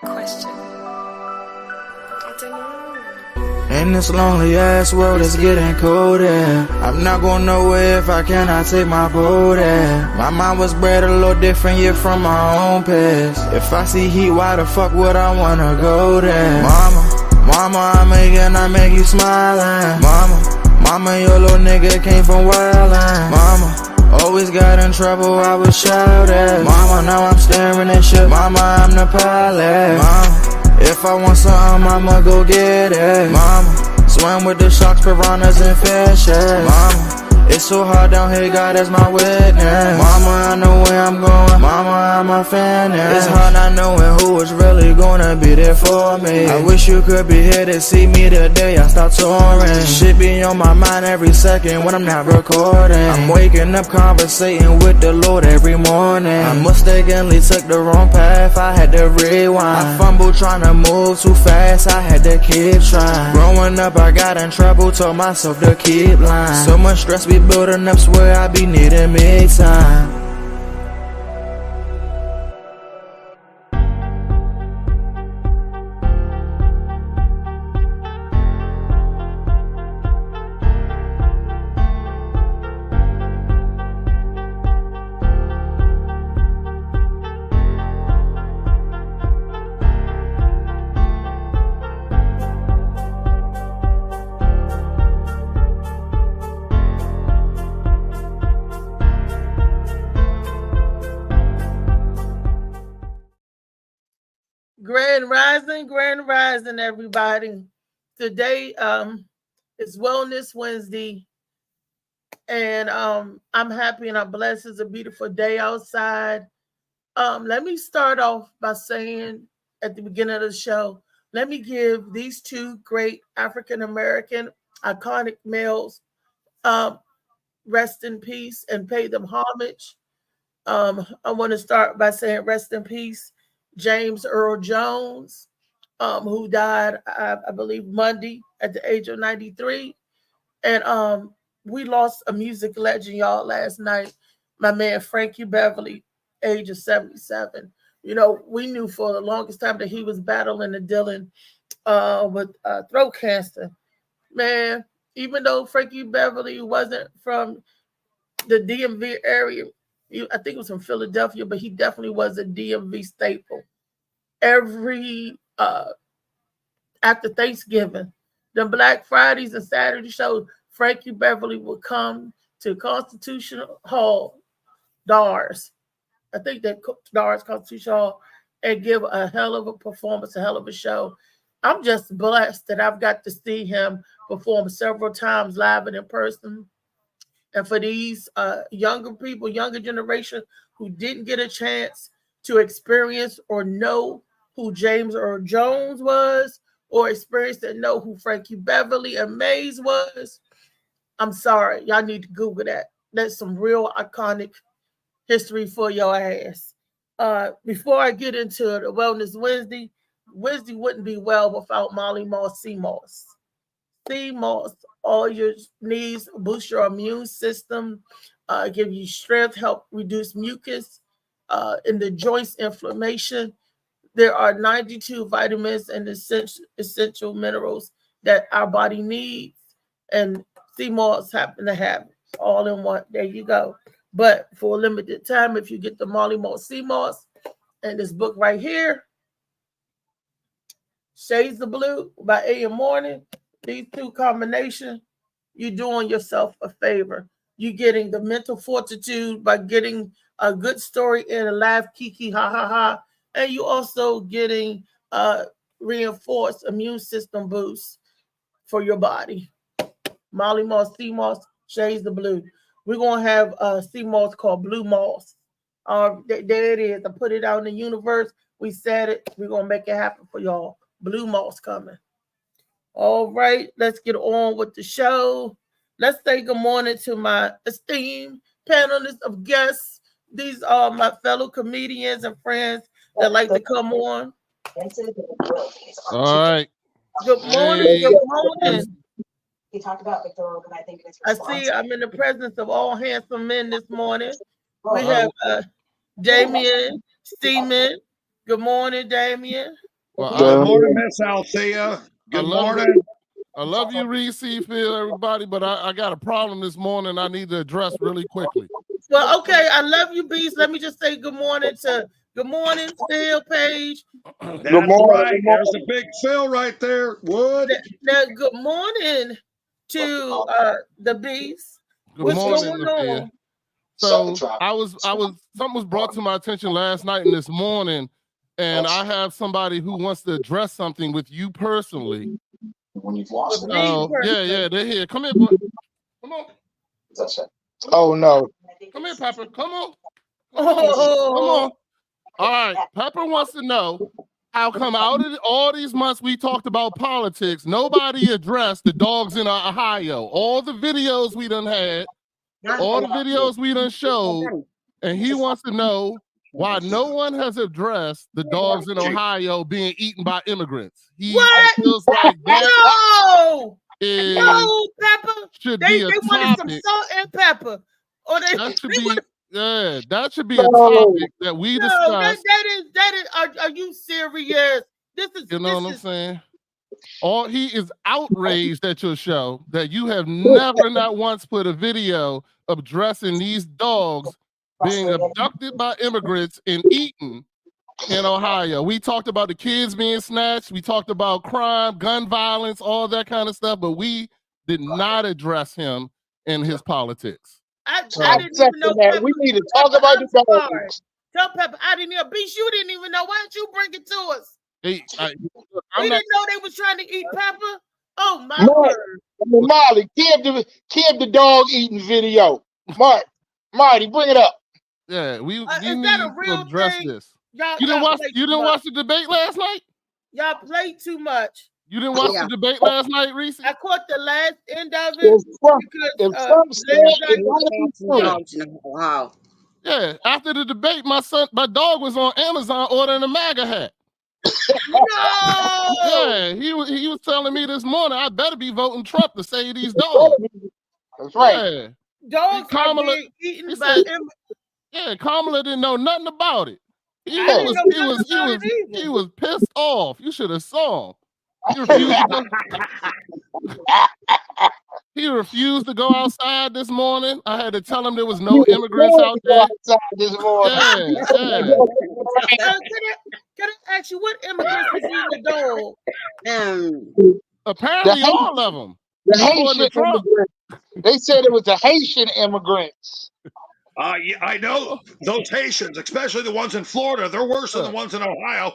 Question. I don't know. In this lonely ass world, it's getting colder. I'm not going nowhere if I cannot take my boat there. My mind was bred a little different, yeah, from my own past. If I see heat, why the fuck would I wanna go there? Mama, I make you smiling. Mama, your little nigga came from wildin'. Mama, always got in trouble, I was shouted. Mama, now I'm staring at shit. Mama, I'm the pilot. Mama, if I want something, I'ma go get it. Mama, swim with the sharks, piranhas, and fishes. Mama, it's so hard down here, God is my witness. Mama, I know where I'm going. Mama, I'm a fan. It's hard not knowing who is really gonna be there for me. I wish you could be here to see me the day I start touring. Shit be on my mind every second when I'm not recording. I'm waking up conversating with the Lord every morning. I mistakenly took the wrong path, I had to rewind. I fumbled trying to move too fast, I had to keep trying. Growing up I got in trouble, told myself to keep lying. So much stress be building up, swear I be needing me time. Grand Rising, everybody. Today is Wellness Wednesday, and I'm happy and I'm blessed. It's a beautiful day outside. Let me start off by saying at the beginning of the show, let me give these two great African American iconic males rest in peace and pay them homage. I want to start by saying rest in peace, James Earl Jones, who died, I believe, Monday at the age of 93. And we lost a music legend, y'all, last night. My man, Frankie Beverly, age of 77. You know, we knew for the longest time that he was battling and dealing with throat cancer. Man, even though Frankie Beverly wasn't from the DMV area, I think it was from Philadelphia, but he definitely was a DMV staple. Every after Thanksgiving, the Black Fridays and Saturday shows, Frankie Beverly would come to Constitution Hall, DARS. I think that DARS Constitution Hall, and give a hell of a performance, a hell of a show. I'm just blessed that I've got to see him perform several times live and in person. And for these younger people, younger generation who didn't get a chance to experience or know who James Earl Jones was, or experience and know who Frankie Beverly and Mays was, I'm sorry. Y'all need to Google that. That's some real iconic history for your ass. Before I get into the Wellness Wednesday, Wednesday wouldn't be well without Molly Moss Sea Moss. Sea Moss, all your needs, boost your immune system, give you strength, help reduce mucus in the joints, inflammation. There are 92 vitamins and essential minerals that our body needs, and sea moss happen to have it all in one. There you go. But for a limited time, if you get the Molly Moss Sea Moss and this book right here, Shades of Blue by A.M. Morning, these two combinations, you're doing yourself a favor. You're getting the mental fortitude by getting a good story and a laugh, kiki, ha ha ha, and you also getting reinforced immune system boost for your body. Molly Moss, Sea Moss, Shades of Blue. We're gonna have sea moss called Blue Moss. There it is. I put it out in the universe. We said it. We're gonna make it happen for y'all. Blue Moss coming. All right, let's get on with the show. Let's say good morning to my esteemed panelists of guests. These are my fellow comedians and friends that like to come on. All right. Good morning. Hey. Good morning. He talked about Victor Orban, I think, in his response. I see I'm in the presence of all handsome men this morning. We have Damien Seaman. Good morning, Damien. Well, Good morning, Miss Althea. Good morning. I love you, Reese, Phil, everybody, but I got a problem this morning I need to address really quickly. Well, okay, I love you, Beast. Let me just say good morning, Phil Page. That's right. There's a big Phil right there. Wood. Now, good morning to the Beast. Good morning, Althea. So something was brought to my attention last night and this morning, and I have somebody who wants to address something with you personally. When you've lost yeah, they're here. Come here, boy. Come on. Oh no. Come here, Pepper. Come on. Come on. All right. Pepper wants to know how come out of all these months we talked about politics, nobody addressed the dogs in Ohio. All the videos we done had, all the videos we done showed, and he wants to know why no one has addressed the dogs in Ohio being eaten by immigrants. He feels like that no, Pepper. Should they be a wanted some topic. salt and pepper. Or that should be a topic that we discuss. That is. Are you serious? This is. You know what I'm saying? He is outraged at your show that you have never, not once, put a video of addressing these dogs being abducted by immigrants and eaten in Ohio. We talked about the kids being snatched. We talked about crime, gun violence, all that kind of stuff, but we did not address him in his politics. I didn't even know that. We need to talk about the dogs. Tell Pepper, I didn't even. Beast, you didn't even know. Why didn't you bring it to us? We didn't know they was trying to eat Pepper. Oh my word! Molly, Kib the dog eating video. Marty, bring it up. Yeah, we need to address this. You didn't watch the debate last night? Y'all played too much. You didn't watch the debate last night, Reese? I caught the last end of it. Wow. Yeah, after the debate, my dog was on Amazon ordering a MAGA hat. No! Yeah, he was telling me this morning I better be voting Trump to save these dogs. That's right. Yeah. Dogs Kamala, are being eaten by yeah, Kamala didn't know nothing about it. He was pissed off. You should have saw him. He refused to go outside this morning. I had to tell him there was no immigrants out there. This morning. Yeah. Can I ask you what immigrants was eating the dog? Apparently all of them. The Haitian immigrants. They said it was the Haitian immigrants. Yeah, I know those Haitians, especially the ones in Florida, they're worse than the ones in Ohio.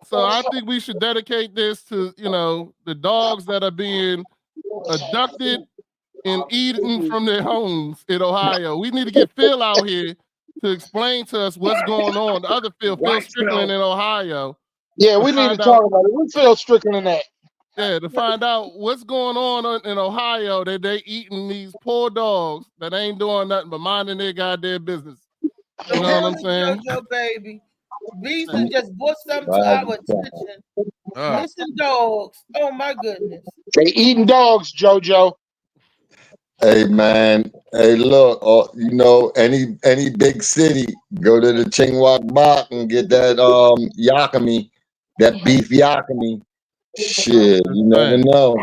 So I think we should dedicate this to, the dogs that are being abducted and eaten from their homes in Ohio. We need to get Phil out here to explain to us what's going on. The other Phil Strickland in Ohio. Yeah, we need to talk about it. We Phil Strickland in that. Yeah, to find out what's going on in Ohio that they eating these poor dogs that ain't doing nothing but minding their goddamn business. You know what I'm saying? Jojo, baby. Beast just brought something to our attention. Missing dogs. Oh my goodness. They eating dogs, JoJo. Hey man, hey look, any big city, go to the Chingwak Bok and get that yakami, that beef yakami. Shit, you never know.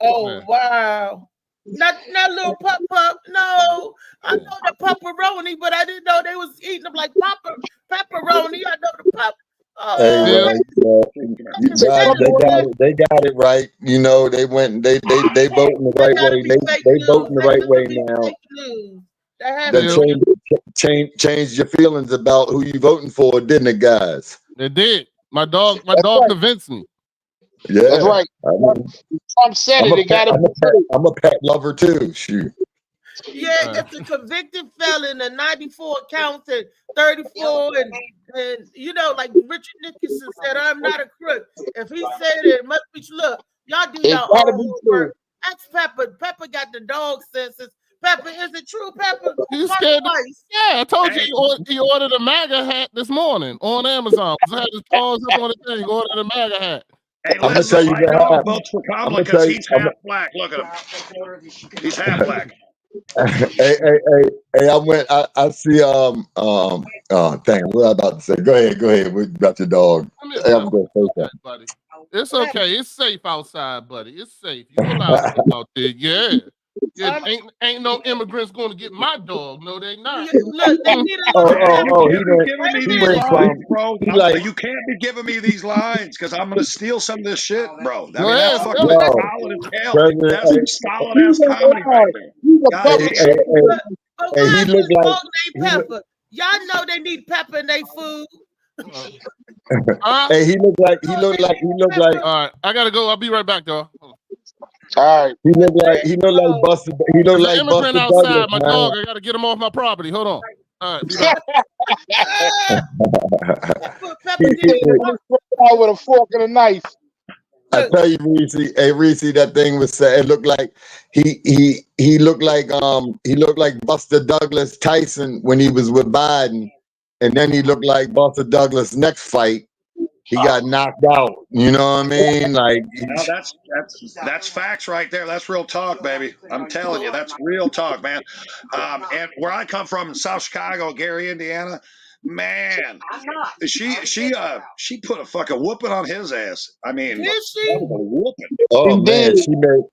Oh wow. Not little pup. No, I know the pepperoni, but I didn't know they was eating them like pepperoni. I know the pup. Oh, hey, they got it right. They went. They voting the right way. They voting the right way now. That changed your feelings about who you voting for, didn't it, guys? It did. My dog convinced me. Yeah, that's right. Trump said it. I'm a pet lover too. Shoot. Yeah, if the convicted felon and 94 counts and 34 and like Richard Nixon said, I'm not a crook. If he said it must be look. Y'all do y'all own work. Ask Pepper. Pepper got the dog senses. Pepper, is it true, Pepper? He's scared. Yeah, I told you he ordered a MAGA hat this morning on Amazon. He had his paws up on the thing. He ordered a MAGA hat. Hey, listen, my dog votes for Kamala because he's half black. Look at him. He's half black. Hey, I see, dang, what I about to say? Go ahead. What about your dog? Come here, Hey, I'm going to say something. buddy. It's okay. It's safe outside, buddy. It's safe. You allowed to go out there. Yeah. Ain't no immigrants going to get my dog. No, they not. Look, they need a Oh, little. You can't be giving me he these went from, lines, bro. he like, You can't be giving me these lines because I'm gonna steal some of this shit, bro. I Go mean, ahead, that's steal fucking it. yo, solid as hell. President, That's some solid ass comedy right there. He's a God puppet damn. show. But hey, why he is look this like, dog he named look, Pepper? Y'all know they need pepper in their food. hey, he look like, All right, I gotta go. I'll be right back, though. All right. he look like Buster, he look There's an like immigrant Buster outside. Douglas, My man. dog. I gotta get him off my property. Hold on. All right, be back. Pepper did He was out with a fork and a knife. I tell you, Reese, that thing was sad. It looked like he looked like Buster Douglas Tyson when he was with Biden, and then he looked like Buster Douglas next fight. He got knocked out. You know what I mean? Like, No, that's facts right there. That's real talk, baby. I'm telling you, that's real talk, man. And where I come from, in South Chicago, Gary, Indiana, man, she put a fucking whooping on his ass. I mean, Did that she? was a whooping. oh He man, did.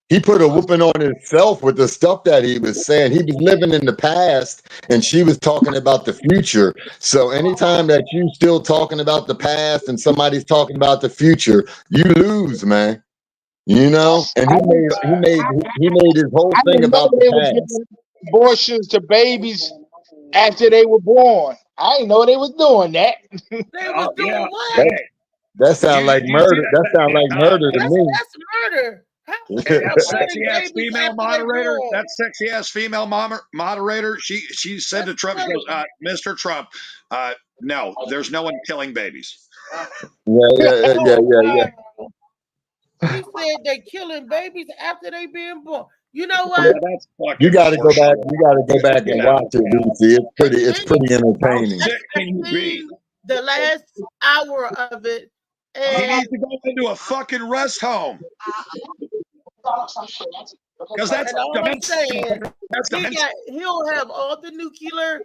he put a whooping on himself with the stuff that he was saying. He was living in the past and she was talking about the future. So anytime that you still talking about the past and somebody's talking about the future, you lose, man. You know? And he made his whole I thing didn't know about they the were past. giving abortions to babies after they were born. I didn't know they was doing that. They was doing Yeah. what? That sound like Do you see murder. That sound like murder to me. That's murder. How Hey, that murdering sexy ass babies female after they moderator, born? that sexy ass female moderator, she said to That's Trump, she goes, silly. Mr. Trump, no, there's no one killing babies. Yeah. He said they killing babies after they being born. You know Yeah, what? that's fucking You gotta go horseshit. back. You gotta go back and watch it, Lucy. It's pretty How entertaining. sick can you I be? seen the last hour of it, He and needs to go into a fucking rest home. Because that's all I'm saying, that's he'll have all the nuclear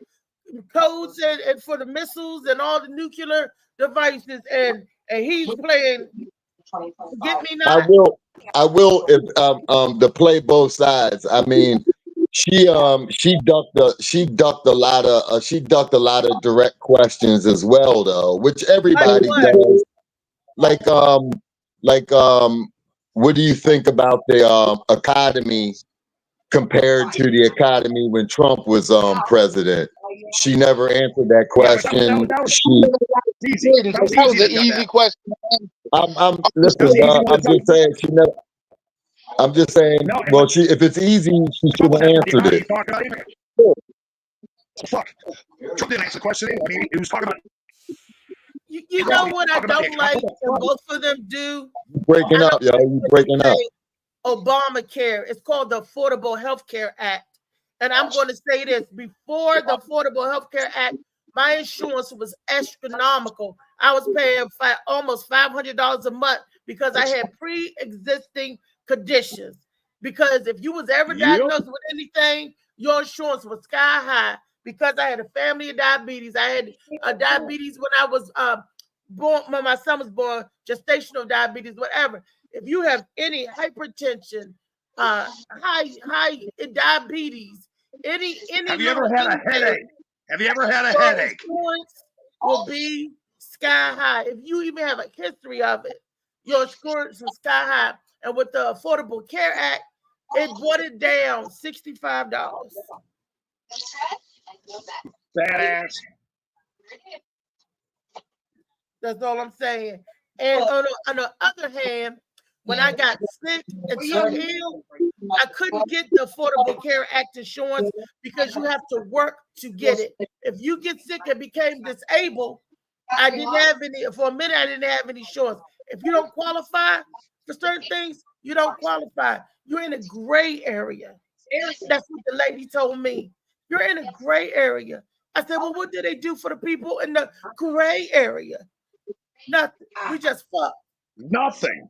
codes and for the missiles and all the nuclear devices, and he's playing. Get me not. I will if to play both sides. I mean, she ducked a lot of direct questions as well though, which everybody Like what? does. Like what do you think about the academy compared to the academy when Trump was president? She never answered that question. That was an easy question. I'm just saying. Well, if it's easy, she should have answered it. Fuck. Trump didn't answer the question. I mean, he was talking about. You know what I don't like that both of them do? Breaking up, yo. You breaking up. Obamacare. It's called the Affordable Health Care Act. And I'm going to say this, before the Affordable Health Care Act, my insurance was astronomical. I was paying almost $500 a month because I had pre-existing conditions. Because if you was ever diagnosed with anything, your insurance was sky high. Because I had a family of diabetes. I had diabetes when I was born, when my son was born, gestational diabetes, whatever. If you have any hypertension, high diabetes, any have you ever had a headache? Have you ever had a headache? Insurance will be sky high. If you even have a history of it, your insurance is sky high. And with the Affordable Care Act, it brought it down $65. Badass. That's all I'm saying. And on the other hand, when I got sick and so ill, I couldn't get the Affordable Care Act insurance because you have to work to get it. If you get sick and became disabled, I didn't have any, for a minute, I didn't have any insurance. If you don't qualify for certain things, you don't qualify. You're in a gray area. That's what the lady told me. You're in a gray area. I said, well, what do they do for the people in the gray area? Nothing. We just fuck. Nothing.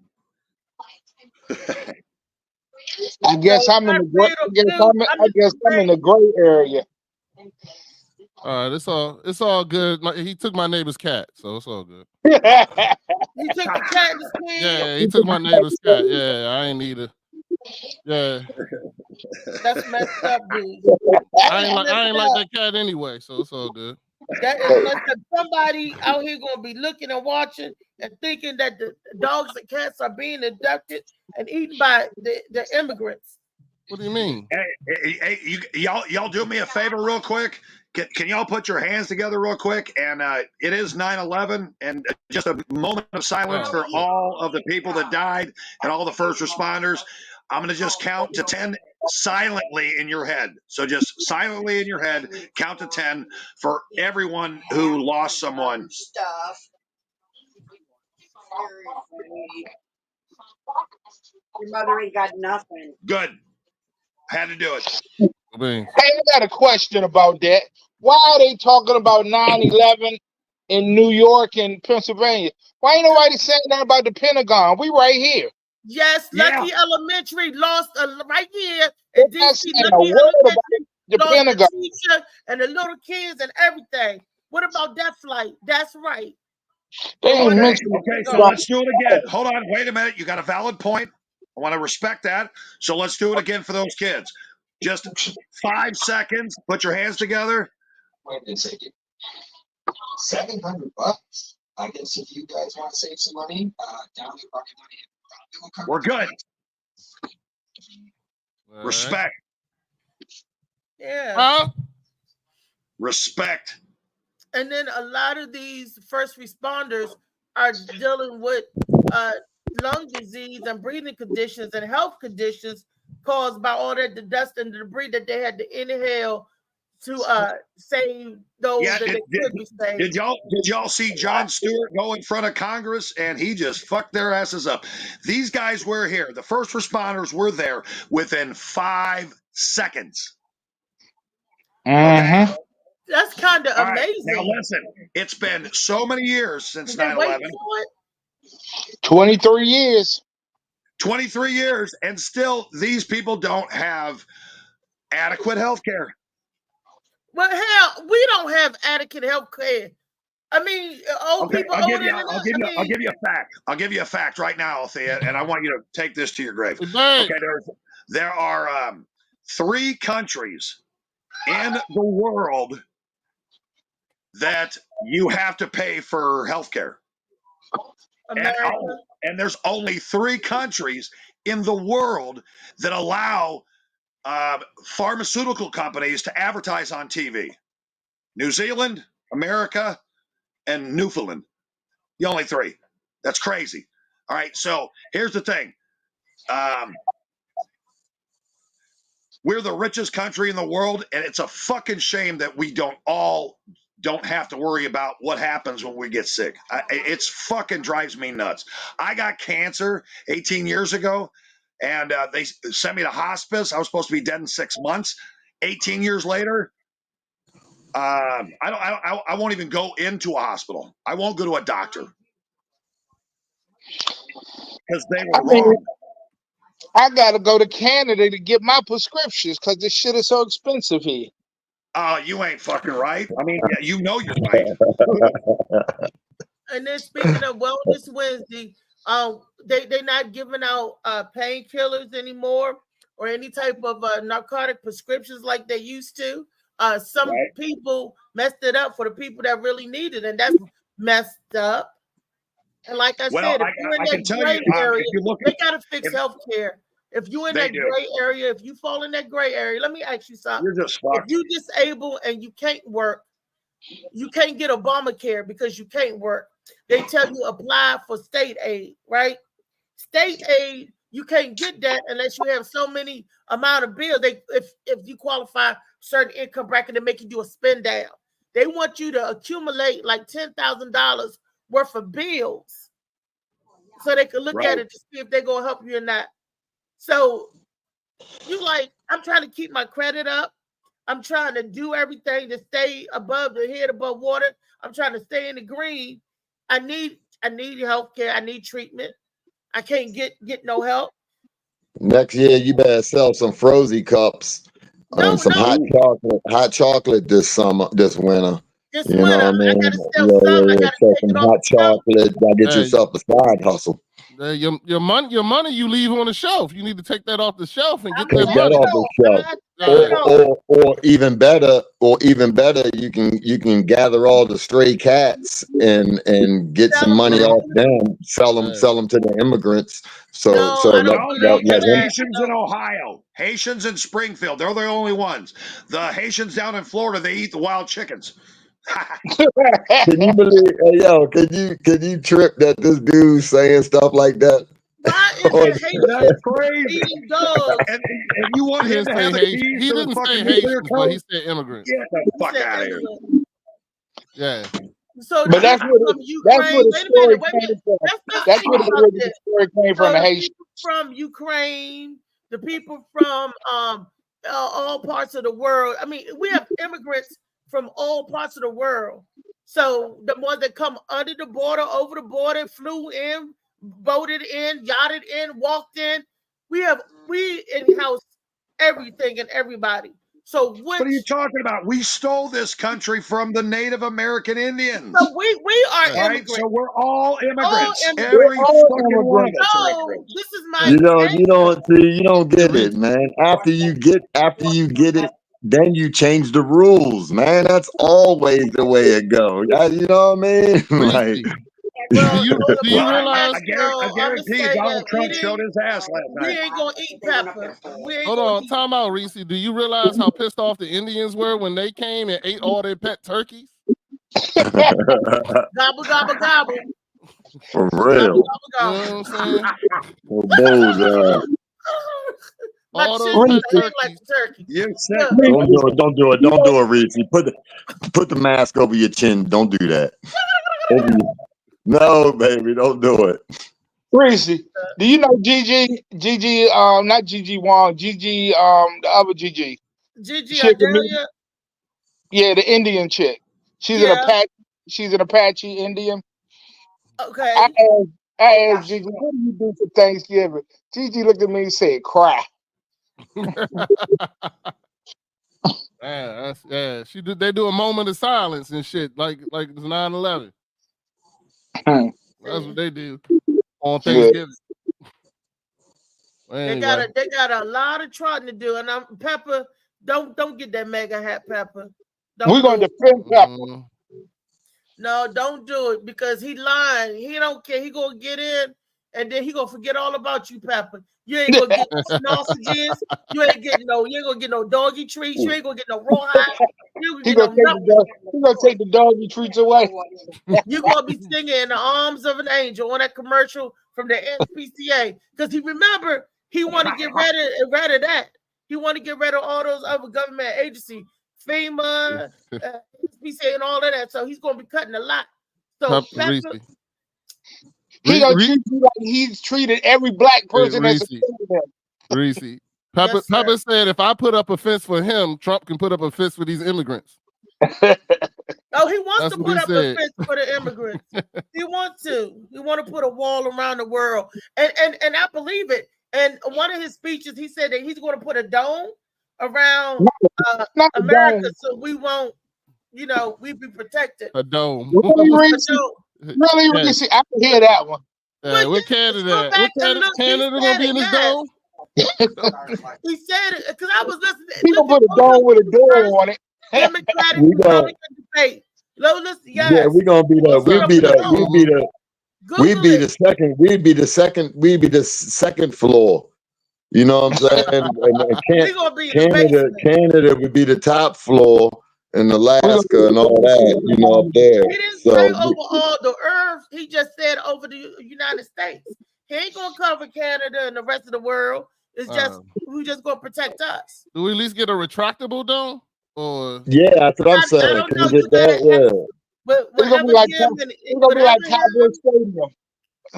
I guess So I'm in I the gray. read them too. I guess I'm in the gray area. All right, it's all good. He took my neighbor's cat, so it's all good. You took the cat and the kid. Yeah, he took my neighbor's cat. Yeah, I ain't need it. Yeah, That's messed up, dude. I ain't like that cat anyway, so it's all good. That is messed up. Somebody out here gonna be looking and watching and thinking that the dogs and cats are being abducted and eaten by the immigrants. What do you mean? Hey, y'all do me a favor real quick. Can y'all put your hands together real quick? And it is 9/11, and just a moment of silence for all of the people that died and all the first responders. I'm going to just count to 10 silently in your head. So just silently in your head, count to 10 for everyone who lost someone. Stuff. Your mother ain't got nothing. Good. Had to do it. Hey, I got a question about that. Why are they talking about 9/11 in New York and Pennsylvania? Why ain't nobody saying nothing about the Pentagon? We right here. Yes, Lucky Yeah. Elementary lost right here in They're not DC. saying a Lucky word about Elementary the lost Pentagon. the teacher and the little kids and everything. What about that flight? That's right. They ain't mentioning Okay, so let's do it again. Hold on, wait a minute. You got a valid point. I want to respect that. So let's do it again for those kids. Just 5 seconds. Put your hands together. Wait a second. $700. I guess if you guys want to save some money, down at Rocket Money. We're good. All Respect. Yeah. Huh? Respect. And then a lot of these first responders are dealing with lung disease and breathing conditions and health conditions caused by all that the dust and the debris that they had to inhale to save those Yeah, that they could be saved. Did y'all see Jon Stewart go in front of Congress and he just fucked their asses up? These guys were here. The first responders were there within 5 seconds. Mm-hmm. That's kind of All right, amazing. now listen, it's been so many years since Did they wait 9/11. for it? 23 years. 23 years, and still these people don't have adequate health care. Well, hell, we don't have adequate health care. I mean, old people I'll give older you than us. I'll give you a fact. I'll give you a fact right now, Althea, and I want you to take this to your grave. Hey. Okay, there are 3 countries in the world that you have to pay for health care. America. And there's only 3 countries in the world that allow pharmaceutical companies to advertise on TV. New Zealand, America, and Newfoundland. The only 3. That's crazy. All right, so here's the thing. We're the richest country in the world, and it's a fucking shame that we don't have to worry about what happens when we get sick. It's fucking drives me nuts. I got cancer 18 years ago, and they sent me to hospice. I was supposed to be dead in 6 months. 18 years later, I won't even go into a hospital. I won't go to a doctor because they were wrong. I gotta go to Canada to get my prescriptions because this shit is so expensive here. You ain't fucking right. I mean, yeah, you know you're right. And then speaking of Wellness Wednesday, they're not giving out painkillers anymore or any type of narcotic prescriptions like they used to. Some people messed it up for the people that really need it, and that's messed up. And like I said, if you're in that gray area, they gotta fix healthcare. If you're in that gray area, if you fall in that gray area, let me ask you something. You're just fucked. If you're disabled and you can't work, you can't get Obamacare because you can't work. They tell you apply for state aid, right? State aid, you can't get that unless you have so many amount of bills. If you qualify certain income bracket, they make you do a spend down. They want you to accumulate like $10,000 worth of bills so they can look at it to see if they're gonna help you or not. So you like, I'm trying to keep my credit up. I'm trying to do everything to stay above the head above water. I'm trying to stay in the green. I need health care. I need treatment. I can't get no help. Next year, you better sell some Frozy cups and some hot chocolate this winter. This You know winter, what I I mean? gotta sell some. I gotta Sell take some it off hot the shelf. chocolate. Gotta get yourself a side hustle. Your money you leave on the shelf. You need to take that off the shelf and get Take that that money. off the shelf. Or even better, you can gather all the stray cats and get some money off them, sell them to the immigrants. So Get Haitians in Ohio, Haitians in Springfield. They're the only ones. The Haitians down in Florida, they eat the wild chickens. Can you believe? Hey, yo, can you trip that this dude saying stuff like that? Why is it Haitians That's crazy. eating dogs? And you want him to have the keys he to the didn't fucking say nuclear Haitians, but he code? said immigrants. Get the fuck out of here. Yeah. So But that's where from the Ukraine. story Wait a came minute. from. Let's That's think where the about original this. story came from. So The the Haitians. people from Ukraine, the people from all parts of the world. I mean, we have immigrants from all parts of the world. So the ones that come under the border, over the border, flew in, boated in, yachted in, walked in. We in-house everything and everybody. So what are you talking about? We stole this country from the Native American Indians. So we are immigrants. So we're all immigrants. All Every fucking one of us are So immigrants. this is my You don't get it, man. After you get it, then you change the rules, man. That's always the way it goes. You know what I mean? Like, well, do you realize? I guarantee Donald Trump showed his ass last night. We ain't gonna eat pepper. Hold on, time out, Reese. Do you realize how pissed off the Indians were when they came and ate all their pet turkeys? Gobble, gobble, gobble. For real. Gobble, you know what I'm saying? All those pet like turkey. You said Don't do it, Reese. Put the mask over your chin. Don't do that. No, baby, don't do it. Reese, do you know Gigi? Gigi, not Gigi Wong. Gigi, the other Gigi. Gigi Adelia? Yeah, the Indian chick. She's an Apache Indian. Okay. I asked Gigi, what do you do for Thanksgiving? Gigi looked at me and said, cry. Yeah, they do a moment of silence and shit, like it's 9/11. That's what they do on Thanksgiving. Anyway. They got a lot of trotting to do, and Pepper. Don't get that mega hat, Pepper. We're gonna defend Pepper. No, don't do it because he lying. He don't care. He gonna get in, and then he gonna forget all about you, Pepper. You ain't gonna get no sausages. You ain't gonna get no doggy treats. You ain't gonna get no rawhide. He gonna take the doggy treats away. You're gonna be singing in the arms of an angel on that commercial from the SPCA because he want to get rid of that. He want to get rid of all those other government agencies, FEMA, SPCA, and all of that. So he's gonna be cutting a lot. So Pepper, he gonna treat you like he's treated every black person that's Reese. Pepper said, if I put up a fence for him, Trump can put up a fence for these immigrants. Oh, he wants to put up a fence for the immigrants. He wants to. He want to put a wall around the world, and I believe it. And one of his speeches, he said that he's going to put a dome around America, so we won't, we be protected. A dome. Really, Reese, I can hear that one. What Canada? Canada gonna be in his dome? He said it because I was listening. He gonna put a dome with a door on it. Democratic Republican debate. Yeah, we're gonna be the. We'd be the second floor. You know what I'm saying? Canada would be the top floor, and Alaska and all that, up there. He didn't say over all the earth. He just said over the United States. He ain't gonna cover Canada and the rest of the world. It's just we just gonna protect us. Do we at least get a retractable dome? Or that's what I'm saying. Can we get that? Yeah. But it's gonna be like Cowboy Stadium.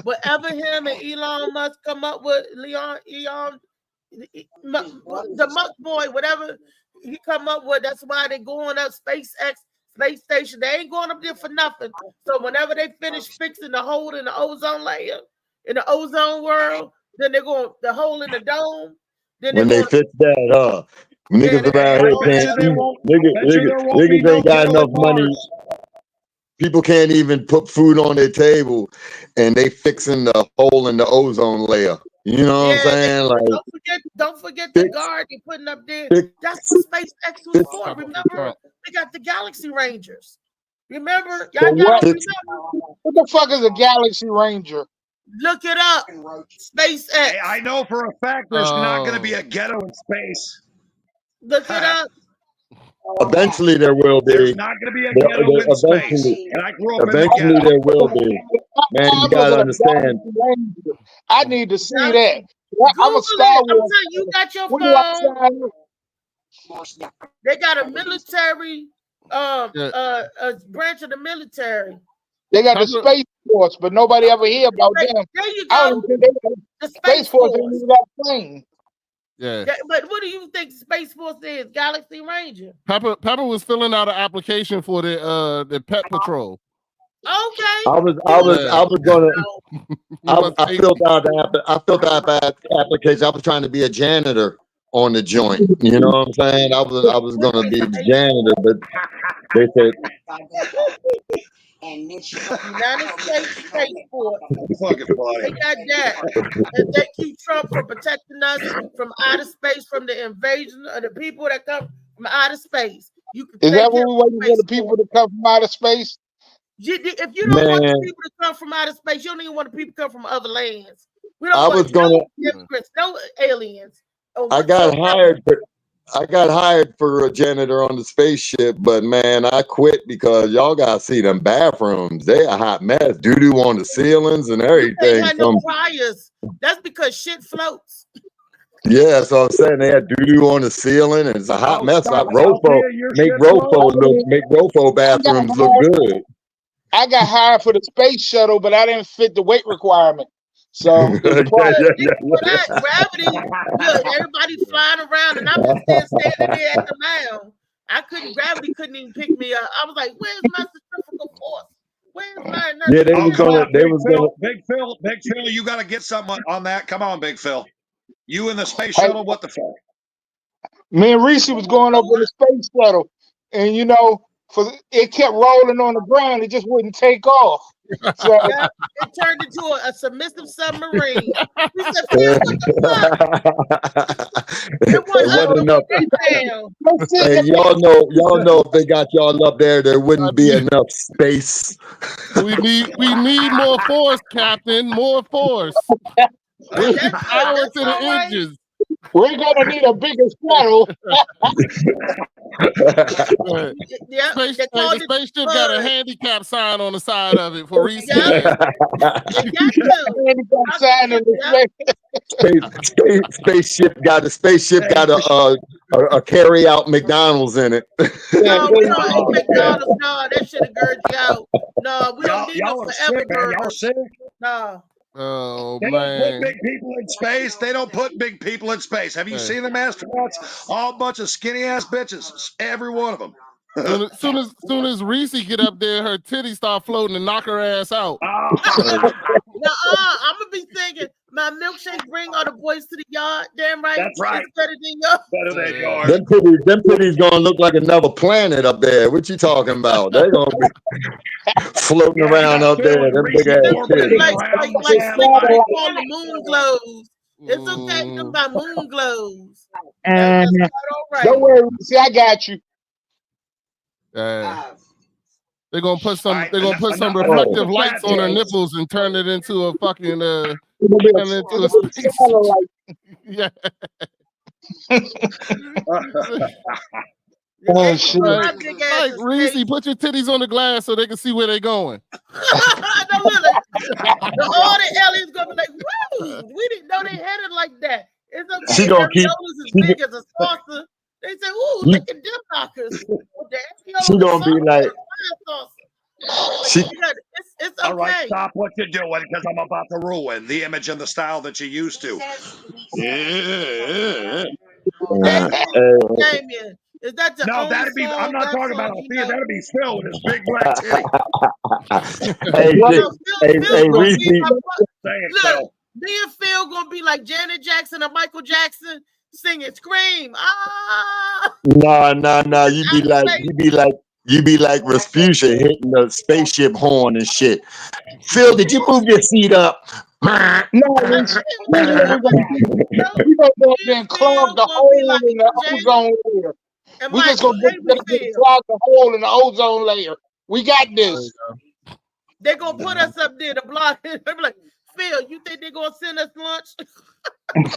Whatever him and Elon Musk come up with, the Musk boy, whatever he come up with, that's why they going up SpaceX space station. They ain't going up there for nothing. So whenever they finish fixing the hole in the ozone layer, in the ozone world, Then they're going the hole in the dome. Then When they fix that, niggas around here can't eat. Niggas ain't got enough money. People can't even put food on their table, and they fixing the hole in the ozone layer. You know what I'm saying? Like, don't forget the guard they're putting up there. That's what SpaceX was for. Remember, they got the Galaxy Rangers. Remember, y'all what the fuck is a Galaxy Ranger? Look it up. SpaceX. Hey, I know for a fact there's not going to be a ghetto in space. Look it up. Eventually there will be. There's not going to be a ghetto in space. And I grew up eventually in the ghetto. there will be. Man, you gotta understand. I need to see that. I'm a Star Wars. You got your phone. They got a military a branch of the military. They got the Space Force, but nobody ever hear about them. There you go. The Space Force ain't even got a plane. Yeah. But what do you think Space Force is? Galaxy Ranger. Pepper was filling out an application for the Pet Patrol. Okay. I filled out the application. I was trying to be a janitor on the joint. You know what I'm saying? I was gonna be the janitor, but they said United States Space Force. They got that. And they keep Trump from protecting us from outer space, from the invasion of the people that come from outer space. Is that what we're waiting for, the people to come from outer space? If you don't want the people to come from outer space, you don't even want the people to come from other lands. We don't want no aliens. I got hired for a janitor on the spaceship, but man, I quit because y'all gotta see them bathrooms. They a hot mess. Doo-doo on the ceilings and everything. They had no fryers. That's because shit floats. Yeah, so I'm saying they had doo-doo on the ceiling and it's a hot mess. Like make Rofo bathrooms look good. I got hired for the space shuttle, but I didn't fit the weight requirement. So gravity, look, everybody flying around, and I'm just standing there at the mound. Gravity couldn't even pick me up. I was like, "Where's my centrifugal force? Where's my?" Yeah, they was gonna. Big Phil, you got to get something on that. Come on, Big Phil. You in the space shuttle? What the fuck? Me and Reese was going up in the space shuttle, and it kept rolling on the ground. It just wouldn't take off. So it turned into a submissive submarine. We said, "Phil, what the fuck?" It wasn't enough. Hey, y'all know if they got y'all up there wouldn't be enough space. We need more force, Captain. More force. Power to the engines. We're gonna need a bigger shuttle. The spaceship got a handicap sign on the side of it for Reese. Spaceship got a carry out McDonald's in it. No, we don't eat McDonald's. No, that should have girded you out. No, we don't need no forever burger. Y'all sick? No. Oh, they man. don't put big people in space. They don't put big people in space. Have you seen them astronauts? All a bunch of skinny ass bitches. Every one of them. Soon as Reese get up there, her titties start floating and knock her ass out. I'm gonna be thinking my milkshake bring all the boys to the yard. Damn right. That's right. It's better than yours. Better than yours. Them titties gonna look like another planet up there. What you talking about? They're gonna be floating around up there. Them big ass titties. Like call the moon glows. It's okay to buy moon glows. That's all right. Don't worry, see, I got you. They're gonna put some reflective lights on her nipples and turn it into a fucking yeah. Oh shit! Like Reese, put your titties on the glass so they can see where they're going. All the aliens gonna be like, "Woo! We didn't know they had it like that." It's okay. She gonna keep. As big as a saucer. They say, "Ooh, look at them knockers." She gonna be like, it's okay. All right, stop what you're doing because I'm about to ruin the image and the style that you used to. Damien, is that the no, that'd be. I'm not talking about Althea. That'd be Phil with his big black titty. Hey, Reese. Look, Me and Phil gonna be like Janet Jackson or Michael Jackson singing "Scream." Ah. Nah. You be like Rasputia hitting the spaceship horn and shit. Phil, did you move your seat up? No, we're gonna go up there and clog the hole in the ozone layer. We just gonna clog the hole in the ozone layer. We got this. They're gonna put us up there to block it. They're like, Phil, you think they're gonna send us lunch? They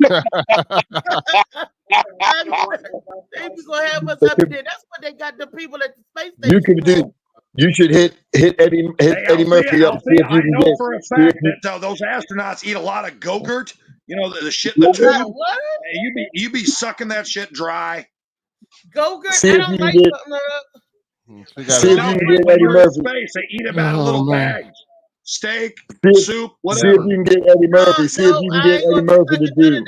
be gonna have us up there. That's what they got the people at the space station. You can do. You should hit Eddie Murphy up. I know for a fact that those astronauts eat a lot of Go-Gurt. You know the shit in the tube. What? You be sucking that shit dry. Go-Gurt. See I if don't you like can get. See if you can get Eddie Murphy. Space, they eat them out of little bags. Steak, soup, whatever. See if you can get Eddie Murphy. See if you can get Eddie Murphy to do.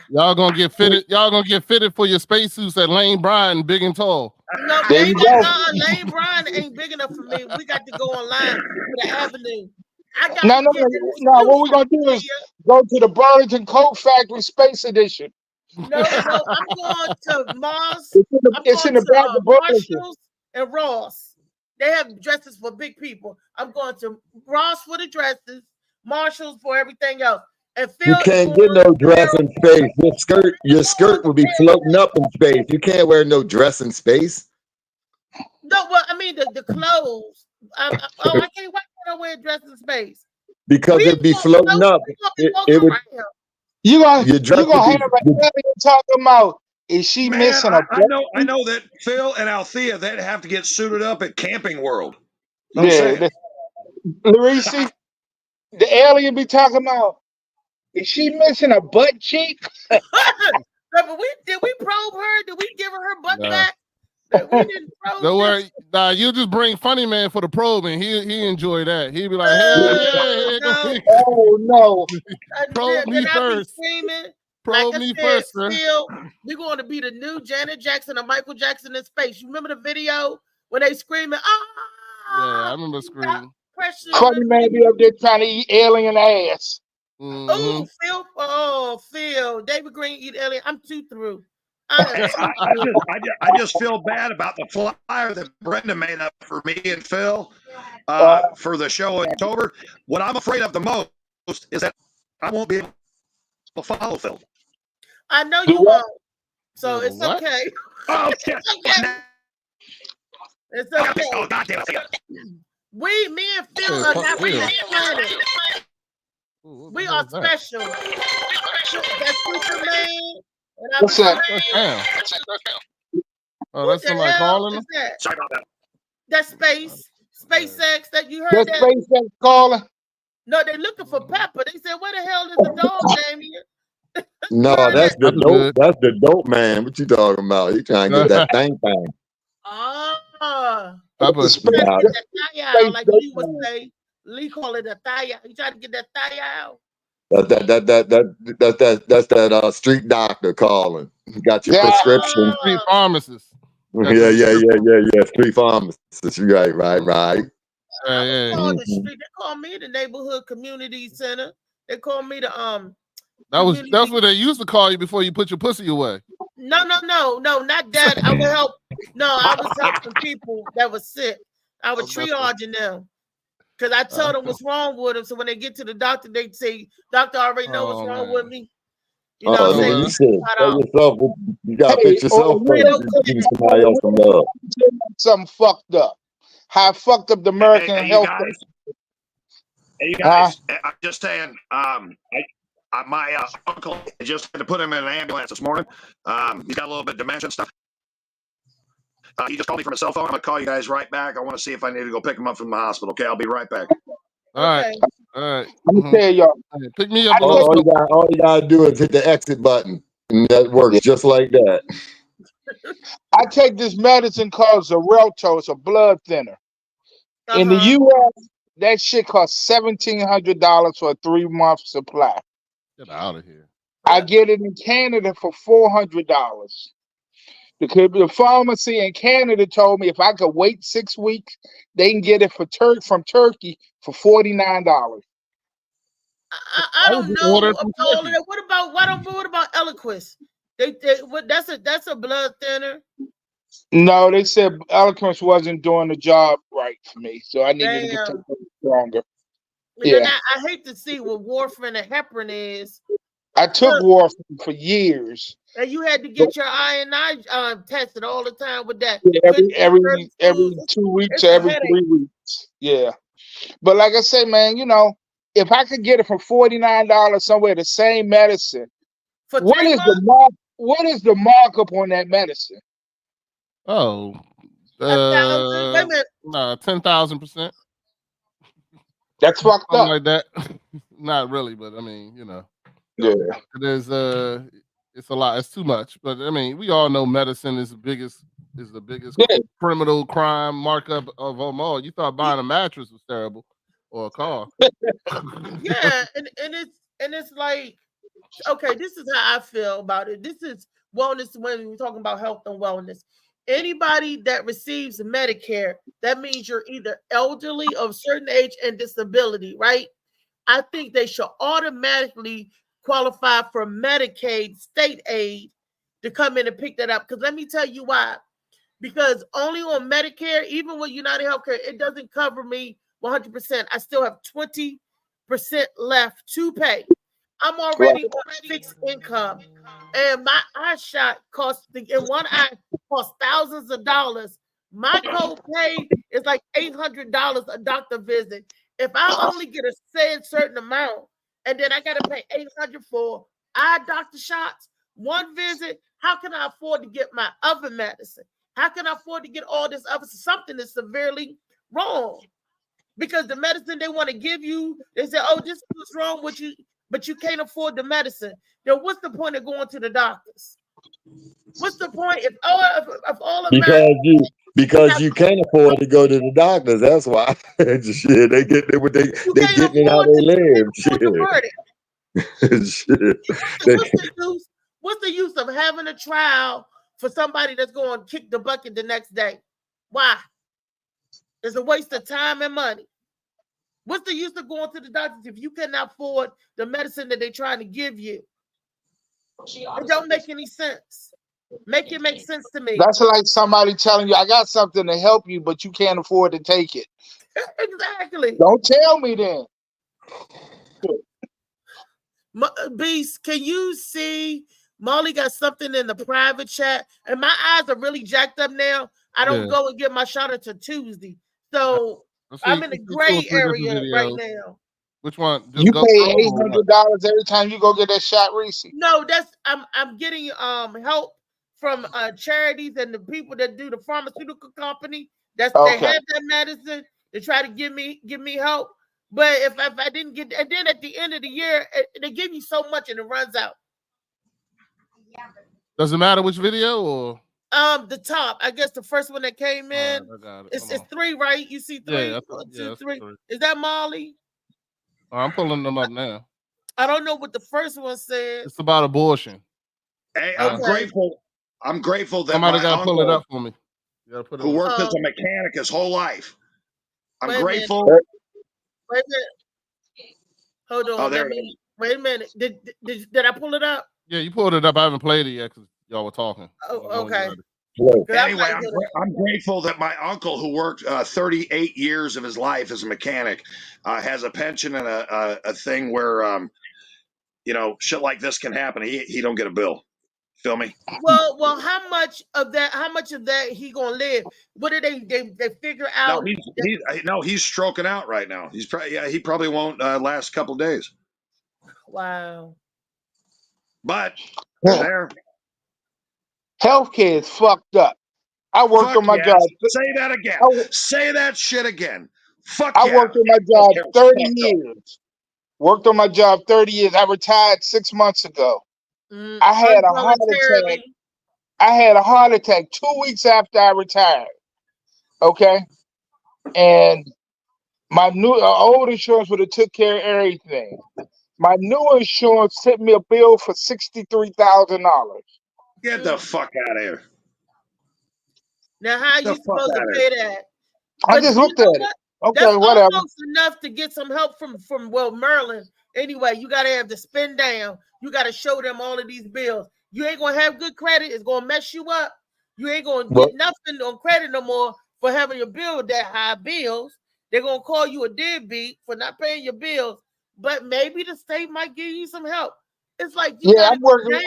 Y'all gonna get fitted. Y'all gonna get fitted for your spacesuits at Lane Bryant, big and tall. No, Lane Bryant ain't big enough for me. We got to go online to the Avenue. No. What we're gonna do is go to the Burlington Coat Factory Space Edition. No, I'm going to Mars. It's in the back of Burlington. Marshalls and Ross. They have dresses for big people. I'm going to Ross for the dresses, Marshalls for everything else. And Phil, you can't get no dress in space. Your skirt will be floating up in space. You can't wear no dress in space. No, well, I mean the clothes. I can't wear a dress in space because it'd be floating up. It would. You gonna have an alien talking about? Is she missing a? I know that Phil and Althea they'd have to get suited up at Camping World. Larissa, the alien be talking about. Is she missing a butt cheek? No, but did we probe her? Did we give her butt back? We didn't probe. Don't worry. Nah, you just bring Funny Man for the probing. He enjoy that. He'd be like, hey. Oh no. Probe me first. Probe me first, sir. We're going to be the new Janet Jackson or Michael Jackson in space. You remember the video when they screaming? Yeah, I remember screaming. Funny Man be up there trying to eat alien ass. Mm-hmm. Oh, Phil. David Green eat alien. I'm too through. I just feel bad about the flyer that Brenda made up for me and Phil for the show in October. What I'm afraid of the most is that I won't be able to follow Phil. I know you won't. So it's okay. Oh, it's okay. It's okay. Oh, God damn it. Me and Phil are not planet. We are special. That's Superman. What's that? Oh, that's somebody calling him? Sorry about that. That's SpaceX that you heard. That's SpaceX calling? No, they're looking for Pepper. They said, where the hell is the dog, Damien? No, that's the dope. That's the dope man. What you talking about? You trying to get that thing. Pepper's like Lee would say. Lee call it a thigh. You trying to get that thigh out? That's that street doctor calling. You got your prescription. Street pharmacist. Yeah. Street pharmacist. Right. They call me the neighborhood community center. They call me the That's what they used to call you before you put your pussy away. No, not that. I would help. No, I was helping people that were sick. I was triaging them. Because I told them what's wrong with them. So when they get to the doctor, they say, doctor already know what's wrong with me. You know what I'm saying? You got to fix yourself first. Somebody else some love. Something fucked up. How fucked up the American health. Hey, you guys, I'm just saying, my uncle just had to put him in an ambulance this morning. He's got a little bit of dementia and stuff. He just called me from his cell phone. I'm going to call you guys right back. I want to see if I need to go pick him up from the hospital. Okay, I'll be right back. All right. Let me tell y'all. Pick me up. All you got to do is hit the exit button. And that works just like that. I take this medicine called Xarelto. It's a blood thinner. In the U.S., that shit costs $1,700 for a 3-month supply. Get out of here. I get it in Canada for $400. The pharmacy in Canada told me if I could wait 6 weeks, they can get it from Turkey for $49. I don't know all of that. What about Eliquis? That's a blood thinner. No, they said Eloquence wasn't doing the job right for me, so I needed to get something stronger. Then I hate to see what warfarin and heparin is. I took warfarin for years. And you had to get your I&I tested all the time with that. Every 2 weeks, every 3 weeks. Yeah. But like I say, man, you know, if I could get it for $49 somewhere, the same medicine, what is the markup on that medicine? Oh, 10,000%. That's fucked Something up. like that. Not really, but I mean, you know. Yeah. There's it's a lot. It's too much. But I mean, we all know medicine is the biggest criminal crime markup of them all. You thought buying a mattress was terrible or a car. Yeah, and it's like, okay, this is how I feel about it. This is wellness when we're talking about health and wellness. Anybody that receives Medicare, that means you're either elderly of a certain age and disability, right? I think they should automatically qualify for Medicaid state aid to come in and pick that up. Because let me tell you why. Because only on Medicare, even with United Healthcare, it doesn't cover me 100%. I still have 20% left to pay. I'm already on fixed income, and my eye shot in one eye costs thousands of dollars. My copay is like $800 a doctor visit. If I only get a certain amount, and then I got to pay $800 for eye doctor shots, one visit, how can I afford to get my other medicine? How can I afford to get all this other? Something is severely wrong. Because the medicine they want to give you, they say, oh, this is what's wrong with you, but you can't afford the medicine. Then what's the point of going to the doctors? What's the point if all Americans, because you can't afford to go to the doctors. That's why. Shit, they getting it how they live. Shit. What's the use of having a trial for somebody that's going to kick the bucket the next day? Why? It's a waste of time and money. What's the use of going to the doctors if you cannot afford the medicine that they're trying to give you? It don't make any sense. Make it make sense to me. That's like somebody telling you, I got something to help you, but you can't afford to take it. Exactly. Don't tell me then. Beast, can you see Molly got something in the private chat? And my eyes are really jacked up now. I don't go and get my shot until Tuesday. So I'm in the gray area right now. Which one? You pay $800 every time you go get that shot, Reese? No, I'm getting help from charities and the people that do the pharmaceutical company. They have that medicine to try to give me help. But if I didn't get, and then at the end of the year, they give you so much and it runs out. Does it matter which video or? The top. I guess the first one that came in. It's 3, right? You see 3? Yeah, 1, 2, 3. Is that Molly? I'm pulling them up now. I don't know what the first one said. It's about abortion. Hey, I'm grateful. I'm grateful that somebody my got to uncle, pull it up for me. Who worked as a mechanic his whole life. I'm grateful. Wait a minute. Hold on. Oh, there wait a minute. Did I pull it up? Yeah, you pulled it up. I haven't played it yet because y'all were talking. Oh, okay. Anyway, I'm grateful that my uncle, who worked 38 years of his life as a mechanic, has a pension and a thing where, shit like this can happen. He don't get a bill. Feel me? Well, how much of that he gonna live? What did they figure out? No, he's stroking out right now. He probably won't last a couple of days. Wow. But there. Healthcare is fucked up. I worked on my job. Say that again. Say that shit again. I worked on my job 30 years. Worked on my job 30 years. I retired 6 months ago. I had a heart attack. I had a heart attack 2 weeks after I retired. Okay, and my new old insurance would have took care of everything. My new insurance sent me a bill for $63,000. Get the fuck out of here. Now, how are you supposed to pay that? I just looked at it. Okay, that's whatever. Almost enough to get some help from Maryland. Anyway, you got to have the spend down. You got to show them all of these bills. You ain't going to have good credit. It's going to mess you up. You ain't going to get nothing on credit no more for having your bill that high bills. They're going to call you a deadbeat for not paying your bills. But maybe the state might give you some help. It's like you I'm working.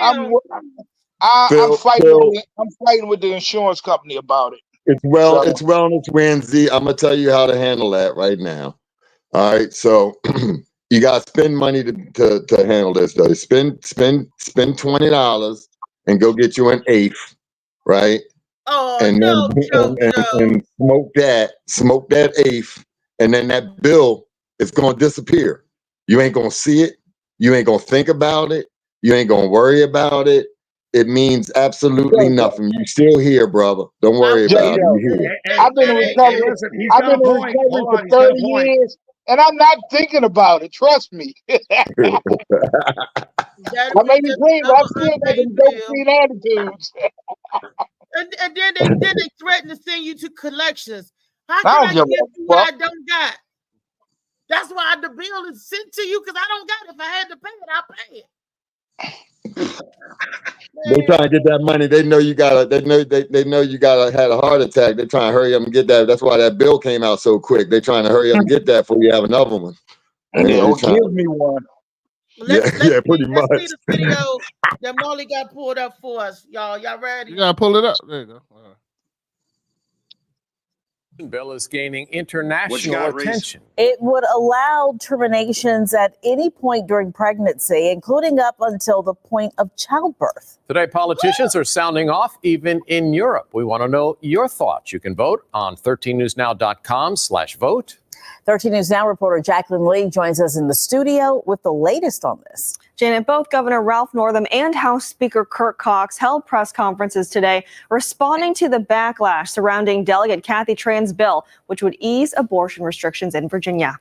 I'm fighting with the insurance company about it. It's Wellness Wednesday. I'm gonna tell you how to handle that right now. All right, so you got to spend money to handle this. Though, spend $20 and go get you an eighth, right? Oh, and no, then and smoke that eighth, and then that bill is gonna disappear. You ain't gonna see it. You ain't gonna think about it. You ain't gonna worry about it. It means absolutely nothing. You still here, brother. Don't worry about it. You here. I've been in recovery. I've been in recovery for 30 years, and I'm not thinking about it. Trust me. I may be clean, but I'm still making dope attitudes. And then they threaten to send you to collections. How can I give you what I don't got? That's why the bill is sent to you, because I don't got it. If I had to pay it, I'll pay it. They trying to get that money. They know you got they know you had a heart attack. They're trying to hurry up and get that. That's why that bill came out so quick. They're trying to hurry up and get that before you have another one. Give me one. Let's pretty much. see the video that Molly got pulled up for us, y'all. Y'all ready? You gotta pull it up. There you go. Bill is gaining international attention. It would allow terminations at any point during pregnancy, including up until the point of childbirth. Today, politicians are sounding off even in Europe. We want to know your thoughts. You can vote on 13newsnow.com/vote. 13 News Now reporter Jacqueline Lee joins us in the studio with the latest on this. Janet, both Governor Ralph Northam and House Speaker Kurt Cox held press conferences today responding to the backlash surrounding Delegate Kathy Tran's bill, which would ease abortion restrictions in Virginia.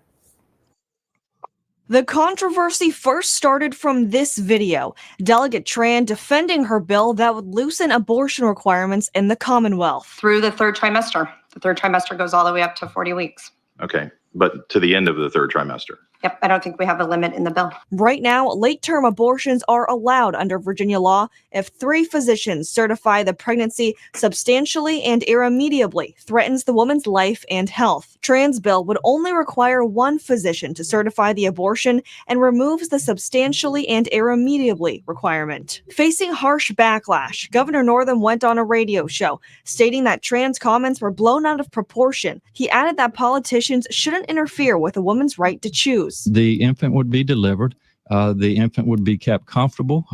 The controversy first started from this video. Delegate Tran defending her bill that would loosen abortion requirements in the Commonwealth. Through the third trimester. The third trimester goes all the way up to 40 weeks. Okay, but to the end of the third trimester. Yep, I don't think we have a limit in the bill. Right now, late-term abortions are allowed under Virginia law if 3 physicians certify the pregnancy substantially and irremediably threatens the woman's life and health. Tran's bill would only require 1 physician to certify the abortion and removes the substantially and irremediably requirement. Facing harsh backlash, Governor Northam went on a radio show stating that Tran's comments were blown out of proportion. He added that politicians shouldn't interfere with a woman's right to choose. The infant would be delivered. The infant would be kept comfortable.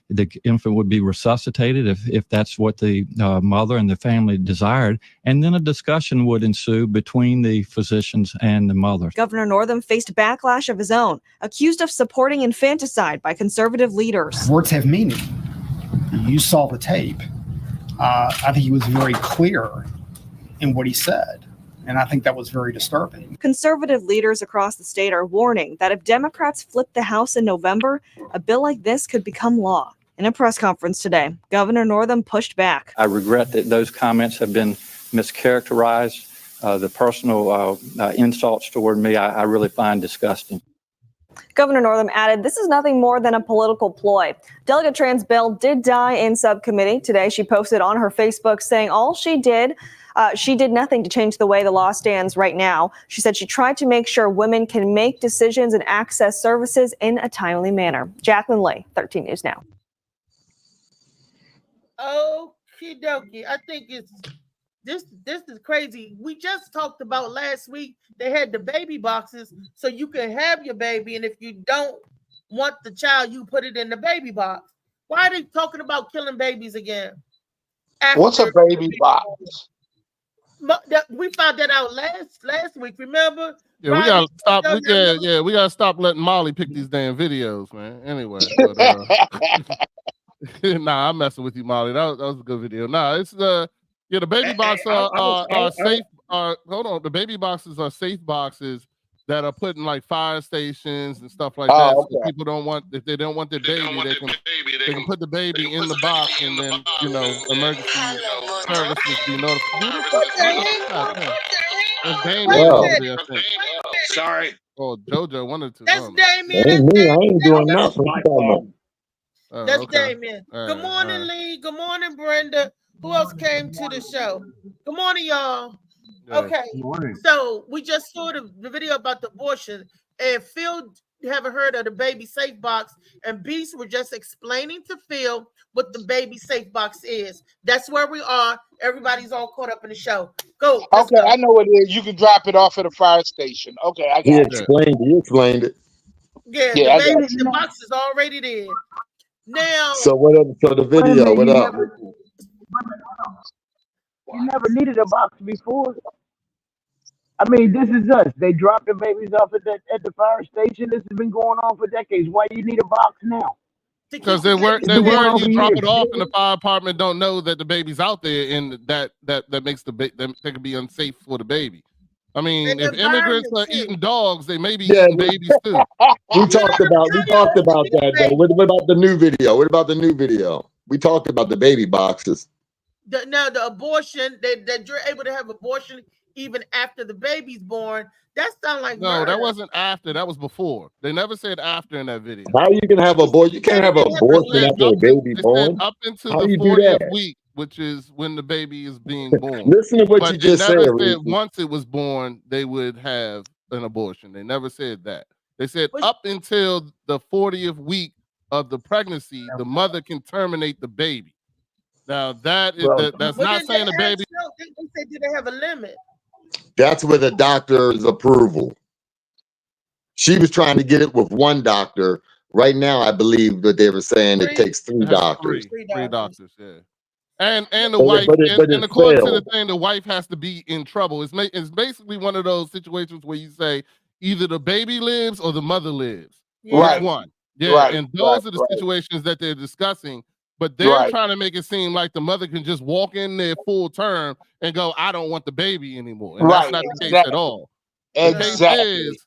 The infant would be resuscitated if that's what the mother and the family desired. And then a discussion would ensue between the physicians and the mother. Governor Northam faced backlash of his own, accused of supporting infanticide by conservative leaders. Words have meaning. You saw the tape. I think he was very clear in what he said. And I think that was very disturbing. Conservative leaders across the state are warning that if Democrats flip the House in November, a bill like this could become law. In a press conference today, Governor Northam pushed back. I regret that those comments have been mischaracterized. The personal insults toward me, I really find disgusting. Governor Northam added, this is nothing more than a political ploy. Delegate Tran's bill did die in subcommittee. Today, she posted on her Facebook saying all she did nothing to change the way the law stands right now. She said she tried to make sure women can make decisions and access services in a timely manner. Jacqueline Lee, 13 News Now. Okie dokie. I think this is crazy. We just talked about last week they had the baby boxes so you can have your baby, and if you don't want the child, you put it in the baby box. Why are they talking about killing babies again? What's a baby box? We found that out last week. Remember? Yeah, we gotta stop. We gotta stop letting Molly pick these damn videos, man. Anyway, but, nah, I'm messing with you, Molly. That was a good video. Nah, it's the baby box are safe. Hold on, the baby boxes are safe boxes that are put in like fire stations and stuff like that. So people don't want, if they don't want their baby, they can put the baby in the box, and then emergency services be notified. Sorry. Oh, JoJo wanted to. That's Oh, Damien. Ain't That's me. I ain't doing Damien. nothing. What you talking about? That's okay. Damien. All Good right, morning, all right. Lee. Good morning, Brenda. Who else came to the show? Good morning, y'all. Yeah. Okay. So we just saw the video about the abortion, and Phil haven't heard of the baby safe box, and Beast were just explaining to Phil what the baby safe box is. That's where we are. Everybody's all caught up in the show. Go. Let's Okay, go. I know what it is. You can drop it off at a fire station. Okay, I He got you. explained it. Yeah, Yeah, I the got baby, you. the box is already there. Now, So what up? So the Wait a video, minute, what you up? never needed a box before. I mean, this is us. They dropped the babies off at the fire station. This has been going on for decades. Why you need a box now? Because they It's been going on you for drop years. it off and the fire department don't know that the baby's out there, and that makes that they could be unsafe for the baby. I mean, and if the immigrants environment are too. eating dogs, they may be Yeah, eating babies too. we talked about that though. What about the new video? What about the new video? We talked about the baby boxes. Now the abortion that you're able to have abortion even after the baby's born. That sounds like No, murder. that wasn't after. That was before. They never said after in that video. How you can have a boy? You can't have an abortion after a baby born. Up into How the you do 40th that? week, which is when the baby is being born. Listen to what But you it just said, never Reese. said once it was born they would have an abortion. They never said that. They said up until the 40th week of the pregnancy, the mother can terminate the baby. Now that's not saying the baby. They said did they have a limit? That's with a doctor's approval. She was trying to get it with one doctor. Right now, I believe that they were saying it takes three doctors. Three doctors, yeah. And the But wife, it and according to the failed. thing, the wife has to be in trouble. It's basically one of those situations where you say either the baby lives or the mother lives. Right. Which one? Yeah, Right, and those are the right. situations that they're discussing. But they're Right. trying to make it seem like the mother can just walk in there full term and go, "I don't want the baby anymore," and that's Right, not the case exactly. at all. The case Exactly. is,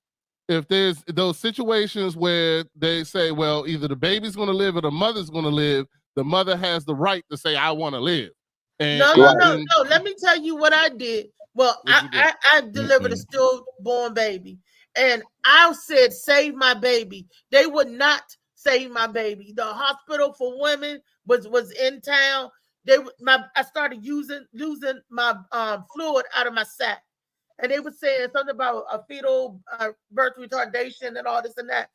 if there's those situations where they say, well, either the baby's going to live or the mother's going to live, the mother has the right to say, "I want to live." And No. Let me tell you what I did. Well, I delivered a stillborn baby, and I said, "Save my baby." They would not save my baby. The hospital for women was in town. I started losing my fluid out of my sac, and they were saying something about a fetal birth retardation and all this and that.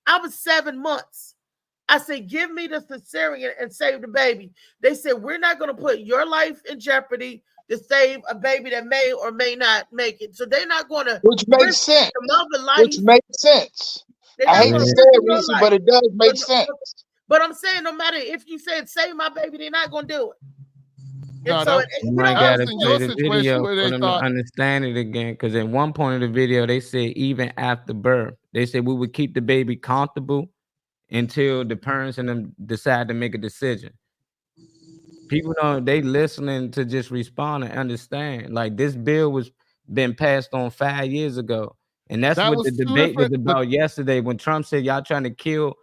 I was 7 months. I said, "Give me the cesarean and save the baby." They said, "We're not going to put your life in jeopardy to save a baby that may or may not make it." So they're not going to Which makes sense. the mother life. Which makes sense. They're I not hate gonna to say risk it, your Reese, life. but it does make sense. But I'm saying, no matter if you said save my baby, they're not going to do it. No, so You might gotta in play your the situation video where for they them thought- to understand it again. Because in one point of the video, they said even after birth, they said we would keep the baby comfortable until the parents and them decide to make a decision. People don't, they listening to just respond and understand. Like this bill was been passed on 5 years ago. And that's That what was the two debate was different- but- about yesterday when Trump said y'all trying to kill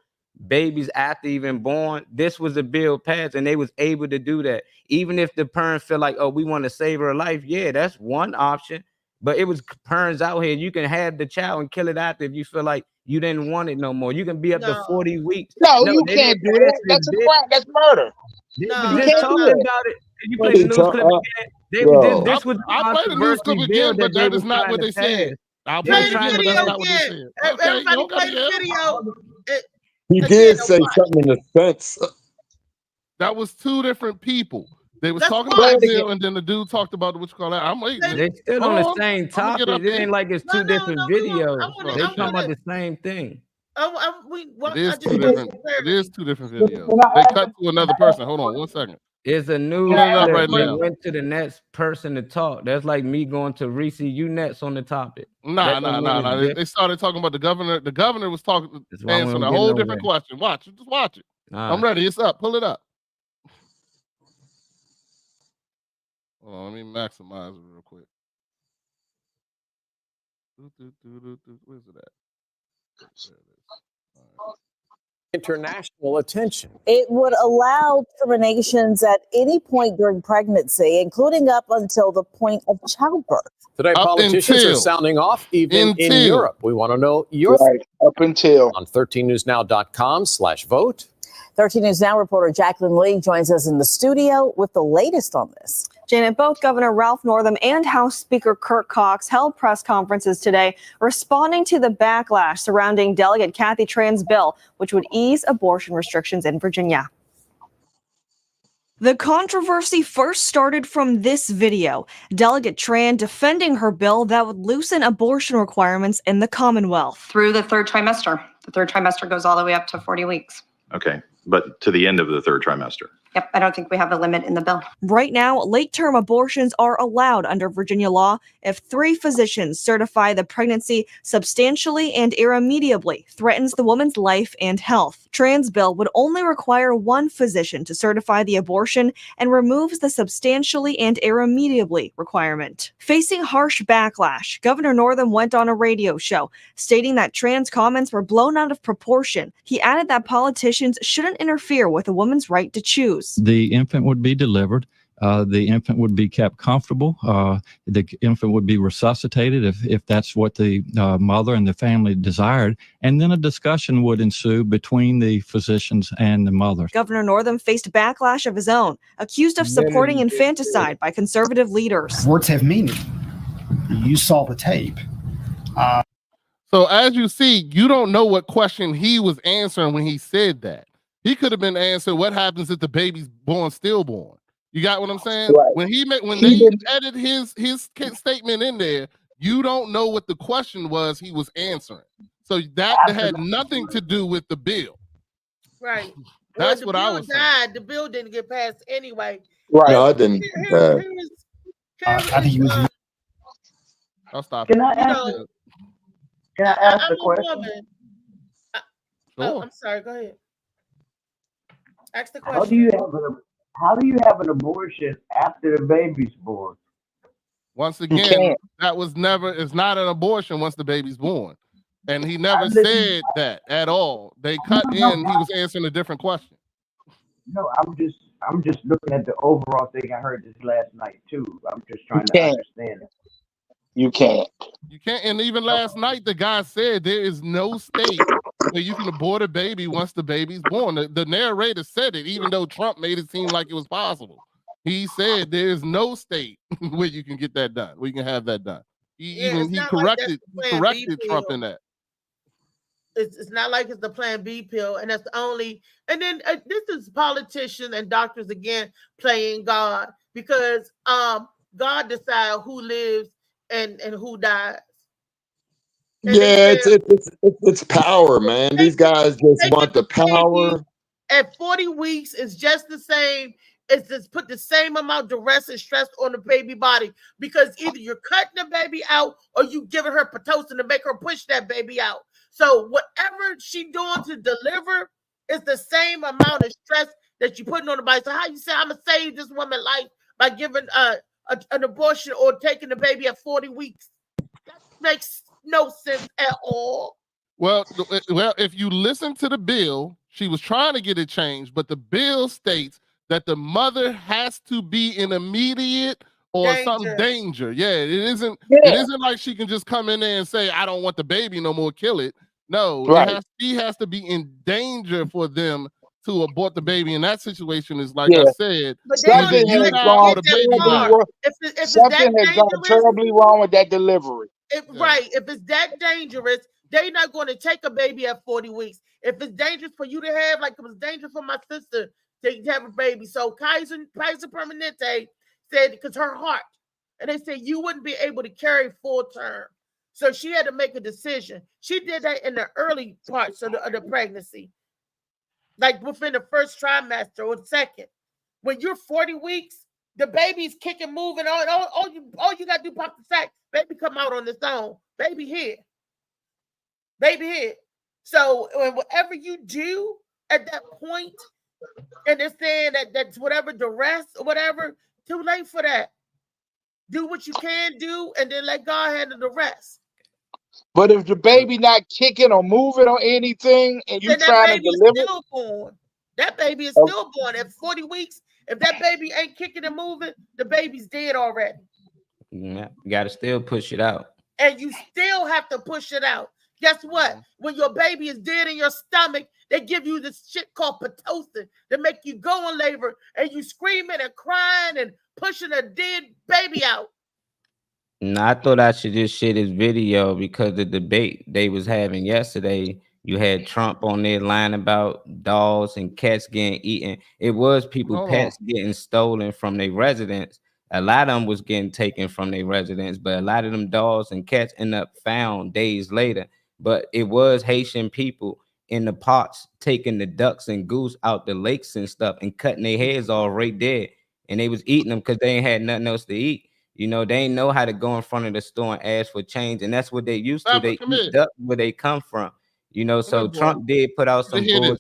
babies after even born. This was a bill passed and they was able to do that. Even if the parents feel like, oh, we want to save her life. Yeah, that's one option. But it was parents out here. You can have the child and kill it after if you feel like you didn't want it no more. You can be up to 40 weeks. No, you they can't didn't do pass that. this That's a bill. crime. That's murder. They No, was you just can't do talking that. about it. Can you play the news clip again? This was the I'll play the news clip controversy again, bill but they that was is not trying what to they said. pass. I'll They play was it trying again, to but that's pass- not what they said. Okay, Everybody you don't play gotta the yell. video. He did say something in the sense. That was two different people. They was That's talking why. about the bill, and then the dude talked about what you call that. I'm waiting. They still Hold on the on. same I'm gonna get topic. up It there. ain't like it's two different videos. wanna- They I talking about wanna- the same thing. It is two different. It is two different videos. They cut to another person. Hold on 1 second. It's a news Pulling it up clip. right They now. went to the next person to talk. That's like me going to Reese. You next on the topic. Nah. That don't mean it's They different. started talking about the governor. The governor was talking, That's why we answering don't a get whole nowhere. different question. Watch it. Just watch it. All I'm right. ready. It's up. Pull it up. Hold on. Let me maximize it real quick. Where's it at? There it is. All right. international attention. It would allow terminations at any point during pregnancy, including up until the point of childbirth. Today, politicians are sounding off even in Europe. We want to know your Right, up until. on 13newsnow.com/vote. 13 News Now reporter Jacqueline Lee joins us in the studio with the latest on this. Janet, both Governor Ralph Northam and House Speaker Kurt Cox held press conferences today responding to the backlash surrounding Delegate Kathy Tran's bill, which would ease abortion restrictions in Virginia. The controversy first started from this video. Delegate Tran defending her bill that would loosen abortion requirements in the Commonwealth. Through the third trimester. The third trimester goes all the way up to 40 weeks. Okay, but to the end of the third trimester. Yep, I don't think we have a limit in the bill. Right now, late-term abortions are allowed under Virginia law if 3 physicians certify the pregnancy substantially and irremediably threatens the woman's life and health. Tran's bill would only require 1 physician to certify the abortion and removes the substantially and irremediably requirement. Facing harsh backlash, Governor Northam went on a radio show stating that Tran's comments were blown out of proportion. He added that politicians shouldn't interfere with a woman's right to choose. The infant would be delivered. The infant would be kept comfortable. The infant would be resuscitated if that's what the mother and the family desired. And then a discussion would ensue between the physicians and the mother. Governor Northam faced backlash of his own, accused of supporting infanticide by conservative leaders. Words have meaning. You saw the tape. So as you see, you don't know what question he was answering when he said that. He could have been answering, what happens if the baby's born stillborn? You got what I'm saying? Right. When they added his statement in there, you don't know what the question was he was answering. So that had nothing to do with the bill. Right. That's what I was saying. The bill didn't get passed anyway. Right. No, I didn't. I think he was. I'll stop. Can I ask the question? Woman. Oh, I'm sorry. Go ahead. Ask the question. How do you have an abortion after the baby's born? Once again, it's not an abortion once the baby's born. And he never said that at all. They cut in, he was answering a different question. No, I'm just looking at the overall thing. I heard this last night too. I'm just trying to understand it. You can't. You can't. And even last night, the guy said there is no state where you can abort a baby once the baby's born. The narrator said it, even though Trump made it seem like it was possible. He said there is no state where you can get that done, where you can have that done. He corrected Trump in that. It's not like it's the Plan B pill, and that's the only. And then this is politicians and doctors again playing God, because God decides who lives and who dies. And it's power, man. These guys just want the power. At 40 weeks, it's just the same. It's just put the same amount of duress and stress on the baby body, because either you're cutting the baby out or you giving her Pitocin to make her push that baby out. So whatever she doing to deliver is the same amount of stress that you're putting on the body. So how you say I'm gonna save this woman's life by giving an abortion or taking the baby at 40 weeks? That makes no sense at all. Well, if you listen to the bill, she was trying to get it changed, but the bill states that the mother has to be in immediate or some danger. Yeah, it isn't like she can just come in there and say, I don't want the baby no more, kill it. No, she has to be in danger for them to abort the baby. In that situation is like I said, something has gone terribly wrong with that delivery. Right. If it's that dangerous, they're not going to take a baby at 40 weeks. If it's dangerous for you to have, like it was dangerous for my sister to have a baby. So Kaiser Permanente said, because her heart, and they said you wouldn't be able to carry full term. So she had to make a decision. She did that in the early parts of the pregnancy, like within the first trimester or the second. When you're 40 weeks, the baby's kicking, moving on. All you got to do pop the sack. Baby come out on its own. Baby here. Baby here. So whatever you do at that point, and they're saying that's whatever duress or whatever, too late for that. Do what you can do, and then let God handle the rest. But if the baby not kicking or moving or anything, and you Then that trying to baby is deliver, stillborn. That baby is oh, stillborn at 40 weeks. If that baby ain't kicking and moving, the baby's dead already. Yeah, you got to still push it out. And you still have to push it out. Guess what? When your baby is dead in your stomach, they give you this shit called Pitocin to make you go in labor, and you screaming and crying and pushing a dead baby out. No, I thought I should just share this video because the debate they was having yesterday, you had Trump on there lying about dogs and cats getting eaten. It was people, pets getting stolen from their residence. A lot of them was getting taken from their residence, but a lot of them dogs and cats end up found days later. But it was Haitian people in the pots taking the ducks and goose out the lakes and stuff and cutting their heads all right there. And they was eating them because they ain't had nothing else to eat. You know, they ain't know how to go in front of the store and ask for change. And that's what they used to. They eat duck where they come from. You know, so Trump did put out some bullshit.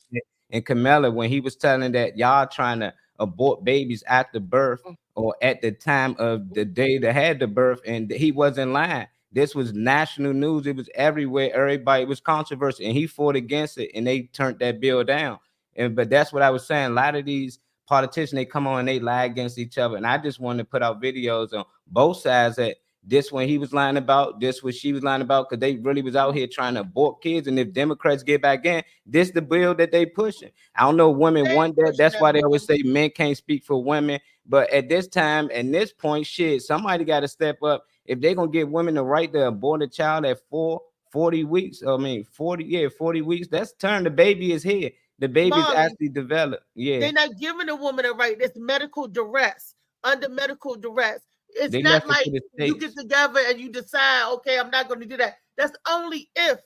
And Kamala, when he was telling that y'all trying to abort babies after birth or at the time of the day that had the birth, and he wasn't lying. This was national news. It was everywhere. Everybody, it was controversial, and he fought against it, and they turned that bill down. But that's what I was saying. A lot of these politicians, they come on and they lie against each other. And I just wanted to put out videos on both sides that this one he was lying about, this what she was lying about, because they really was out here trying to abort kids. And if Democrats get back in, this the bill that they pushing. I don't know women want that. That's why they always say men can't speak for women. But at this time and this point, shit, somebody got to step up. If they're going to give women the right to abort a child at 40 weeks, 40 weeks, that's turn. The baby is here. The baby is actually developed. Yeah. They're not giving a woman a right. It's medical duress, under medical duress. It's They not left it like to the you states. get together and you decide, okay, I'm not going to do that. That's only if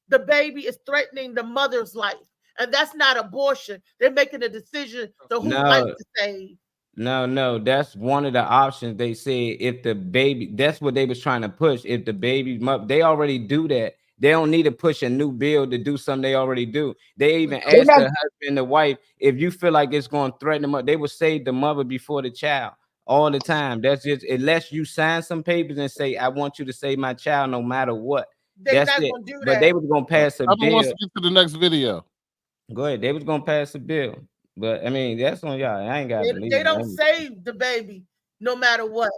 the baby is threatening the mother's life. And that's not abortion. They're making a decision to who life to save. No, that's one of the options. They said if the baby, that's what they was trying to push. If the baby, they already do that. They don't need to push a new bill to do something they already do. They even asked the husband, the wife, if you feel like it's going to threaten them, they will save the mother before the child all the time. That's just, unless you sign some papers and say, I want you to save my child no matter what. They're That's not it. gonna do But that. they was going to pass a Pepper bill. wants to get to the next video. Go ahead. They was going to pass a bill. But I mean, that's on y'all. I ain't got to believe They it. don't save the baby no matter what.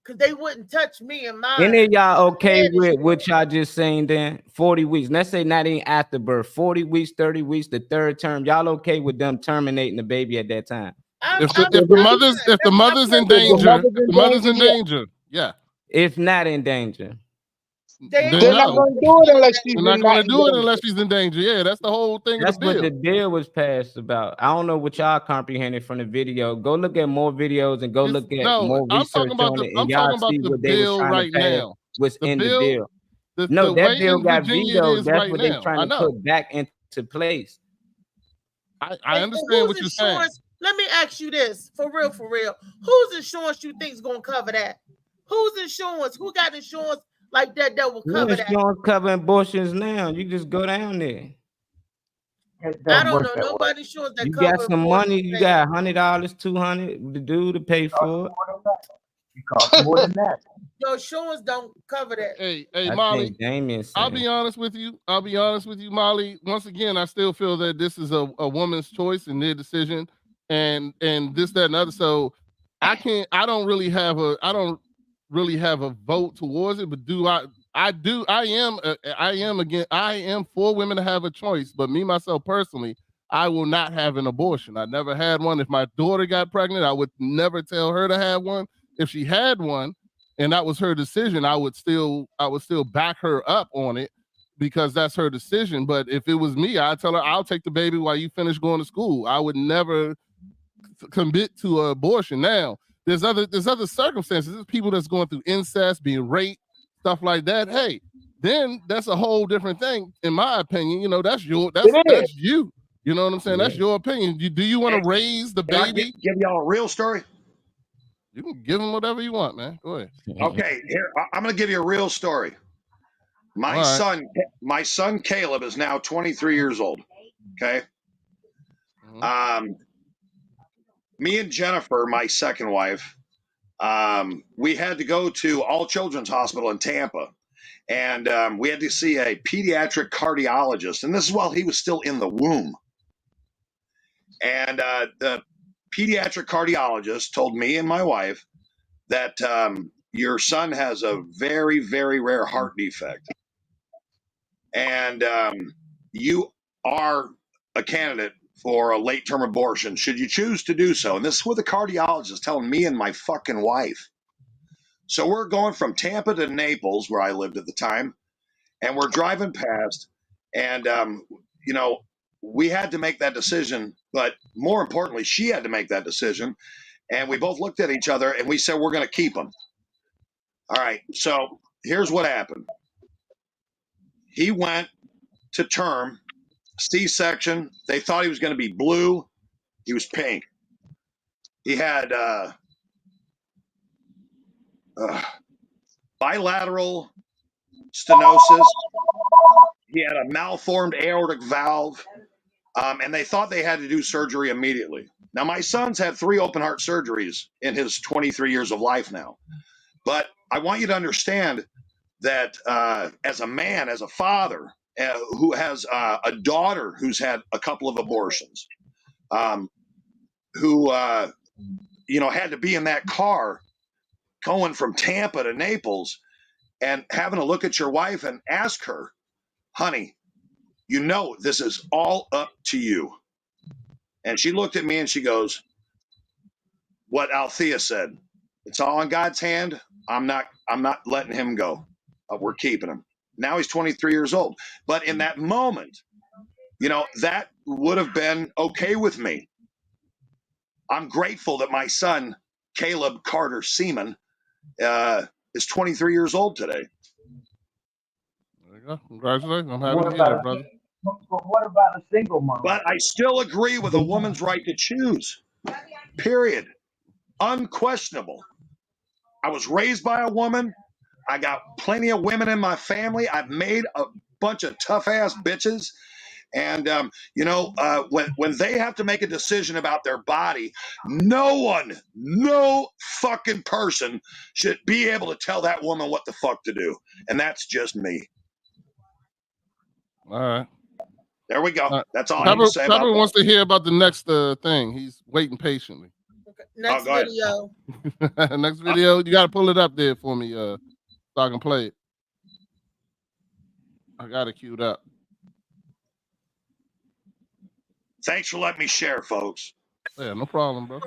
Because they wouldn't touch me and mine. Any of y'all okay with what y'all just saying then? 40 weeks. Let's say not even after birth. 40 weeks, 30 weeks, the third term. Y'all okay with them terminating the baby at that time? If the mother's in danger, if the mother's in danger, yeah. If not in danger. They're not going to do it unless she's They're not in going to danger. do it unless she's in danger. Yeah, that's the whole thing That's of the what bill. the bill was passed about. I don't know what y'all comprehended from the video. Go look at more videos and go look at more I'm research talking about on the it, I'm and y'all talking about see the what they was bill trying right to pass. now. What's The in bill, the bill? the No, that way bill in got Virginia it vetoed. is That's right what they now. trying I to know. put back into place. I understand what you're saying. Let me ask you this, for real, whose insurance you think is gonna cover that? Whose insurance? Who got insurance like that will cover that? Insurance cover abortions now. You just go down there. I don't know nobody insurance that You cover got some abortion. money. You got $100, $200 to do to pay for it. It costs more than that. Your insurance don't cover that. Hey, I Molly. think Damien's I'll saying. be honest with you. Molly. Once again, I still feel that this is a woman's choice and their decision, and this, that, and other. So I don't really have a vote towards it. But I am for women to have a choice. But me, myself personally, I will not have an abortion. I never had one. If my daughter got pregnant, I would never tell her to have one. If she had one, and that was her decision, I would still back her up on it because that's her decision. But if it was me, I'd tell her, I'll take the baby while you finish going to school. I would never commit to an abortion. Now, there's other circumstances. There's people that's going through incest, being raped, stuff like that. Hey, then that's a whole different thing, in my opinion. You know, that's you. You know what I'm saying? Yeah. That's your opinion. Do you want to raise the Can I baby? give y'all a real story? You can give them whatever you want, man. Go ahead. Okay, here I'm going to give you a real story. My son Caleb is now 23 years old. Okay. Me and Jennifer, my second wife, we had to go to All Children's Hospital in Tampa, And we had to see a pediatric cardiologist. And this is while he was still in the womb. And the pediatric cardiologist told me and my wife that your son has a very, very rare heart defect. And you are a candidate for a late-term abortion, should you choose to do so. And this is what the cardiologist is telling me and my fucking wife. So we're going from Tampa to Naples, where I lived at the time, and we're driving past, and, you know, we had to make that decision, but more importantly, she had to make that decision, and we both looked at each other, and we said, we're going to keep him. All right, so here's what happened. He went to term, C-section. They thought he was going to be blue. He was pink. He had bilateral stenosis. He had a malformed aortic valve, and they thought they had to do surgery immediately. Now, my son's had 3 open heart surgeries in his 23 years of life now. But I want you to understand that as a man, as a father who has a daughter who's had a couple of abortions, who, you know, had to be in that car going from Tampa to Naples and having to look at your wife and ask her, honey, you know, this is all up to you. And she looked at me and she goes, what Althea said, it's all in God's hand. I'm not letting him go. We're keeping him. Now he's 23 years old. But in that moment, you know, that would have been okay with me. I'm grateful that my son, Caleb Carter Seaman, is 23 years old today. There you go. Congratulations. I'm happy to hear that, brother. But what about a single mom? But I still agree with a woman's right to choose. Period. Unquestionable. I was raised by a woman. I got plenty of women in my family. I've made a bunch of tough ass bitches. And, you know, when they have to make a decision about their body, no fucking person should be able to tell that woman what the fuck to do. And that's just me. All right. There we go. That's all I have to say about Pepper that. wants to hear about the next thing. He's waiting patiently. Next go ahead. video. Next video, you got to pull it up there for me so I can play it. I got it queued up. Thanks for letting me share, folks. Yeah, no problem, bro.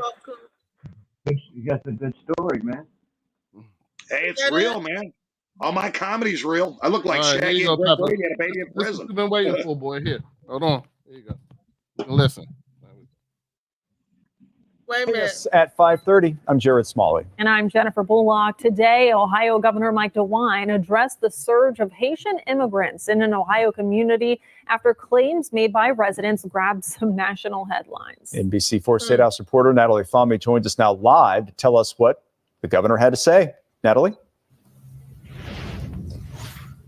You got a good story, man. Hey, it's real, man. All my comedy's real. I look like All right, here Shaggy you go, and Rick Pepper. Brady had a baby in This is what prison. you've been waiting for, boy. Here, hold on. There you go. You can listen. Wait a minute. At 5:30, I'm Jared Smalley. And I'm Jennifer Bullock. Today, Ohio Governor Mike DeWine addressed the surge of Haitian immigrants in an Ohio community after claims made by residents grabbed some national headlines. NBC4 State House reporter Natalie Fahmy joins us now live to tell us what the governor had to say. Natalie?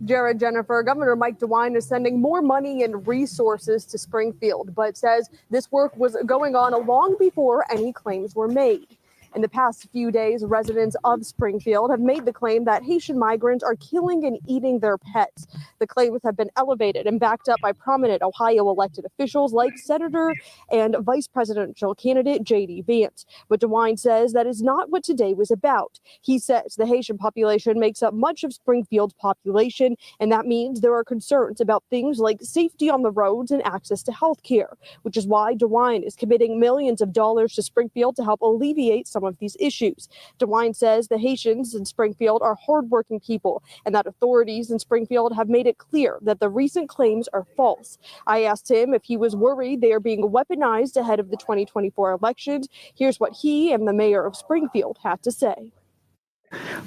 Jared, Jennifer, Governor Mike DeWine is sending more money and resources to Springfield, but says this work was going on long before any claims were made. In the past few days, residents of Springfield have made the claim that Haitian migrants are killing and eating their pets. The claims have been elevated and backed up by prominent Ohio elected officials like Senator and Vice Presidential candidate J.D. Vance. But DeWine says that is not what today was about. He says the Haitian population makes up much of Springfield's population, and that means there are concerns about things like safety on the roads and access to health care, which is why DeWine is committing millions of dollars to Springfield to help alleviate some of these issues. DeWine says the Haitians in Springfield are hardworking people and that authorities in Springfield have made it clear that the recent claims are false. I asked him if he was worried they are being weaponized ahead of the 2024 elections. Here's what he and the mayor of Springfield had to say.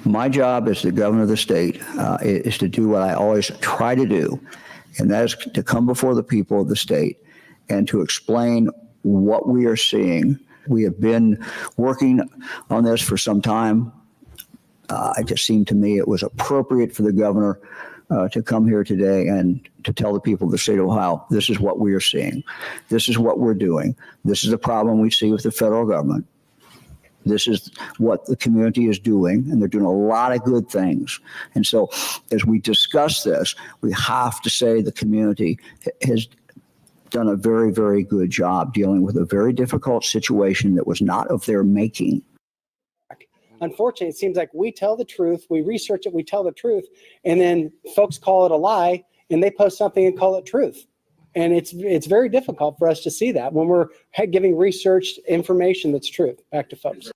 My job as the governor of the state is to do what I always try to do, and that is to come before the people of the state and to explain what we are seeing. We have been working on this for some time. It just seemed to me it was appropriate for the governor to come here today and to tell the people of the state of Ohio, this is what we are seeing. This is what we're doing. This is the problem we see with the federal government. This is what the community is doing, and they're doing a lot of good things. And so as we discuss this, we have to say the community has done a very, very good job dealing with a very difficult situation that was not of their making. Unfortunately, it seems like we tell the truth, we research it, we tell the truth, and then folks call it a lie, and they post something and call it truth. And it's very difficult for us to see that when we're giving researched information that's truth back to folks.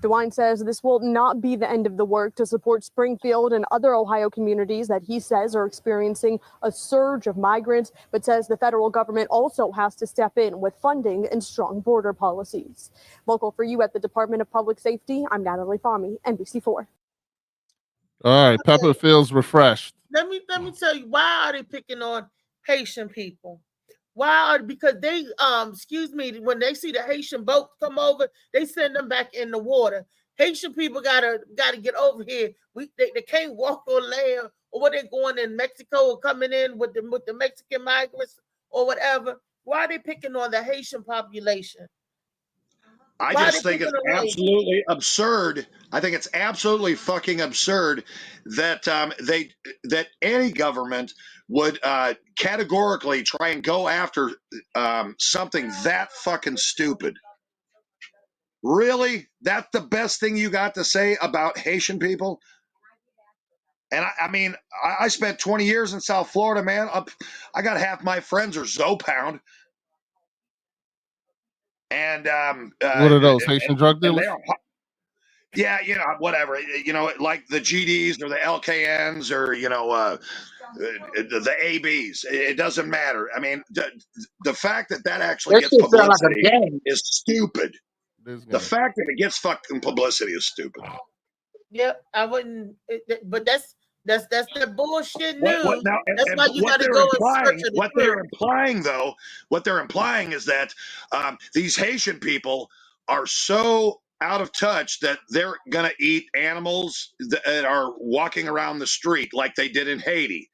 DeWine says this will not be the end of the work to support Springfield and other Ohio communities that he says are experiencing a surge of migrants, but says the federal government also has to step in with funding and strong border policies. Local for you at the Department of Public Safety, I'm Natalie Fahmy, NBC4. All right, Pepper feels refreshed. Let me tell you, why are they picking on Haitian people? Why? Because they when they see the Haitian boat come over, they send them back in the water. Haitian people gotta get over here. They can't walk on land, or what, they're going in Mexico or coming in with the Mexican migrants or whatever. Why are they picking on the Haitian population? I just think it's absolutely absurd. I think it's absolutely fucking absurd that that any government would categorically try and go after something that fucking stupid. Really? That's the best thing you got to say about Haitian people? And I mean, I spent 20 years in South Florida, man. I got half my friends are Zopound. And what are those Haitian drug dealers? Yeah, whatever. Like the GDs or the LKNs or the ABs. It doesn't matter. I mean, the fact that actually gets publicity is stupid. The fact that it gets fucking publicity is stupid. Yep, I wouldn't. But that's the bullshit news. That's why you got to go and search it. What they're implying is that these Haitian people are so out of touch that they're gonna eat animals that are walking around the street like they did in Haiti,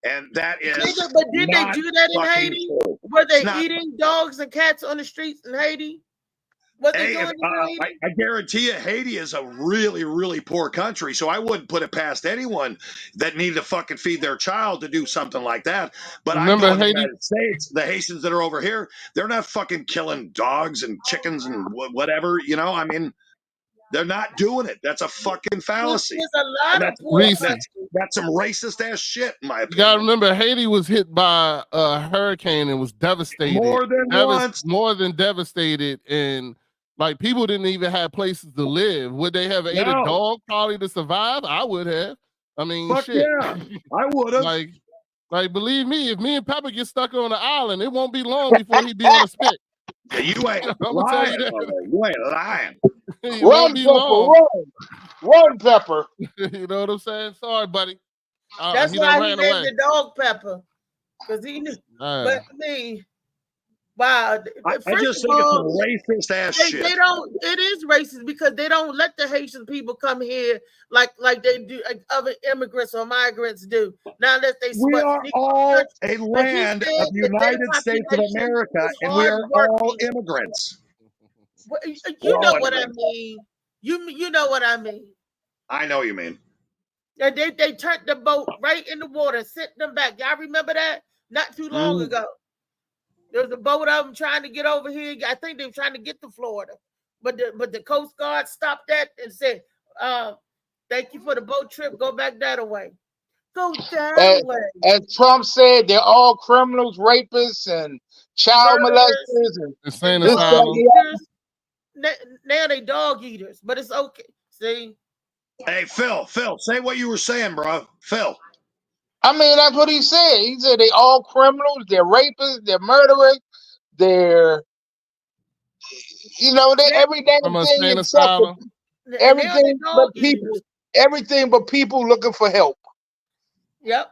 and that is. But did they do that in Haiti? Were they eating dogs and cats on the streets in Haiti? I guarantee you, Haiti is a really, really poor country. So I wouldn't put it past anyone that needed to fucking feed their child to do something like that. But remember, I know in the United States, the Haitians that are over here, they're not fucking killing dogs and chickens and whatever. I mean, they're not doing it. That's a fucking fallacy. There's a lot of that's some racist ass shit, in my opinion. You gotta remember, Haiti was hit by a hurricane and was devastated. More than once. More than devastated, and like people didn't even have places to live. Would they have ate a dog probably to survive? I would have. I mean, fuck shit. Yeah, I would have. Like, believe me, if me and Pepper get stuck on the island, it won't be long before he be on a spit. Yeah, you ain't I'm lying. tell you that. You ain't lying. Run, Pepper, run, Pepper. You know what I'm saying? Sorry, buddy. That's why he named the dog Pepper, because he knew. But I mean, wow. I just think it's some racist ass shit. They don't. It is racist because they don't let the Haitian people come here like they do, like other immigrants or migrants do. Now that we are all a land of the United States of America, and we are all immigrants. You know what I mean. You know what I mean. I know you mean. And they turned the boat right in the water, sent them back. Y'all remember that? Not too long ago. There was a boat of them trying to get over here. I think they were trying to get to Florida, but the Coast Guard stopped that and said, "Thank you for the boat trip. Go back that way. Go that way." And Trump said they're all criminals, rapists, and child molesters, and now they dog eaters, but it's okay. See. Hey, Phil, say what you were saying, bro. Phil. I mean, that's what he said. He said they all criminals, they're rapists, they're murderers, they're, they every damn thing except everything but people looking for help. Yep.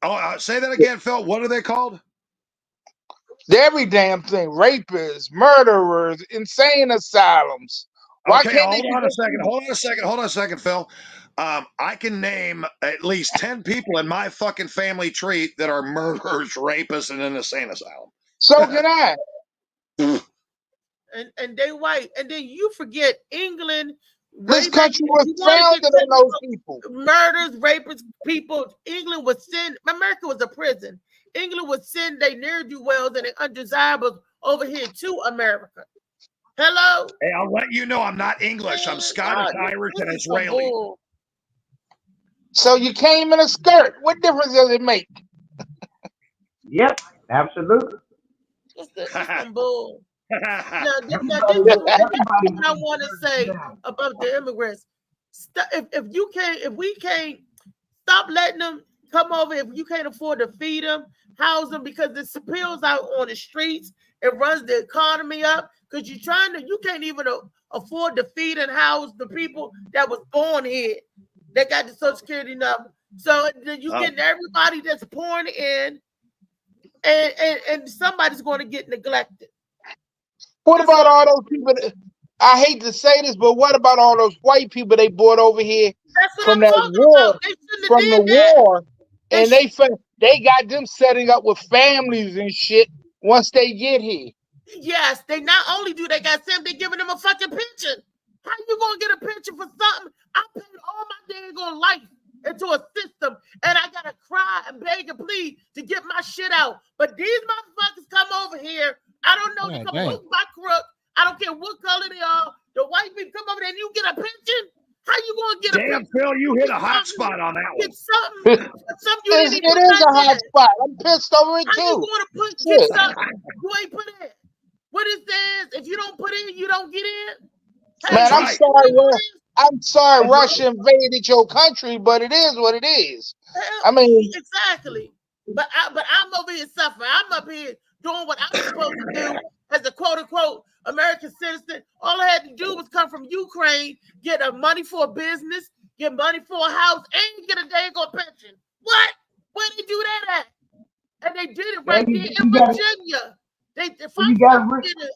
Oh, say that again, Phil. What are they called? They're every damn thing. Rapists, murderers, insane asylums. Why Okay, can't hold on a second, Phil. I can name at least 10 people in my fucking family tree that are murderers, rapists, and in an insane asylum. So can I. and they white. And then you forget England. This way back country then, was you wanna founded get on those people. murders, rapists, people. England would send, America was a prison. England would send their ne'er-do-wells and their undesirables over here to America. Hello? Hey, I'll let you know I'm not English. I'm Scottish, Irish, and This is some Israeli. bull. So you came in a skirt. What difference does it make? Yep, absolutely. It's some bull. Now, this is what I want to say about the immigrants. If we can't stop letting them come over, if you can't afford to feed them, house them, because it spills out on the streets, it runs the economy up. Because you can't even afford to feed and house the people that was born here. They got the Social Security number. So you getting everybody that's pouring in, and somebody's going to get neglected. What about all those people? I hate to say this, but what about all those white people they brought over here from that war? From the war, and they got them setting up with families and shit once they get here. Yes, they not only do they got them, they giving them a fucking pension. How you gonna get a pension for something? I paid all my daggone life into a system, and I gotta cry and beg and plead to get my shit out. But these motherfuckers come over here. I don't know, they come hook by crook. I don't care what color they are. The white people come over there and you get a pension. How you gonna get a pension? Phil, you hit a hot spot on that one. Get something. Something you didn't even It put is a back hot in. spot. I'm pissed over it How you too. gonna Shit. get something you ain't put in? What it says, if you don't put in, you don't get in. Man, I'm sorry Russia invaded your country, but it is what it is. I mean, exactly. But I'm over here suffering. I'm up here doing what I'm supposed to do as a quote unquote American citizen. All I had to do was come from Ukraine, get money for a business, get money for a house, and get a daggone pension. What? Where they do that at? And they did it right there in Virginia. They did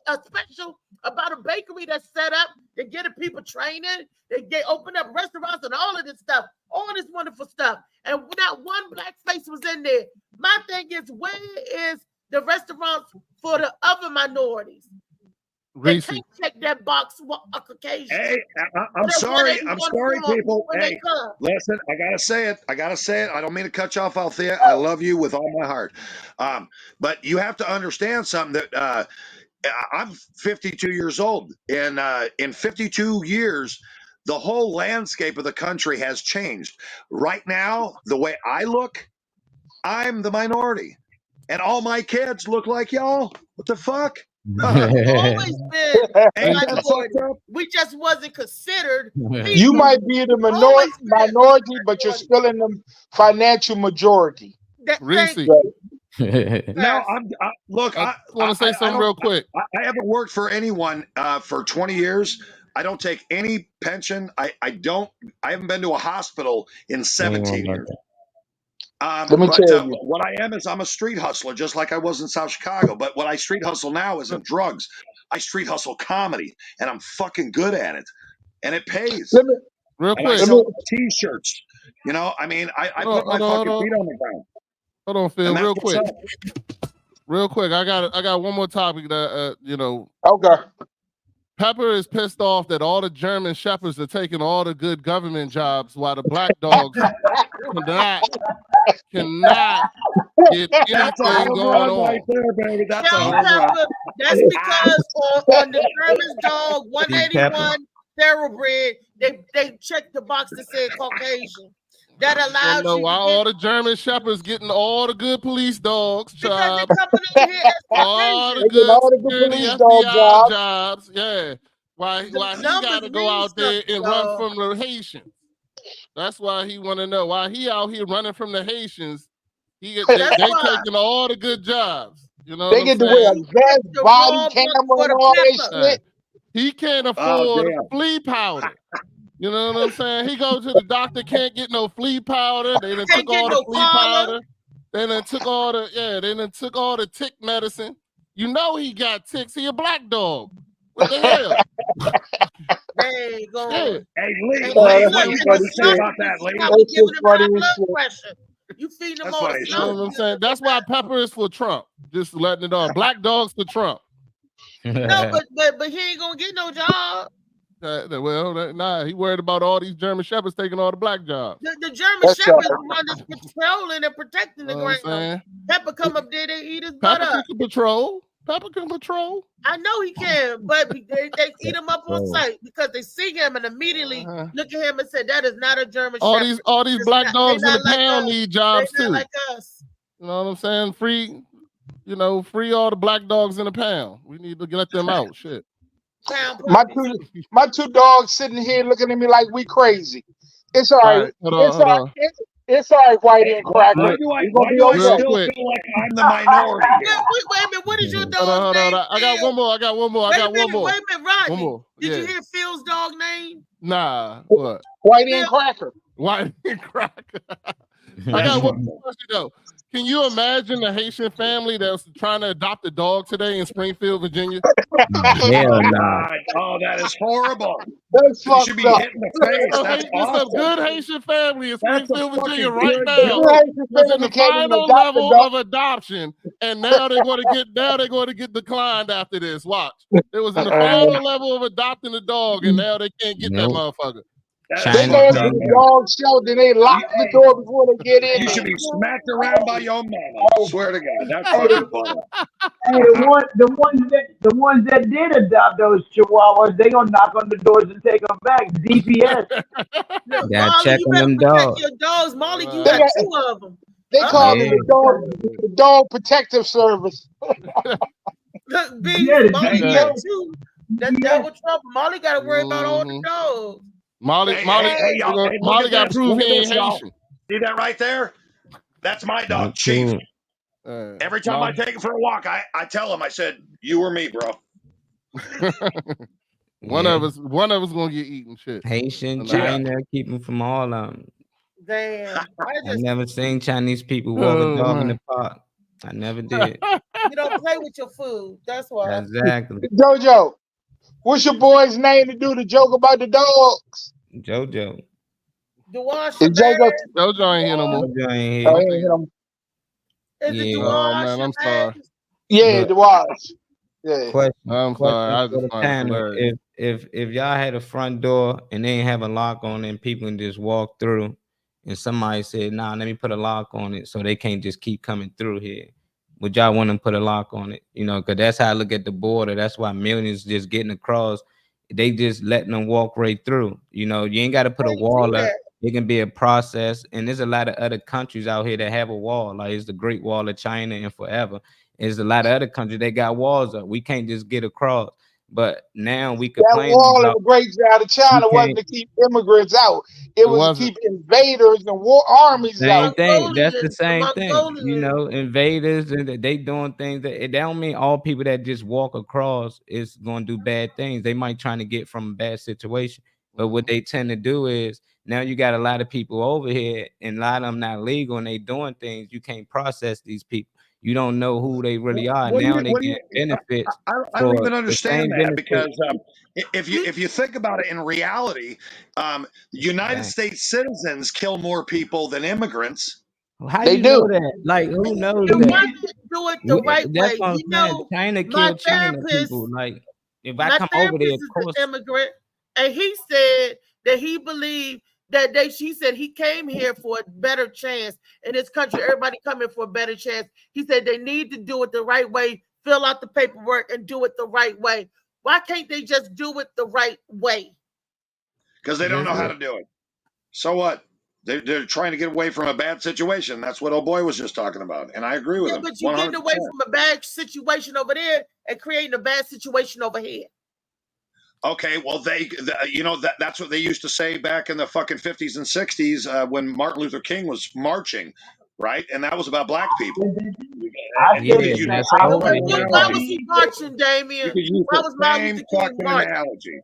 a special about a bakery that's set up. They get the people training. They open up restaurants and all of this stuff, all this wonderful stuff. And not one black face was in there. My thing is, where is the restaurants for the other minorities? They can't check that box for a Caucasian. Hey, I'm sorry. I'm sorry, people. Hey, listen, I gotta say it. I don't mean to cut you off, Althea. I love you with all my heart. But you have to understand something that I'm 52 years old. And in 52 years, the whole landscape of the country has changed. Right now, the way I look, I'm the minority. And all my kids look like y'all. What the fuck? Always been minority. We just wasn't considered. you might be the minority, but you're still in the financial majority. No, look. I want to say something real quick. I haven't worked for anyone for 20 years. I don't take any pension. I haven't been to a hospital in 17 years. Let me tell you. What I am is I'm a street hustler, just like I was in South Chicago. But what I street hustle now isn't drugs. I street hustle comedy, and I'm fucking good at it, and it pays. Real And quick. I sell T-shirts. You know, I mean, I put my fucking feet on the ground. Hold on, Phil, And that's real what's quick. up. Real quick. I got one more topic that Okay. Pepper is pissed off that all the German shepherds are taking all the good government jobs while the black dogs cannot get That's a anything home going run on. right there, baby. That's a Tell home run. Pepper, that's because on the German dog 181 thoroughbred, they checked the box that said Caucasian. That I allows don't know you why to all the German shepherds getting all the good police dogs jobs, all the They good get all the good security police dog FBI jobs. jobs. Yeah, why he numbers got to go mean out there something, and run dog. from the Haitians? That's why he want to know why he out here running from the Haitians. They taking all the good jobs. You know, They what get I'm to wear a saying? vest, body camera, and all that shit. He can't Oh, afford damn. flea powder. You know what I'm saying? He goes to the doctor, can't get no flea powder. They done took all the flea powder. They done took all the tick medicine. You know he got ticks. He a black dog. What the hell? There you go. Shit. Hey, Lee, And what look, do and you the say about that, doctors Lee? probably giving them high funny as blood shit. pressure. You feed them That's all funny the as You know stuff. what I'm saying? That's why Pepper is for Trump. Just letting it off. Black dogs for Trump. No, but he ain't gonna get no job. Nah, he worried about all these German shepherds taking all the black jobs. The German shepherds the one that's patrolling and protecting the Know what I'm ground. saying? Pepper come up there, they eat his butt Pepper up. can patrol. Pepper can patrol. I know he can, but they eat him up on sight because they see him and immediately look at him and say, "That is not a German shepherd." All these It's black not- dogs they in the not like pound us. need jobs They not too. like us. You know what I'm saying? Free all the black dogs in the pound. We need to let them out. Shit. My two dogs sitting here looking at me like we crazy. It's all right. Hold on. It's all right, Whitey and Cracker. Why do I okay. still feel like I'm the minority here? Wait a minute. What is your dog's Hold on. name? I got one more. Wait a minute, Rodney. One more. Did you hear Phil's dog name? Nah. What? Whitey and Cracker. Whitey and Cracker. I got one more question though. Can you imagine the Haitian family that's trying to adopt a dog today in Springfield, Virginia? Hell nah. Oh, that is horrible. That's You should be hit in the face. That's It's awful. a good Haitian family in That's a Springfield, Virginia, fucking right good now. Haitian It's in family the can't even final adopt a level dog. of adoption, and now they're going to get declined after this. Watch. It was in the final level of adopting a dog, and now they can't get that motherfucker. They go into the dog shelter and they lock the door before they get in. You should be smacked around by your mama. I swear to God, that's fucking funny. Hey, the ones that did adopt those chihuahuas, they gonna knock on the doors and take them back. DPS. Look, Gotta Molly, check you on better them protect dogs. your dogs. Molly, you They got got- 2 of them. They call it the dog protective service. Look, B, Yeah, Molly yeah. got 2. That was trouble. Molly got to worry about all the dogs. Molly y'all, hey, Molly look got at this. proof Look he at ain't this, y'all. Haitian. See that right there? That's my dog, Chief. Every time I take him for a walk, I tell him, I said, "You or me, bro." One of us gonna get eaten. Shit. Haitian, China, keep them from all of them. Damn. I never seen Chinese people walk a dog in the park. I never did. You don't play with your food. That's why. Exactly. Jojo, what's your boy's name to do the joke about the dogs? Jojo. Dewan Jojo, Jojo ain't here no more. Jojo ain't Oh, here. he ain't hit him. Is it Yeah. Dewan? Man, I'm sorry. Yeah, Look. the was. Yeah. Question. I'm sorry. I For the just find it panel. hilarious. If y'all had a front door and they ain't have a lock on it and people can just walk through, and somebody said, "Nah, let me put a lock on it so they can't just keep coming through here," would y'all want to put a lock on it? You know, because that's how I look at the border. That's why millions just getting across. They just letting them walk right through. You know, you ain't got to put a wall up. It can be a process, and there's a lot of other countries out here that have a wall. Like it's the Great Wall of China and forever. There's a lot of other countries that got walls up. We can't just get across. But now we That complain wall in about the Great Out of China we wasn't can't. to keep immigrants out. It was to keep invaders and war armies Same out. thing. That's the same thing. You Mongolians. know, invaders and they doing things that don't mean all people that just walk across is going to do bad things. They might trying to get from a bad situation. But what they tend to do is now you got a lot of people over here and a lot of them not legal and they doing things. You can't process these people. You don't know who they really are. Now they get benefits. I don't even for the understand same that benefits. because if you think about it in reality, United States citizens kill more people than immigrants. How They you know do. that? Like who knows Why that? not do it the right That's way? what I'm You saying. know, China my killed China therapist, people. Like if I my come over there, therapist of is course. an immigrant, and he said that he believed that she said he came here for a better chance in this country. Everybody coming for a better chance. He said they need to do it the right way, fill out the paperwork, and do it the right way. Why can't they just do it the right way? Because they don't know how to do it. So what? They're trying to get away from a bad situation. That's what old boy was just talking about, and I agree with Yeah, him. but you're getting away 100%. from a bad situation over there and creating a bad situation over here. Okay, well, that's what they used to say back in the fucking 50s and 60s when Martin Luther King was marching, right? And that was about black people. I You said could the use same. the I same wouldn't fucking want Why to was analogy. he be. marching, You Damien? could use Why the was Martin same Luther King fucking marching? analogy.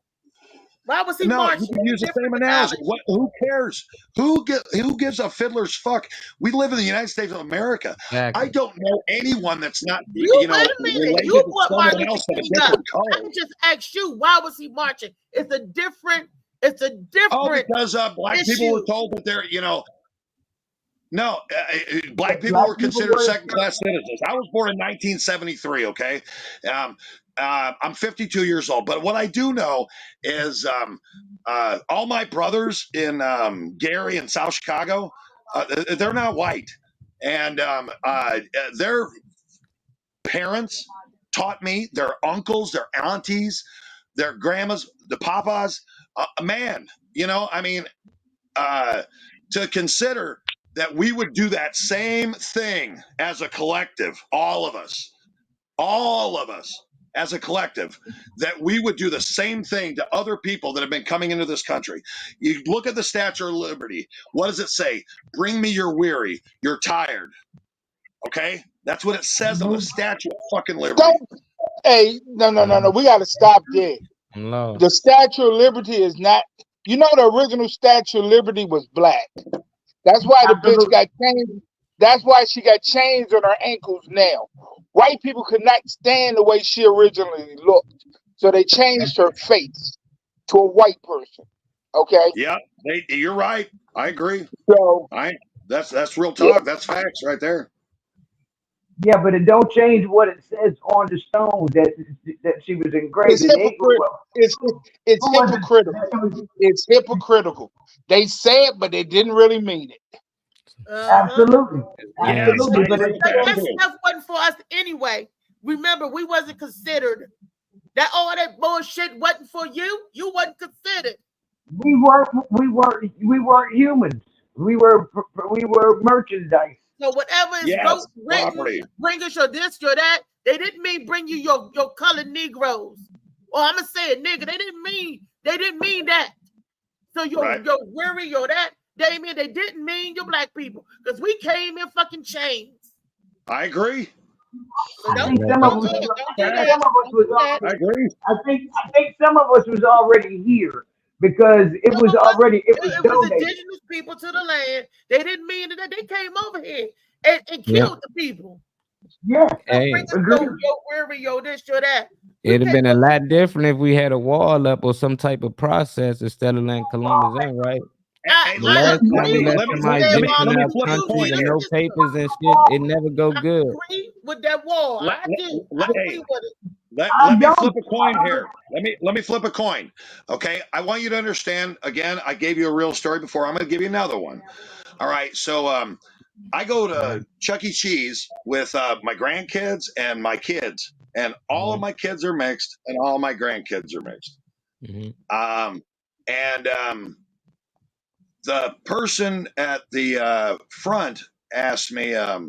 Why was he No, marching? you can use the same analogy. Who cares? Who gives a fiddler's fuck? We live in the United States of America. Exactly. I don't know anyone that's not, Wait a minute. related You to brought Martin someone Luther else of a King up. different I color. just asked you, why was he marching? It's a different Oh, because black people issue. were told that they're, no, black people Black were people considered were. second-class citizens. I was born in 1973. Okay, I'm 52 years old, but what I do know is all my brothers in Gary and South Chicago, they're not white, and their parents taught me, their uncles, their aunties, their grandmas, the papas. Man, you know, I mean, to consider that we would do that same thing as a collective, all of us as a collective, that we would do the same thing to other people that have been coming into this country. You look at the Statue of Liberty. What does it say? Bring me your weary, you're tired. Okay? That's what it says on the Statue of fucking Liberty. Hey, no. We got to stop there. No. The Statue of Liberty is not, you know, the original Statue of Liberty was black. That's why the bitch got changed. That's why she got chains on her ankles now. White people could not stand the way she originally looked. So they changed her face to a white person. Okay? Yeah, you're right. I agree. So that's real talk. That's facts right there. Yeah, but it don't change what it says on the stone that she was engraved. It's hypocritical. It's hypocritical. They say it, but they didn't really mean it. Absolutely. Absolutely. But that stuff wasn't for us anyway. Remember, we wasn't considered. That all that bullshit wasn't for you. You wasn't considered. we weren't humans. We were merchandise. So whatever is written, bring us your this, your that. They didn't mean bring you your colored Negroes. Or I'm gonna say it, nigga. They didn't mean that. So your weary, your that. They didn't mean your black people, because we came in fucking chains. I agree. So I think some of us was already here, because it was donated. Indigenous people to the land. They didn't mean that. They came over here and killed the people. Yeah. Hey. Your weary, your this, your that. It'd have been a lot different if we had a wall up or some type of process instead of letting Columbus in, right? The last time we let somebody get in our country and no papers and shit, it never go good. With that wall, I do. I agree with it. Let me flip a coin here. Let me flip a coin. Okay. I want you to understand. Again, I gave you a real story before. I'm going to give you another one. All right. So I go to Chuck E. Cheese with my grandkids and my kids, and all of my kids are mixed, and all my grandkids are mixed. The person at the front asked me, "Are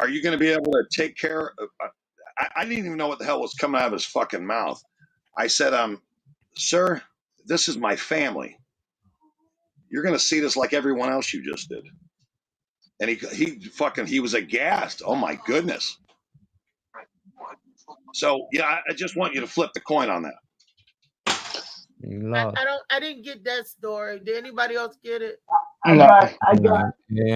you going to be able to take care of?" I didn't even know what the hell was coming out of his fucking mouth. I said, "Sir, this is my family. You're going to see this like everyone else you just did." And he was aghast. Oh my goodness. So yeah, I just want you to flip the coin on that. I didn't get that story. Did anybody else get it? I got it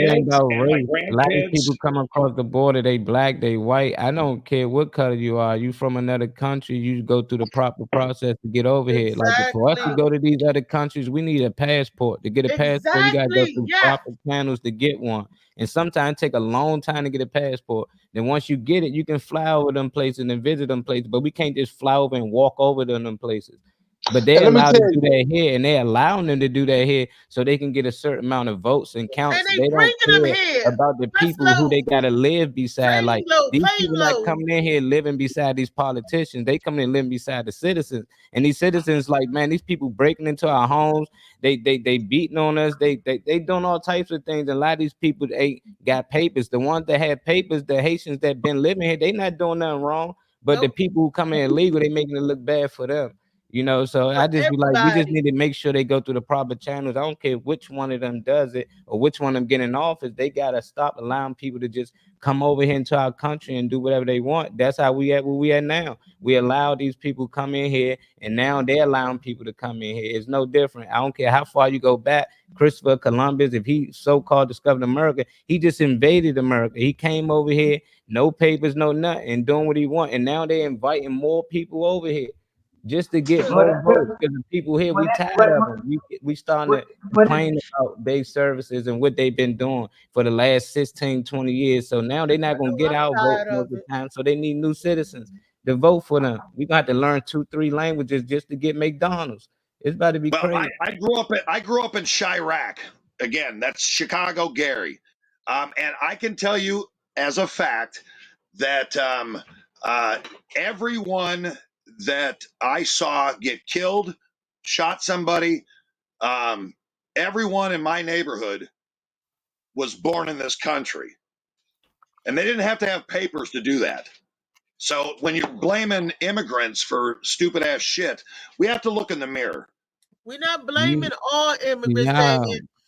ain't about race. A lot of people come across the border, they black, they white. I don't care what color you are. You from another country, you go through the proper process to get over here. Like for us to go to these other countries, we need a passport. To get a passport, you gotta go through proper channels to get one. And sometimes it take a long time to get a passport. Then once you get it, you can fly over them places and visit them places. But we can't just fly over and walk over to them places. But they're allowed to do that here, and they're allowing them to do that here so they can get a certain amount of votes and counts. And they don't care about the people who they gotta live beside. Like these people not coming in here living beside these politicians. They coming in living beside the citizens. And these citizens, like, man, these people breaking into our homes, they beating on us, they doing all types of things. And a lot of these people ain't got papers. The ones that have papers, the Haitians that been living here, they not doing nothing wrong. But the people who come in illegal, they making it look bad for them. You know, so I just be like, we just need to make sure they go through the proper channels. I don't care which one of them does it or which one of them get in office. They gotta stop allowing people to just come over here into our country and do whatever they want. That's how we at where we at now. We allow these people to come in here, and now they're allowing people to come in here. It's no different. I don't care how far you go back. Christopher Columbus, if he so-called discovered America, he just invaded America. He came over here, no papers, no nothing, and doing what he want. And now they're inviting more people over here. just to get But- more votes. Because the people here, we tired of them. We starting to complain about their services and what they've been doing for the last 16, 20 years. So now they're not gonna get our vote most of the time. So they need new citizens to vote for them. We gonna have to learn 2-3 languages just to get McDonald's. It's about to be Well, crazy. I grew up in Chirac. Again, that's Chicago, Gary. And I can tell you as a fact that everyone that I saw get killed, shot somebody, everyone in my neighborhood was born in this country. And they didn't have to have papers to do that. So when you're blaming immigrants for stupid ass shit, we have to look in the mirror. We're not blaming all immigrants. No,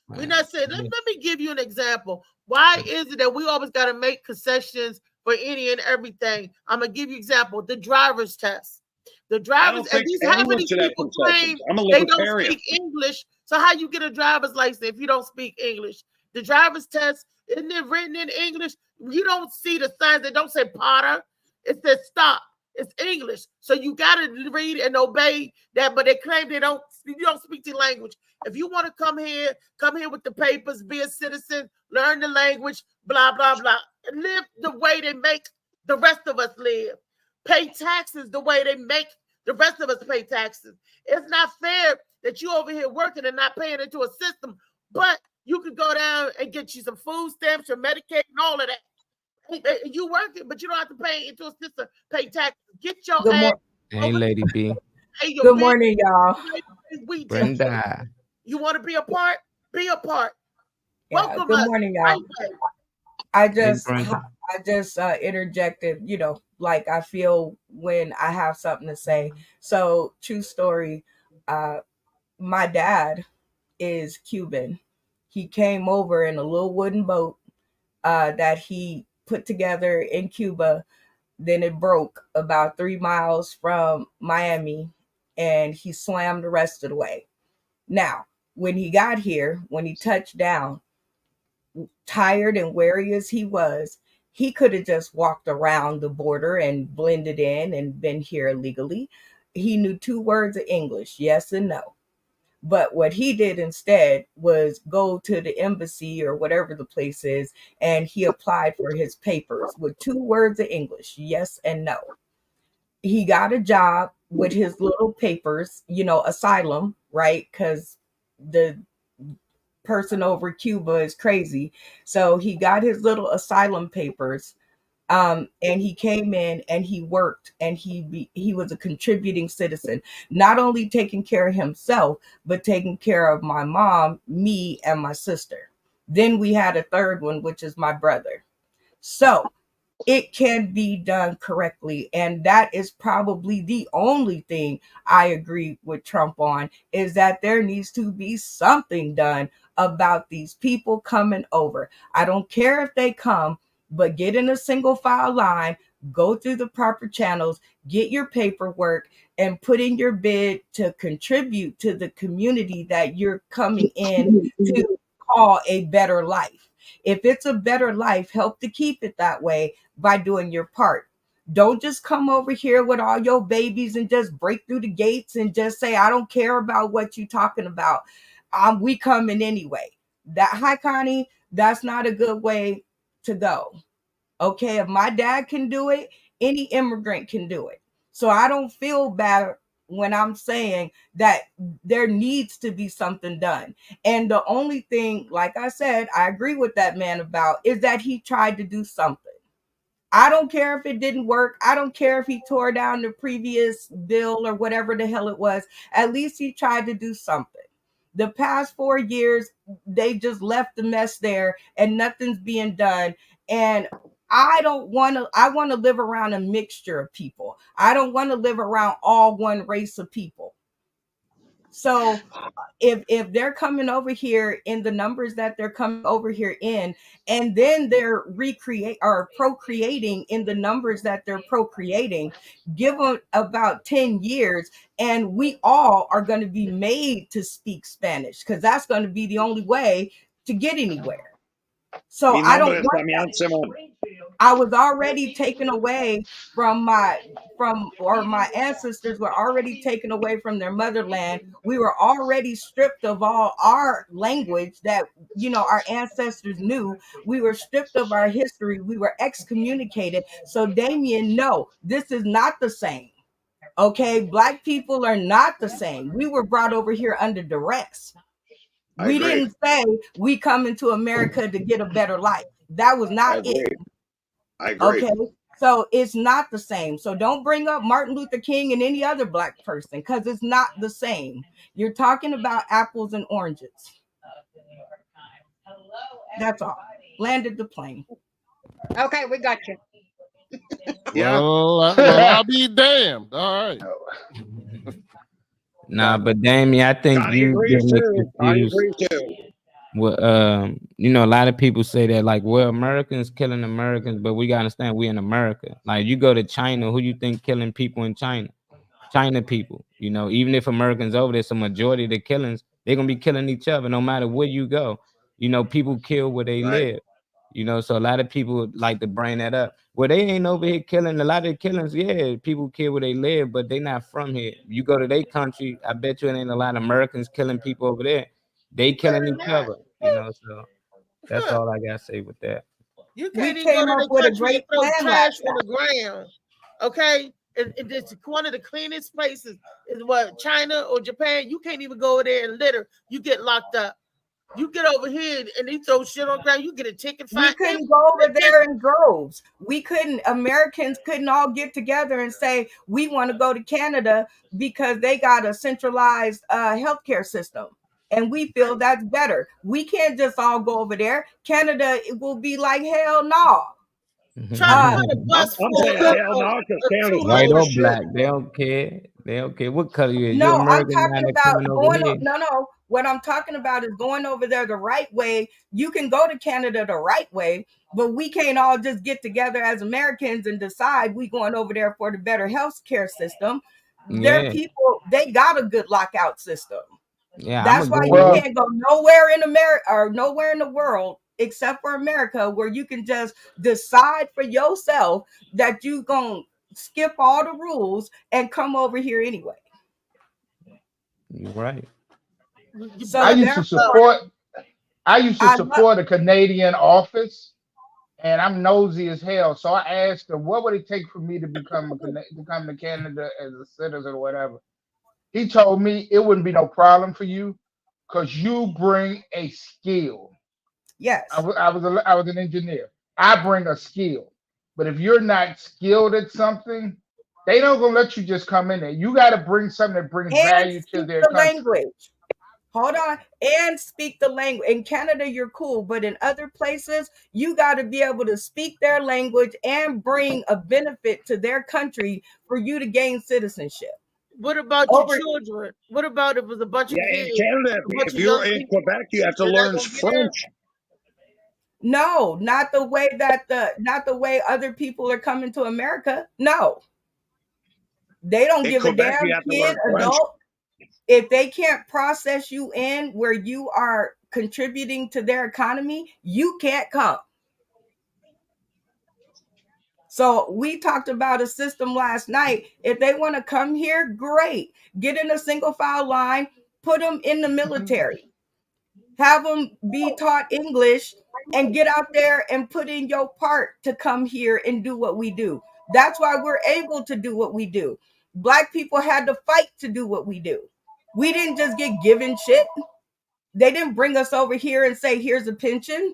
We're not saying, let me give you an example. Why is it that we always got to make concessions for any and everything? I'm going to give you an example. The driver's test. The driver's, and these half of these people claim they don't speak English. So how you get a driver's license if you don't speak English? The driver's test, isn't it written in English? You don't see the signs. They don't say Potter. It says stop. It's English. So you got to read and obey that. But they claim you don't speak the language. If you want to come here with the papers, be a citizen, learn the language, blah, blah, blah. And live the way they make the rest of us live. Pay taxes the way they make the rest of us pay taxes. It's not fair that you over here working and not paying into a system, but you could go down and get you some food stamps, your Medicaid, and all of that. You working, but you don't have to pay into a system, pay taxes. Get your ass. Hey, Lady B. Good morning, y'all. Brenda. You want to be a part? Be a part. Yeah, Welcome good us. morning, y'all. I just Brenda. interjected, like I feel when I have something to say. So, true story, my dad is Cuban. He came over in a little wooden boat that he put together in Cuba. Then it broke about 3 miles from Miami, and he swam the rest of the way. Now, when he got here, when he touched down, tired and weary as he was, he could have just walked around the border and blended in and been here illegally. He knew 2 words of English, yes and no. But what he did instead was go to the embassy or whatever the place is, and he applied for his papers with 2 words of English, yes and no. He got a job with his little papers, asylum, right? Because the person over Cuba is crazy. So he got his little asylum papers, and he came in and he worked, and he was a contributing citizen, not only taking care of himself, but taking care of my mom, me, and my sister. Then we had a third one, which is my brother. So it can be done correctly. And that is probably the only thing I agree with Trump on, is that there needs to be something done about these people coming over. I don't care if they come, but get in a single file line, go through the proper channels, get your paperwork, and put in your bid to contribute to the community that you're coming in to call a better life. If it's a better life, help to keep it that way by doing your part. Don't just come over here with all your babies and just break through the gates and just say, I don't care about what you're talking about. We coming anyway. Hi, Connie, that's not a good way to go. Okay, if my dad can do it, any immigrant can do it. So I don't feel bad when I'm saying that there needs to be something done. And the only thing, like I said, I agree with that man about, is that he tried to do something. I don't care if it didn't work. I don't care if he tore down the previous bill or whatever the hell it was. At least he tried to do something. The past 4 years, they just left the mess there and nothing's being done. And I want to live around a mixture of people. I don't want to live around all one race of people. So if they're coming over here in the numbers that they're coming over here in, and then they're procreating in the numbers that they're procreating, give them about 10 years and we all are going to be made to speak Spanish, because that's going to be the only way to get anywhere. So I don't I was already taken away from my ancestors were already taken away from their motherland. We were already stripped of all our language that, you know, our ancestors knew. We were stripped of our history. We were excommunicated. So Damien, no, this is not the same. Okay, Black people are not the same. We were brought over here under duress. We didn't say we come into America to get a better life. That was not it. I agree. Okay, so it's not the same. So don't bring up Martin Luther King and any other Black person, because it's not the same. You're talking about apples and oranges. That's all. Landed the plane. Okay, we got you. Well, I'll be damned. All right. Nah, but Damien, I think Connie you agrees getting it too. Connie confused. agrees too. Well, you know, a lot of people say that, like, well, Americans killing Americans, but we gotta understand we in America. Like, you go to China, who you think killing people in China? China people. You know, even if Americans over there's a majority of the killings, they're gonna be killing each other no matter where you go. You know, people kill where they live. You know, so a lot of people like to bring that up. Well, they ain't over here killing. A lot of the killings, yeah, people kill where they live, but they not from here. You go to their country, I bet you it ain't a lot of Americans killing people over there. They killing each other, you know. So that's all I gotta say with that. You We can't even came go to up the with a country great and throw plan trash last on night. the ground. Okay, it's one of the cleanest places. Is what, China or Japan? You can't even go over there and litter. You get locked up. You get over here and they throw shit on the ground. You get a ticket fine. We couldn't go over there in droves. Americans couldn't all get together and say, we want to go to Canada because they got a centralized healthcare system. And we feel that's better. We can't just all go over there. Canada, it will be like, hell no. Try to put a bus I'm full saying of hell no, because Canada's White full or of shit. black, they don't care. They don't care what color you is. No, You I'm American now, talking they about coming over going. here. No. What I'm talking about is going over there the right way. You can go to Canada the right way, but we can't all just get together as Americans and decide we going over there for the better health care system. Their Yeah. people, they got a good lockout system. Yeah, That's I'm why agree. you can't go nowhere in America or nowhere in the world except for America where you can just decide for yourself that you gonna skip all the rules and come over here anyway. You're right. So I used to support a Canadian office, and I'm nosy as hell. So I asked her, what would it take for me to come to Canada as a citizen or whatever? He told me it wouldn't be no problem for you because you bring a skill. Yes. I was an engineer. I bring a skill. But if you're not skilled at something, they don't gonna let you just come in there. You got to bring something that brings value to their country. Language. Hold on, and speak the language. In Canada, you're cool, but in other places, you got to be able to speak their language and bring a benefit to their country for you to gain citizenship. What about your children? What about if it was a bunch of Yeah, in kids? Canada, if you're in Quebec, you have to learn French. No, not the way other people are coming to America. No, they don't In give Quebec, a you damn. have to Kid, learn French. adult. If they can't process you in where you are contributing to their economy, you can't come. So we talked about a system last night. If they want to come here, great. Get in a single file line, put them in the military, have them be taught English, and get out there and put in your part to come here and do what we do. That's why we're able to do what we do. Black people had to fight to do what we do. We didn't just get given shit. They didn't bring us over here and say, here's a pension.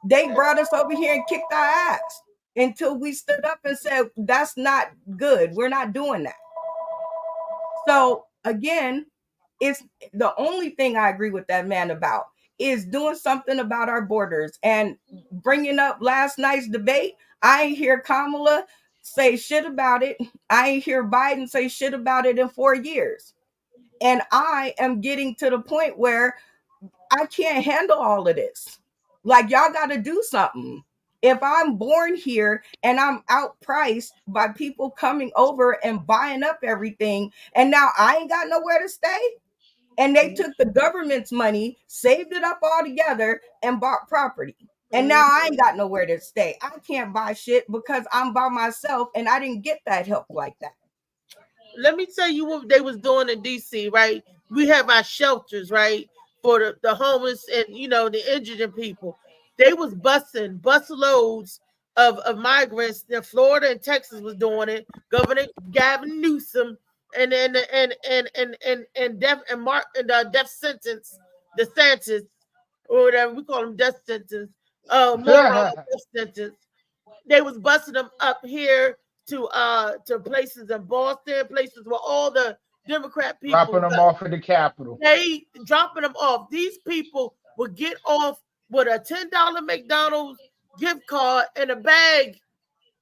They brought us over here and kicked our ass until we stood up and said, that's not good. We're not doing that. So again, it's the only thing I agree with that man about is doing something about our borders and bringing up last night's debate. I ain't hear Kamala say shit about it. I ain't hear Biden say shit about it in 4 years. And I am getting to the point where I can't handle all of this. Like, y'all got to do something. If I'm born here and I'm outpriced by people coming over and buying up everything, and now I ain't got nowhere to stay, and they took the government's money, saved it up all together, and bought property. And now I ain't got nowhere to stay. I can't buy shit because I'm by myself and I didn't get that help like that. Let me tell you what they was doing in DC, right? We have our shelters, right? For the homeless and, the injured and people. They was bus loads of migrants. Florida and Texas was doing it. Governor Gavin Newsom and death sentence, DeSantis, or whatever we call them, death sentence. Death sentence. They was busting them up here to places in Boston, places where all the Democrat people dropping them off at the Capitol. They dropping them off. These people would get off with a $10 McDonald's gift card and a bag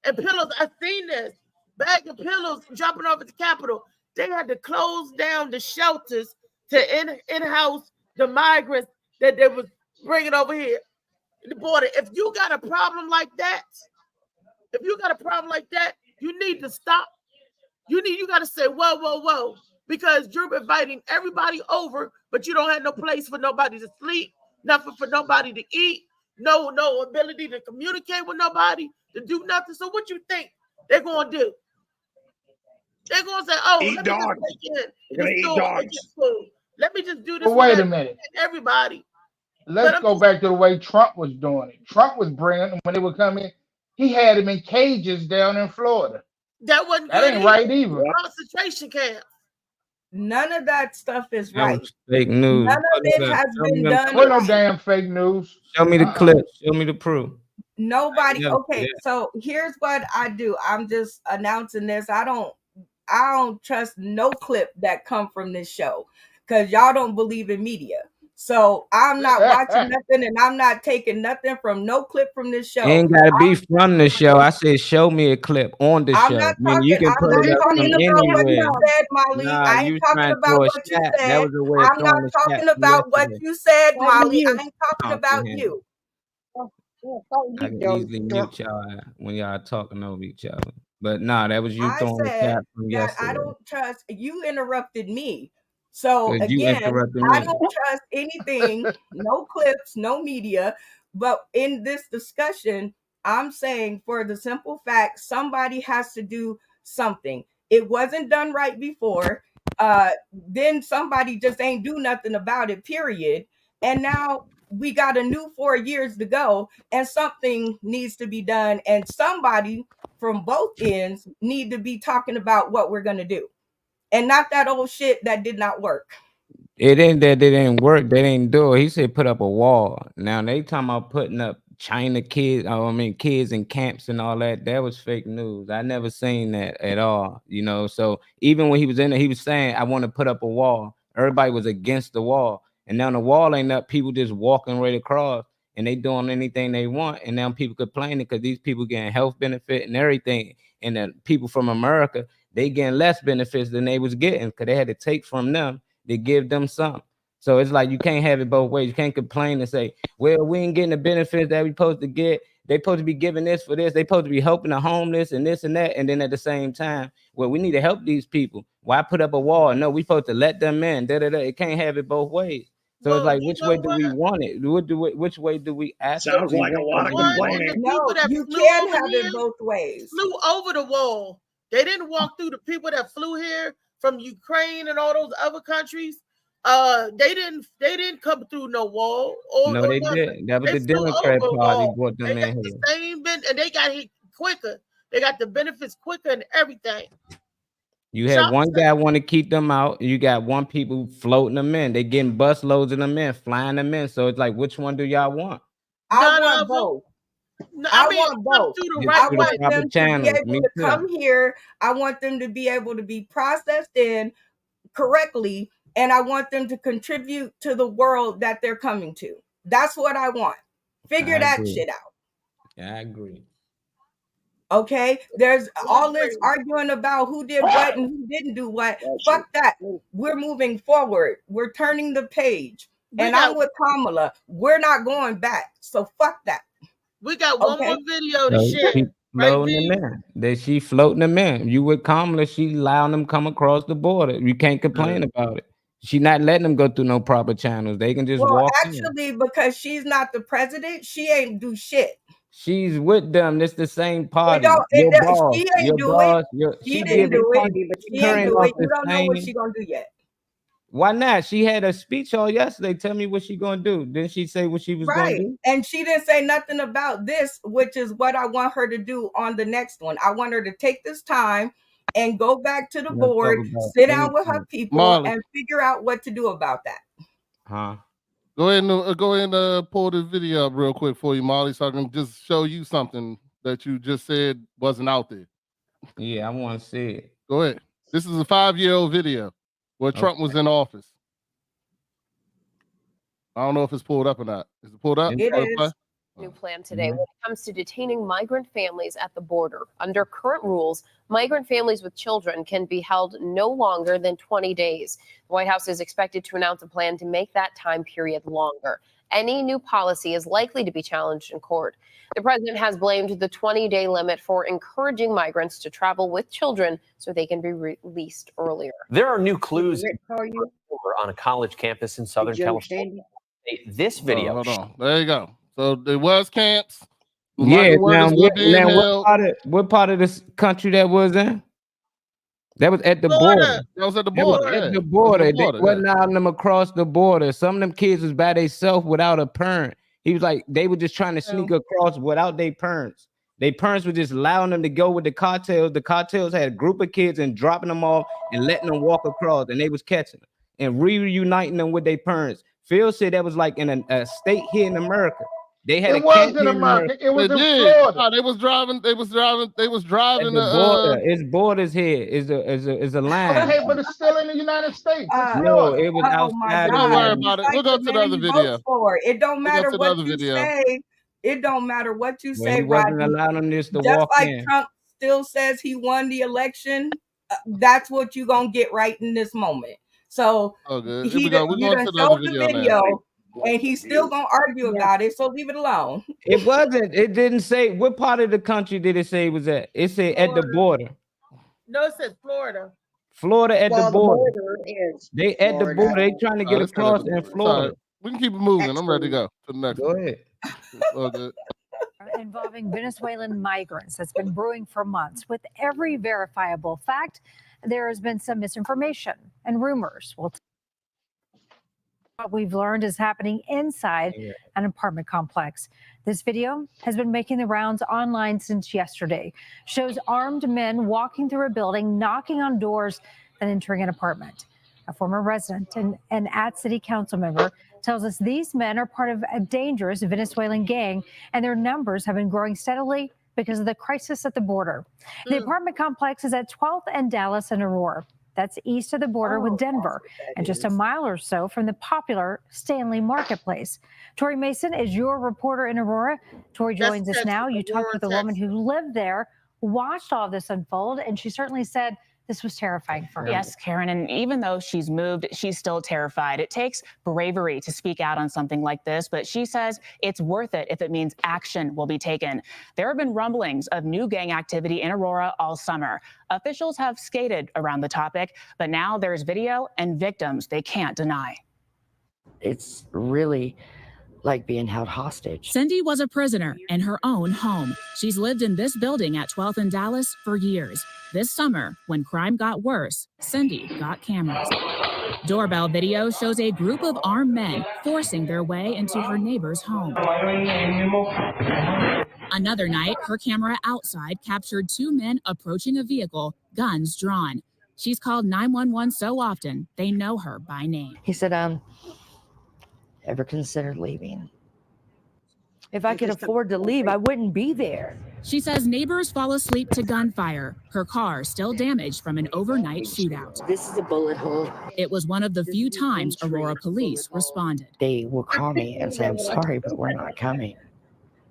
and pillows. I've seen this bag of pillows dropping off at the Capitol. They had to close down the shelters to in-house the migrants that they was bringing over here the border. If you got a problem like that, you need to stop. You got to say, whoa, because you're inviting everybody over, but you don't have no place for nobody to sleep, nothing for nobody to eat, no ability to communicate with nobody, to do nothing. So what you think they're going to do? They're going to say, oh, eat dogs. They're going to eat dogs. Let me just do this. But wait a minute. Everybody. Let's go back to the way Trump was doing it. Trump was bringing them when they would come in. He had them in cages down in Florida. That wasn't that good ain't right either. Concentration camp. None of that stuff is That right. was fake news. None of it has been done. What no damn fake news. Show me the clip. Show me the proof. Nobody. Yeah, Okay, yeah. so here's what I do. I'm just announcing this. I don't trust no clip that come from this show because y'all don't believe in media. So I'm not watching nothing and I'm not taking nothing from no clip from this show. It ain't gotta be from the show. I said, show me a clip on the I'm show. not I mean, you can put it up from talking about what anywhere. you said, Molly. Nah, I you ain't talking trying to about throw a what you shot. That said. was a way of I'm not throwing a talking shot about what yesterday. you said, Molly. I you. ain't talking about you. I can easily mute y'all when y'all talking over each other. But nah, that was you I throwing a said shot from that yesterday. I don't trust you. Interrupted me. So Because you again, interrupted I me. don't trust anything, no clips, no media. But in this discussion, I'm saying for the simple fact, somebody has to do something. It wasn't done right before. Then somebody just ain't do nothing about it, period. And now we got a new 4 years to go, and something needs to be done. And somebody from both ends need to be talking about what we're going to do. And not that old shit that did not work. It ain't that they didn't work. They didn't do it. He said put up a wall. Now they talking about putting up China kids. Kids in camps and all that. That was fake news. I never seen that at all. So even when he was in there, he was saying, I want to put up a wall. Everybody was against the wall. And now the wall ain't up. People just walking right across and they doing anything they want. And now people complaining because these people getting health benefit and everything. And the people from America, they getting less benefits than they was getting because they had to take from them to give them some. So it's like you can't have it both ways. You can't complain and say, well, we ain't getting the benefits that we supposed to get. They supposed to be giving this for this. They supposed to be helping the homeless and this and that. And then at the same time, well, we need to help these people. Why put up a wall? No, we supposed to let them in. It can't have it both ways. So it's like, which way do we want it? Which way do we ask? Sounds like a lot of complaining. No, you can have it both ways. Flew over the wall. They didn't walk through the people that flew here from Ukraine and all those other countries. They didn't come through no wall. No, they did. That was the Democrat Party brought them in here. And they got hit quicker. They got the benefits quicker and everything. You had one guy want to keep them out. You got one people floating them in. They getting bus loads of them in, flying them in. So it's like, which one do y'all want? I want both. I want both. I want them to be able to come here. I want them to be able to be processed in correctly, and I want them to contribute to the world that they're coming to. That's what I want. Figure that shit out. Yeah, I agree. Okay, there's all this arguing about who did what and who didn't do what. Fuck that. We're moving forward. We're turning the page. And I'm with Kamala. We're not going back. So fuck that. We got one more video to share. She floating them in. She floating them in. You with Kamala, she allowing them come across the border. You can't complain about it. She's not letting them go through no proper channels. They can just Well, walk in. actually, because she's not the president, she ain't do shit. She's with them. It's the same It party. don't, Your it, boss, she your ain't do boss, it. She she didn't giving do it. She ain't turning do off it. You the don't know what same. she gonna do yet. Why not? She had a speech all yesterday. Tell me what she gonna do. Didn't she say what she was gonna Right. do? And she didn't say nothing about this, which is what I want her to do on the next one. I want her to take this time and go back to the Let's talk board, about sit down with her anything. people, Molly, and figure out what to do about that. Huh? go ahead and pull this video up real quick for you, Molly, so I can just show you something that you just said wasn't out there. Yeah, I want to see it. Go ahead. This is a 5-year-old video where Trump was in office. I don't know if it's pulled up or not. Is it pulled up? It Let play. is. New plan today when it comes to detaining migrant families at the border. Under current rules, migrant families with children can be held no longer than 20 days. The White House is expected to announce a plan to make that time period longer. Any new policy is likely to be challenged in court. The president has blamed the 20-day limit for encouraging migrants to travel with children so they can be released earlier. There are new clues on a college campus in Southern California. This video. Hold on. There you go. So there was camps. Yeah. Migrant workers were being held. what part of this country that was in? That was at the Florida. border. That was at the That was border. at yeah. the border. That was at the They wasn't allowing them across the border. Some of them kids was by themselves without a parent. He was like, they were just trying to sneak across without their parents. Their parents were just allowing them to go with the cartels. The cartels had a group of kids and dropping them off and letting them walk across, and they was catching them and reuniting them with their parents. Phil said that was like in a state here in America. They had It was in America. It was in Florida. No, they was driving. They was driving. At the border. It's borders here. Is a line. Okay, but it's still in the United States. It's No, Florida. it was outside. Don't worry about it. We'll go to the other video. It don't matter to the what other you video. say. It don't matter what you Well, say, he wasn't Rodney. allowing them just to Just walk like in. Trump still says he won the election, that's what you're gonna get right in this moment. So Oh, good. Here he we go. done, We're you going done to the other showed the video video, now. and he's still gonna argue about it. So leave it alone. It wasn't. It didn't say what part of the country did it say it was at. It said at the border. No, it said Florida. Florida at the border. is They at the border. They trying to get let's go to across the- in it's all Florida. right. We can keep it moving. I'm ready to go to the next Go one. ahead. All good. Involving Venezuelan migrants that's been brewing for months. With every verifiable fact, there has been some misinformation and rumors. Well, what we've learned is happening inside an apartment complex. This video has been making the rounds online since yesterday. Shows armed men walking through a building, knocking on doors, and entering an apartment. A former resident and an city council member tells us these men are part of a dangerous Venezuelan gang, and their numbers have been growing steadily because of the crisis at the border. The apartment complex is at 12th and Dallas and Aurora. That's east of the border with Denver, and just a mile or so from the popular Stanley Marketplace. Tori Mason is your reporter in Aurora. Tori joins us now. You talked with a woman who lived there, watched all of this unfold, and she certainly said this was terrifying for her. Yes, Karen, and even though she's moved, she's still terrified. It takes bravery to speak out on something like this, but she says it's worth it if it means action will be taken. There have been rumblings of new gang activity in Aurora all summer. Officials have skated around the topic, but now there's video and victims they can't deny. It's really like being held hostage. Cindy was a prisoner in her own home. She's lived in this building at 12th and Dallas for years. This summer, when crime got worse, Cindy got cameras. Doorbell video shows a group of armed men forcing their way into her neighbor's home. Another night, her camera outside captured two men approaching a vehicle, guns drawn. She's called 911 so often, they know her by name. He said, ever considered leaving? If I could afford to leave, I wouldn't be there. She says neighbors fall asleep to gunfire. Her car still damaged from an overnight shootout. This is a bullet hole. It was one of the few times Aurora police responded. They will call me and say, I'm sorry, but we're not coming.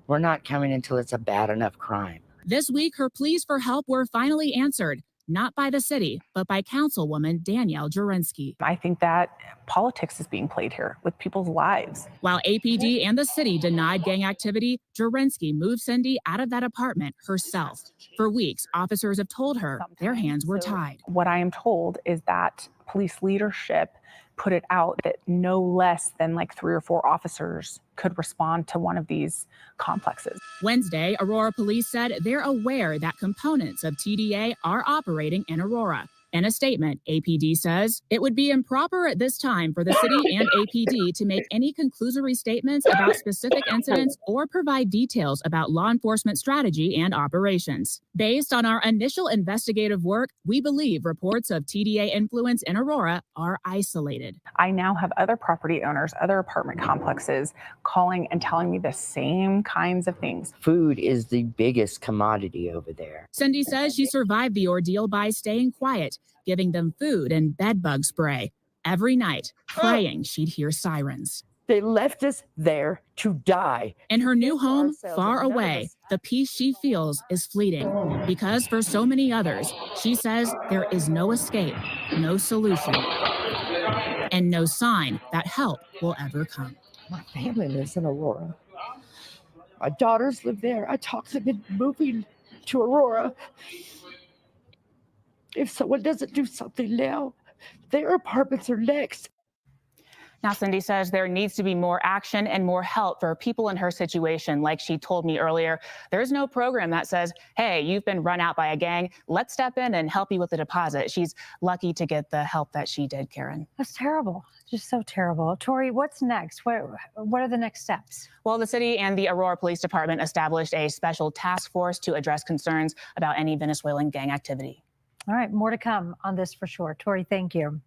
We're not coming until it's a bad enough crime. This week, her pleas for help were finally answered, not by the city, but by Councilwoman Danielle Jurenski. I think that politics is being played here with people's lives. While APD and the city denied gang activity, Jurenski moved Cindy out of that apartment herself. For weeks, officers have told her their hands were tied. What I am told is that police leadership put it out that no less than like 3 or 4 officers could respond to one of these complexes. Wednesday, Aurora police said they're aware that components of TDA are operating in Aurora. In a statement, APD says it would be improper at this time for the city and APD to make any conclusory statements about specific incidents or provide details about law enforcement strategy and operations. Based on our initial investigative work, we believe reports of TDA influence in Aurora are isolated. I now have other property owners, other apartment complexes calling and telling me the same kinds of things. Food is the biggest commodity over there. Cindy says she survived the ordeal by staying quiet, giving them food and bed bug spray. Every night, praying she'd hear sirens. They left us there to die. In her new home, far away, the peace she feels is fleeting. Because for so many others, she says there is no escape, no solution, and no sign that help will ever come. My family lives in Aurora. My daughters live there. I talked them into moving to Aurora. If someone doesn't do something now, their apartments are next. Now, Cindy says there needs to be more action and more help for people in her situation. Like she told me earlier, there's no program that says, hey, you've been run out by a gang. Let's step in and help you with the deposit. She's lucky to get the help that she did, Karen. That's terrible. Just so terrible. Tori, what's next? What are the next steps? Well, the city and the Aurora Police Department established a special task force to address concerns about any Venezuelan gang activity. All right, more to come on this for sure. Tori, thank you.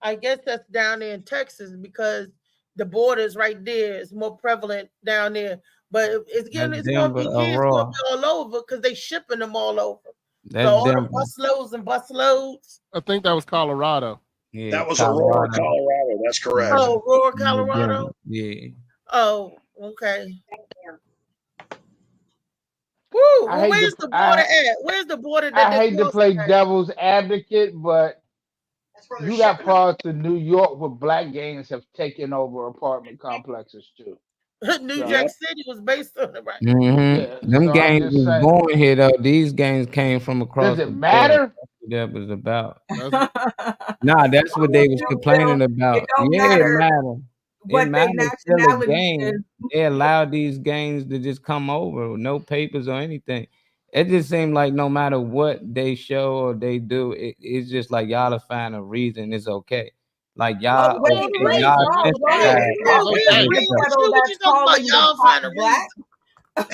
I guess that's down there in Texas because the border is right there. It's more prevalent down there. But it's going to be all over because they shipping them all over. That's so all Denver. the bus loads. I think that was Colorado. Yeah, That was Aurora, Colorado. That's correct. Oh, Aurora, Colorado? Yeah. Oh, okay. Woo, I hate where's to- the border at? Where's the border that I they hate to cross play at? devil's advocate, but you got parts of New York where black gangs have taken over apartment complexes too. New So- Jack City was based on it, right? Mm-hmm. Them so I'm gangs just was saying. born here though. These gangs came from across. Does it the matter? border. That's what that was about. Nah, that's what they was complaining about. don't Yeah, matter it matter. what It their matters. Still a nationality gang. is. They allowed these gangs to just come over with no papers or anything. It just seemed like no matter what they show or they do, it's just like y'all will find a reason it's okay. Like y'all, wait, okay, wait, y'all whoa, sensitized whoa, to we this agree stuff. settle that's calling the pot black.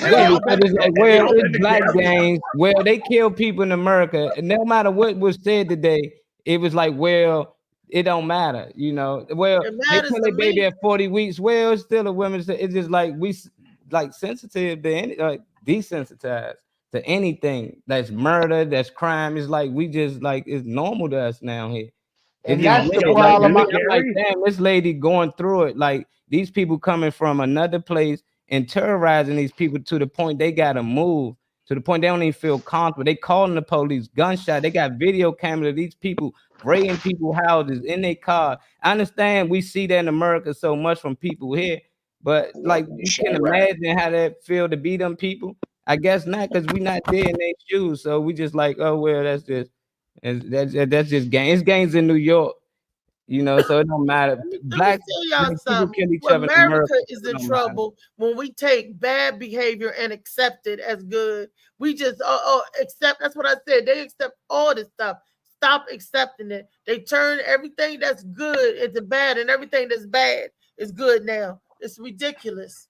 Yeah, because it's like, well, it's black gangs. Well, they kill people in America, and no matter what was said today, it was like, well, it don't matter, you know. Well, It they matters kill to a baby me. at 40 weeks. Well, it's still a woman. It's just like we like sensitive to any, like desensitized to anything that's murder, that's crime. It's like we just like it's normal to us now here. And It's that's just the weird. problem. I'm like, damn, this lady going through it. Like these people coming from another place and terrorizing these people to the point they gotta move, to the point they don't even feel comfortable. They calling the police, gunshot. They got video cameras of these people raiding people's houses in their car. I understand we see that in America so much from people here, but like you can imagine how that feel to be them people. I guess not, because we not there in their shoes. So we just like, oh well, that's just gangs. It's gangs in New York, you know. So it don't matter. Black Tell y'all people something. kill each Well, other in America America. is It in don't trouble when we take bad behavior and accept it as good. We just accept. That's what I said. They accept all this stuff. Stop accepting it. They turn everything that's good into bad, and everything that's bad is good now. It's ridiculous.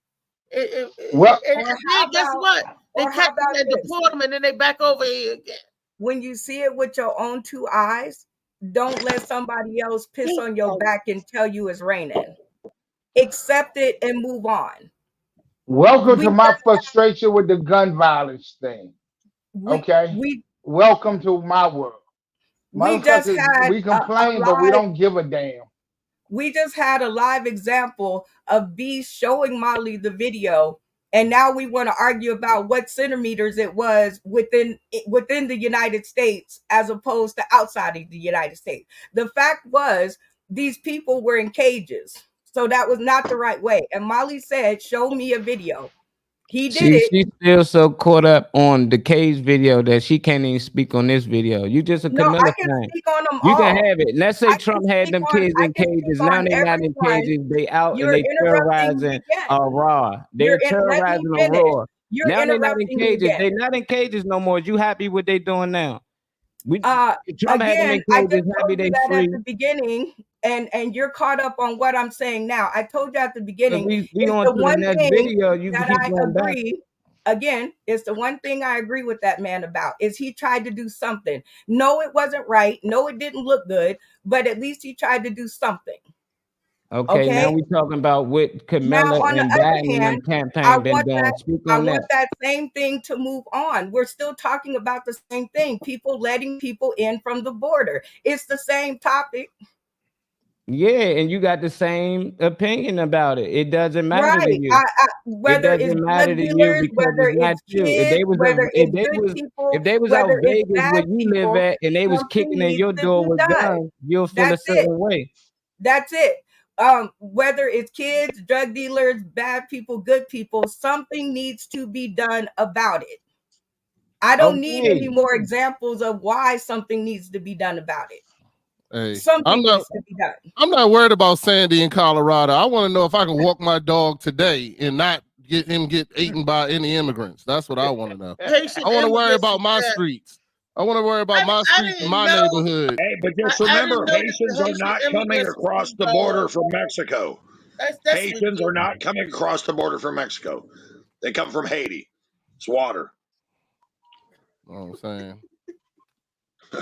Well- And Or then how guess about- what? They or how catch them about and this? deport them, and then they back over here again. When you see it with your own two eyes, don't let somebody else piss on your back and tell you it's raining. Accept it and move on. Welcome to my frustration with the gun violence thing. Okay? Welcome to my world. We just Motherfuckers, had we complain, but we live- don't give a damn. We just had a live example of B showing Molly the video, and now we want to argue about what centimeters it was within the United States as opposed to outside of the United States. The fact was these people were in cages, so that was not the right way. And Molly said, "Show me a video." He did it. She's still so caught up on the cage video that she can't even speak on this video. You just a No, I Camilla can fan. speak on them You all. can have it. Let's say I can Trump had speak them on. kids I in can cages. speak Now on they not in everyone. cages. They out and You're they interrupting me terrorizing again. Aurora. You're They're in, let me terrorizing finish. Aurora. You're Now they're not in interrupting me cages. again. They're not in cages no more. You happy with what they doing now? We Trump had them in Again, I cages. just Happy told you they that free. at the beginning, and you're caught up on what I'm saying now. I told you at the But beginning, we it's on the to the one next thing video. You that keep I going back. agree. Again, it's the one thing I agree with that man about is he tried to do something. No, it wasn't right. No, it didn't look good, but at least he tried to do something. Okay, now Okay. we talking about what Now, Camilla on the and other Biden and them hand, campaign I been want doing. that. Speak I on that. want that same thing to move on. We're still talking about the same thing. People letting people in from the border. It's the same topic. Yeah, and you got the same opinion about it. It doesn't matter to Right. you. It Whether it's doesn't matter drug to you dealers, because whether it's not it's you. If kids, they was whether if it's they good was people, if they was out whether it's Vegas bad where you live people, at and they was something kicking in needs your to door be with done. guns, you'll feel a That's it. certain way. That's it. Whether it's kids, drug dealers, bad people, good people, something needs to be done about it. I don't need any Okay. more examples of why something needs to be done about it. Hey, Something needs to be done. I'm not worried about Sandy in Colorado. I want to know if I can walk my dog today and not get eaten by any immigrants. That's what I want to know. Haitian I want to worry immigrants about is my bad. streets. I want to worry about my streets in didn't my know- neighborhood. Hey, but just I remember, didn't know that the Haitians are Haitian not coming immigrants across the was, border from Mexico. That's Haitians are not coming across the border from Mexico. They come from Haiti. It's water. You know what I'm saying?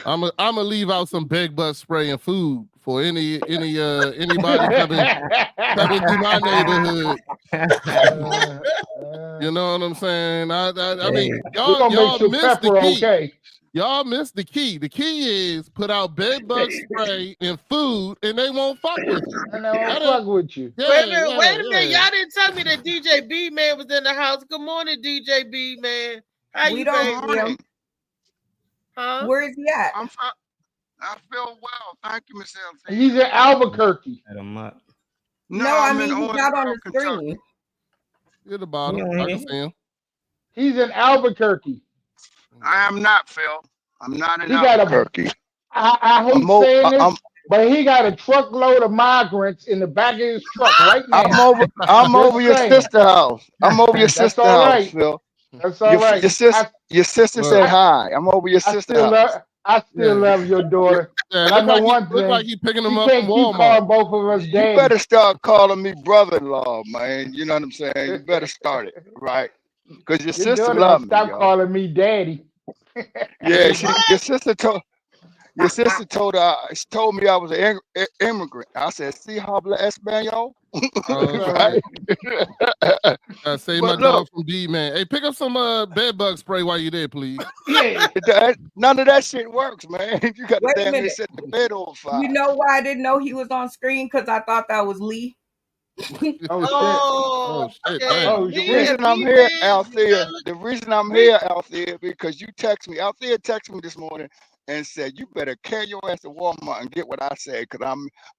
I'm gonna leave out some bed bug spray and food for anybody coming to my neighborhood. You know what I'm saying? I mean, we gonna make y'all sure missed the Pepper key. okay. Y'all missed the key. The key is put out bed bug spray and food, and they won't fuck with you. And I won't fuck with you. Yeah, wait a minute, yeah, wait a minute. yeah. Y'all didn't tell me that DJ B Man was in the house. Good morning, DJ B Man. How We you don't doing? see him. Huh? Where is he at? I feel well. Thank you, Miss LC. He's in Albuquerque. No, I mean he's not on the screen. At the bottom. I can see him. He's in Albuquerque. I am not, Phil. I'm not in He got Albuquerque. I hate saying this, but he got a truckload of migrants in the back of his truck right now. I'm over your saying. sister's house. I'm over your That's sister's all house, right. Phil. That's all right. Your sister said hi. I'm over your sister's house. I still love your daughter. Yeah, But I know look one thing. like he picking them you up can't from keep Walmart. calling both of us You daddy. better start calling me brother-in-law, man. You know what I'm saying? You better start it, right? Because your Your sister daughter love gonna me, stop yo. calling me daddy. Yeah, your sister told me I was an immigrant. I said, "See habla español?" Right? Save But my dog look. from D man. Hey, pick up some bed bug spray while you're there, please. Yeah, none of that shit works, man. You got to Wait a damn near minute. set the bed on fire. You know why I didn't know he was on screen? Because I thought that was Lee. Oh shit! The reason I'm here, Althea, because you text me. Althea texted me this morning and said, "You better carry your ass to Walmart and get what I said, because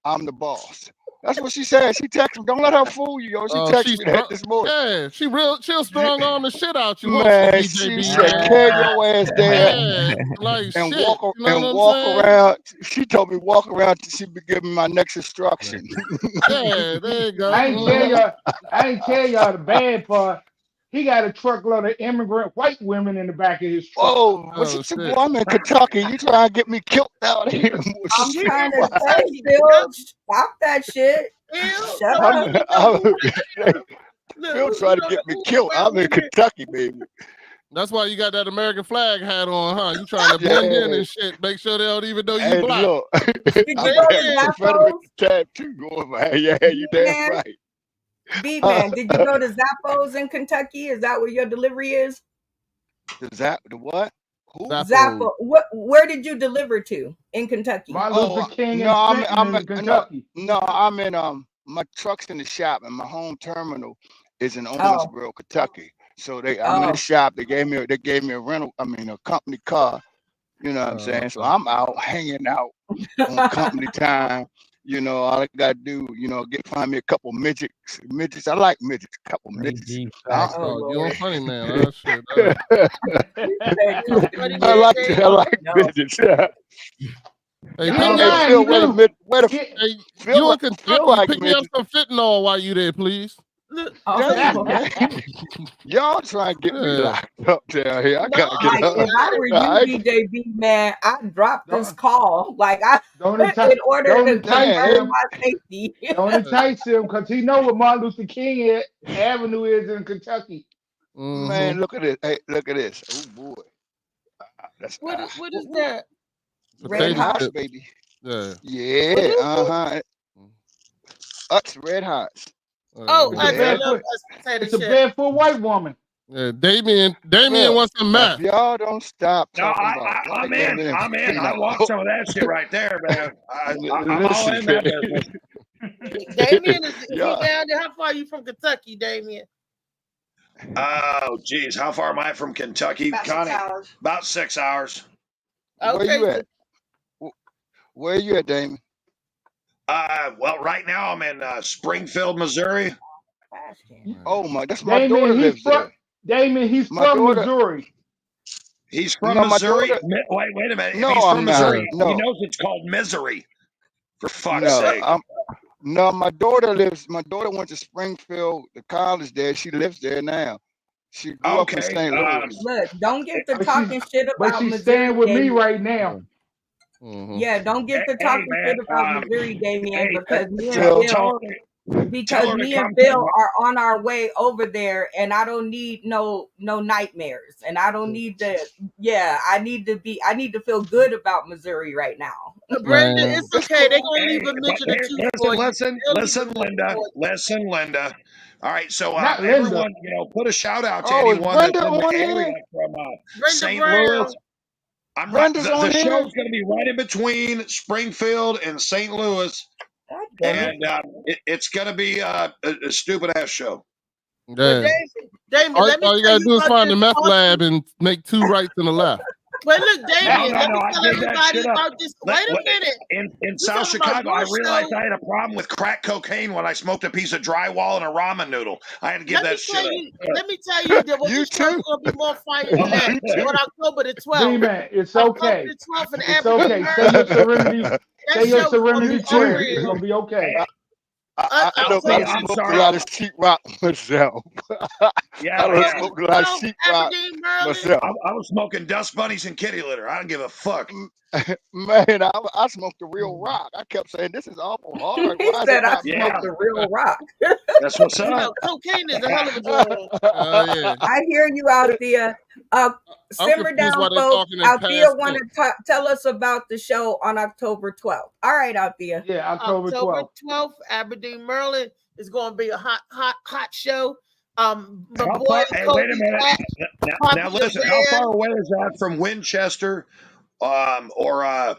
I'm the boss." That's what she said. She texted me. Don't let her fool you, yo. She texted me that this morning. Yeah, she'll strong on the shit out you. Man, she said, "Carry your ass there like and shit, walk you know what I'm walk saying? around." She told me walk around till she be giving my next instruction. Yeah, there you go. I ain't tell y'all the bad part. He got a truckload of immigrant white women in the back of his truck. Oh, boy, I'm in Kentucky. You trying to get me killed out here? I'm trying to tell you, Phil, stop that shit. Shut up. Phil trying to get me killed. I'm in Kentucky, baby. That's why you got that American flag hat on, huh? You trying to blend in and shit. Make sure they don't even know you Hey, black. look. Did you go to Zappos? Tattoo going, man. Yeah, you damn Man. right. B-Man, did you go to Zappos in Kentucky? Is that where your delivery is? The what? Who? Zappo. Where did you deliver to in Kentucky? Martin Luther King no, I'm in Kentucky. No, I'm in my truck's in the shop and my home terminal is in Owensboro, Kentucky. So I'm in the shop. They gave me a rental, a company car. You know what I'm saying? So I'm out hanging out on company time. You know, all I gotta do, find me a couple midgets. Midgets, I like midgets. A couple midgets. Oh, you're a funny man. That shit. I like midgets. Yeah. Hey, I pick don't me know, up. Phil, where the Hey, Phil you in like- Kentucky? Phil like Pick me up midgets. some fentanyl while you there, please. Y'all trying to get me Yeah. locked up down here. I gotta Like get up. if I were you, BJB man, I'd drop this call. Like Don't in entice, order don't to entice preserve him. my safety. Don't entice him because he know what Martin Luther King Avenue is in Kentucky. Man, look at this. Hey, look at this. Oh boy. That's What is that? Red Potato Hot, chip. baby. Yeah. Yeah, uh-huh. Us Red Hots. Oh, Yeah. I love us potato It's a chip. barefoot white woman. Yeah, Damien Phil, wants some now, if meth. y'all don't stop No, talking about I'm white women in. and I'm in. I females. want some of that shit right there, man. I'm all Listen, in that man. business. Damien, is he Yeah. down there? How far are you from Kentucky, Damien? Oh, geez. How far am I from Kentucky, About 6 Connie? hours. About 6 hours. Where Okay, you at? Where you at, Damon? Well, right now I'm in Springfield, Missouri. Oh my, that's my daughter Damon, lives there. Damon, he's My from daughter- Missouri. He's from No, my Missouri. daughter- Wait a minute. No, if he's from I'm not. Missouri, No. he knows it's called misery. For fuck's No, sake. no, my daughter went to Springfield, the college there. She lives there now. She grew up in Okay. St. Louis. Look, don't get to But talking shit But about she's Missouri. staying with me Damien. right now. Yeah, don't get to Hey, talking man, shit about Missouri, Damien, hey, because me and Phil. Bill, tell because her to me come and Bill to- are on our way over there, and I don't need no nightmares, and I don't need to. Yeah, I need to feel good about Missouri right now. Brenda, Man. it's okay. They're gonna Hey, leave a mention or two listen, for you. listen, They'll leave listen, a mention Linda. for you. Listen, Linda. All right, so Not Linda. everyone, put a shout out to Oh, is anyone that's Brenda in the on area here? from Brenda St. Brown. Louis. Brenda's the on here? show's going to be right in between Springfield and St. Louis, God damn it. and it's going to be a stupid ass show. But Yeah. Damien, All, let me all you tell gotta do is about find the this meth awesome- lab and make 2 rights and a left. But look, Damien, let me I tell gave that everybody shit up. about this. Wait a minute. In You South talking about Chicago, I your realized show? I had a problem with crack cocaine when I smoked a piece of drywall and a ramen noodle. I had to give Let me that shit tell up. you. Let me tell you that You this show's too. gonna be more fire than that. On October the 12th. D-Man, it's October okay. the 12th in It's Aberdeen, okay. Say Maryland. your serenity. That Say your show is gonna serenity be prayer. It's unreal. gonna be okay. I know 'cause I I'm smoked a sorry. lot of sheetrock myself. Yeah, I done yeah. smoked a lot of 12th, sheetrock Aberdeen, Maryland. myself. I was smoking dust bunnies and kitty litter. I don't give a fuck. Man, I smoked the real rock. I kept saying, this is awful hard. He Why is said it I not Yeah. smoked the real rock. That's what's You know, up. cocaine is a hell of a drug. Oh yeah. I hear you out there. I'm Simmer confused down, why they folks. talking in Althea past want to tell us about the show on October 12th. All right, Althea. Yeah, October 12th. 12th, Aberdeen, Maryland is going to be a hot show. My How boy far, hey, Kobe wait a minute. Black, Now Poppy the listen, how Bear. far away is that from Winchester? Or are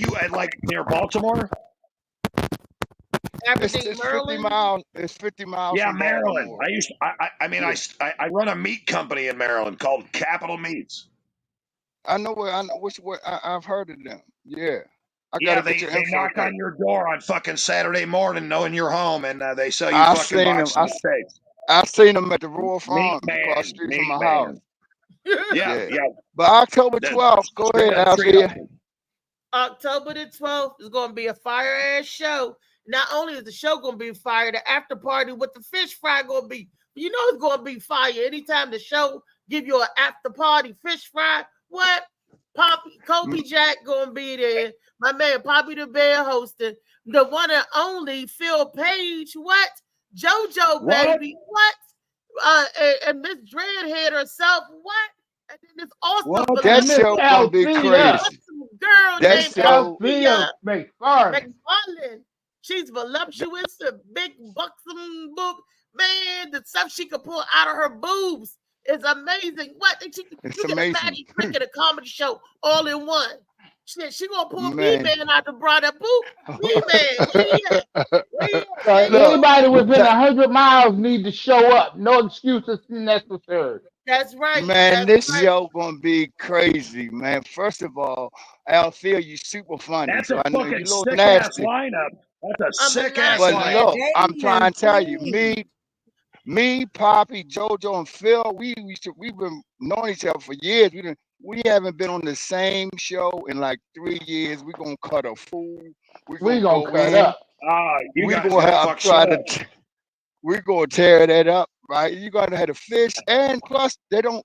you at like near Baltimore? It's Aberdeen, 50 Maryland. miles. It's 50 miles Yeah, from Maryland. Baltimore. I run a meat company in Maryland called Capital Meats. I know where. I've heard of them. Yeah. I Yeah, gotta they get your they info. knock on your door on fucking Saturday morning, knowing you're home, and they sell you I fucking seen them. boxes of steaks. I seen them at the Royal Meat Farms across the man, street meat from my house. man. Yeah. But October That- 12th, go straight ahead, up tree Althea. up. October the 12th is going to be a fire ass show. Not only is the show going to be fire, the after party with the fish fry going to be. You know it's going to be fire. Anytime the show give you an after party fish fry, what? Kobe Jack going to be there. My man Poppy the Bear hosting. The one and only Phil Page. What? JoJo What? baby. What? And Miss Dreadhead herself. What? And then this awesome What? That show gonna be Althea. crazy. awesome girl That named show. Althea McFarland. McFarland. She's voluptuous, a big buxom boob. Man, the stuff she could pull out of her boobs is amazing. What? It's You can amazing. imagine cricket a comedy show all in one. She gonna pull Man. B-Man out the brought up boob. B-Man, where he at? Where he at? Anybody within 100 miles need to show up. No excuses necessary. That's right. Man, That's this right. show gonna be crazy, man. First of all, Althea, you super funny, That's so a I know fucking you a little sick ass nasty. lineup. That's a I'm a sick nice ass But lineup. look, I'm trying Damien, to tell you, please. me, Poppy, JoJo, and Phil, we've been knowing each other for years. We haven't been on the same show in like 3 years. We're gonna cut a fool. We're We gonna gonna go cut in. up. You We're guys gonna gotta have fuck try shit to up. we're gonna tear that up, right? You gotta have the fish, and plus they don't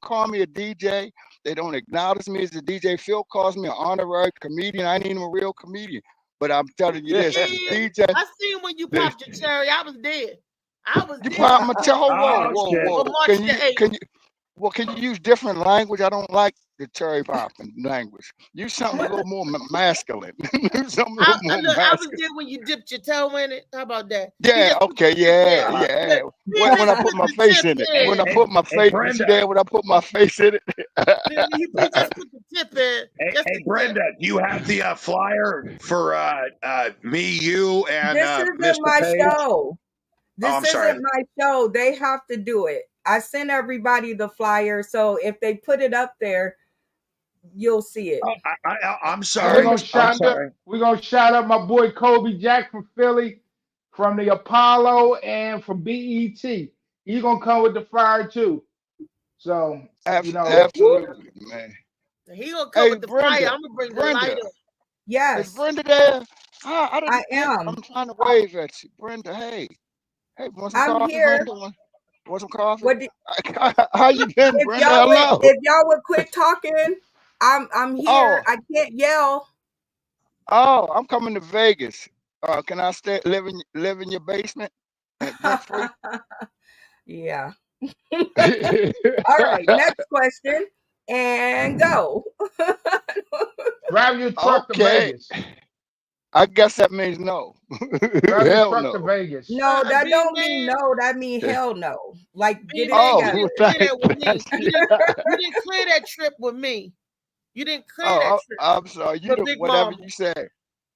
call me a DJ. They don't acknowledge me as a DJ. Phil calls me an honorary comedian. I ain't even a real comedian. But I'm telling you this, the DJ. I seen when you popped your cherry. I was dead. I was You dead. pop my toe. Oh, Whoa. On March the 8th. Can you use different language? I don't like the cherry popping language. Use something a little more masculine. Use something a little more I was masculine. there when you dipped your toe in it. How about that? Yeah, okay, yeah. When I put my face in it. When I put my face, you see that? When I put my face in it. He just put the tip in. Hey, Brenda, do you have the flyer for me, you, and This isn't Mr. my Page? show. This I'm sorry. isn't my show. They have to do it. I sent everybody the flyer, so if they put it up there, you'll see it. I'm We're sorry. gonna I'm shout up. sorry. We're gonna shout out my boy Kobe Jack from Philly, from the Apollo, and from BET. He's gonna come with the flyer too. So Absolutely, man. He gonna come with the fire. Brenda, I'm gonna bring the lighter. Yes. Is Brenda there? I am. I'm trying to wave at you, Brenda. Hey, want some I'm coffee, here. Brenda? Want some coffee? What did, How you been, if Brenda? y'all Hello. would, if y'all would quit talking, I'm here. Oh. I can't yell. Oh, I'm coming to Vegas. Can I live in your basement? Rent free? Yeah. All right. Next question and go. Drive your truck to Vegas. I guess that means no. Drive your Hell truck no. to Vegas. No, that don't mean no. That mean hell no. Like get it together. You didn't clear that trip with me. You didn't clear that trip. I'm sorry. You For do Big whatever Mama. you say.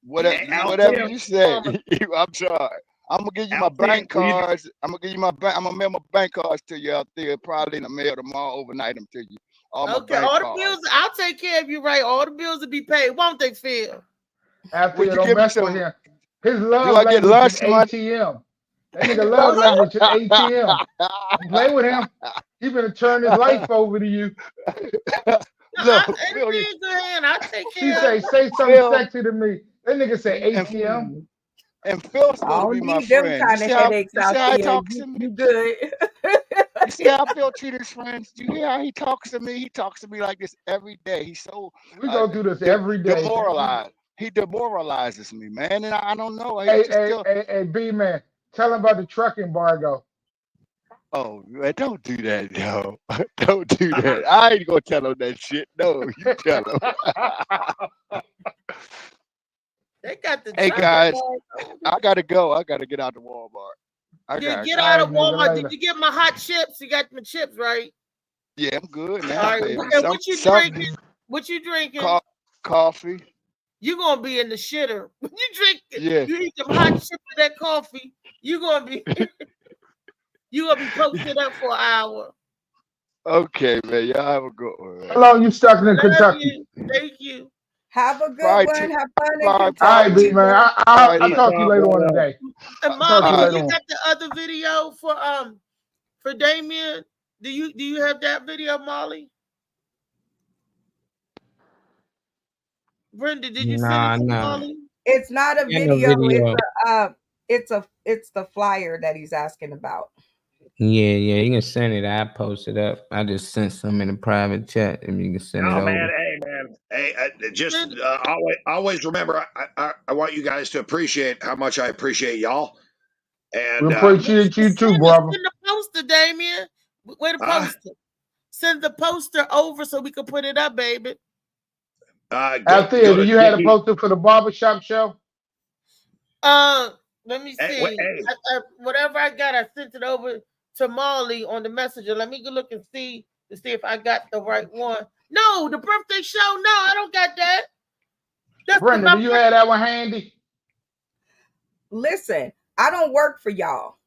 Whatever you say. I'm sorry. I'm gonna give you my bank cards. I'm gonna give you I'm gonna mail my bank cards to you out there, probably in the mail tomorrow, overnight them to you. All Okay, my bank all the cards. bills. I'll take care of you, right? All the bills will be paid, won't they, Phil? After Would you you don't give me mess with some? him. His Do love I get language is lunch money? ATM. That nigga love language is ATM. Don't play with him. He gonna turn his life over to you. Look, I take She care. say something sexy to me. That nigga say ATM. And Phil's I supposed to don't be my need them friend. kind of headaches You out see how he there. talks to me? You good. You see how Phil treats his friends? Do you hear how he talks to me? He talks to me like this every day. He's so We go through this every day. demoralized. He demoralizes me, man, and I don't know. Hey, B man, tell him about the truck embargo. Oh, man, don't do that, yo. Don't do that. I ain't gonna tell him that shit. No, you tell him. They got the. Hey guys, I gotta go. I gotta get out to Walmart. Get out of Walmart. Did you get my hot chips? You got my chips, right? Yeah, I'm good, man. All right. Baby. What you drinking? What you drinking? Coffee. You gonna be in the shitter. When you drink, Yeah. you eat some hot chips with that coffee. You gonna be posted up for an hour. Okay, man. Y'all have a good one. Man. How long you stuck in Kentucky? Thank you. Have a good one. Have fun in All Kentucky. right, B man. I'll talk to you later on today. And Molly, you got the other video for Damien? Do you have that video, Molly? Brenda, did you send it to Molly? It's not a Ain't no video. video. It's the flyer that he's asking about. Yeah, you can send it. I post it up. I just sent some in a private chat, and you can send it Oh over. man, hey, just always remember, I want you guys to appreciate how much I appreciate y'all. And we appreciate you too, brother. Send the poster, Damien. Where the poster? Send the poster over so we can put it up, baby. Althea, do you have a poster for the barbershop show? Let me see. Hey. Whatever I got, I sent it over to Molly on the messenger. Let me go look and see if I got the right one. No, the birthday show. No, I don't got that. That's Brenda, do you have that one handy? Listen, I don't work for y'all.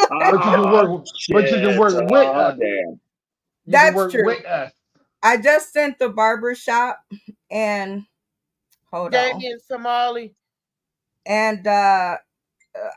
But you can work. But you can work with us. Damn. You can That's work true. with us. I just sent the barber shop and hold on. Damian Somali. And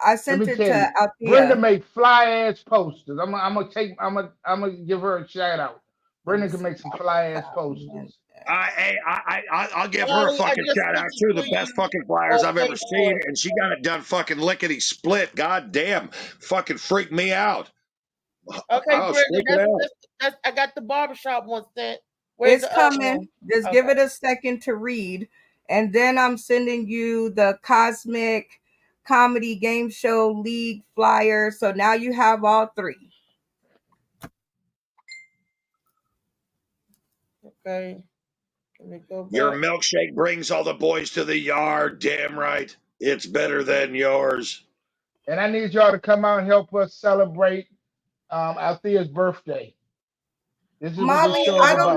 I Let sent me it tell to you, Brenda Althea. make fly ass posters. I'm gonna give her a shout out. Brenda can make some fly ass posters. I'll give her a Molly, I fucking just shout sent out it too. to The best you fucking flyers on I've ever seen, Facebook. and she got it done fucking lickety split. God damn, fucking freaked me out. Okay, I was Brenda, freaking out. that's I got the barbershop one sent. Where's It's the other coming. one? Just give it a second to read. And then I'm sending you the Cosmic Comedy Game Show League flyer. So now you have all three. Okay. Let me go back. Your milkshake brings all the boys to the yard. Damn right. It's better than yours. And I need y'all to come out and help us celebrate Althea's birthday. This is what Molly, this show I is don't about.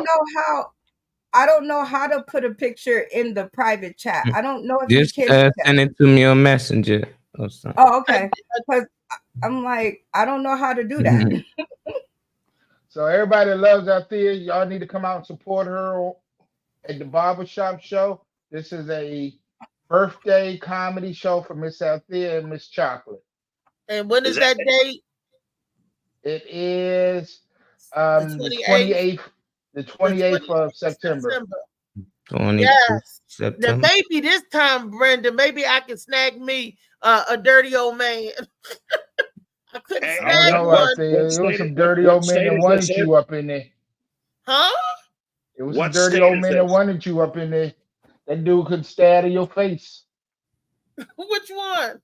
know how to put a picture in the private chat. I don't know if Just you can do send that. it to me on Messenger or something. Oh, okay. Because I'm like, I don't know how to do that. So everybody that loves Althea, y'all need to come out and support her at the barbershop show. This is a birthday comedy show for Miss Althea and Miss Chocolate. And when is that date? It is the 28th of September. 20 Yes. September. Now maybe this time, Brenda, maybe I can snag me a dirty old man. I couldn't I snag know one. out there. It was some dirty old men that wanted you up in there. Huh? It was What some dirty state old is men that this? wanted you up in there. That dude could stare out of your face. Which one?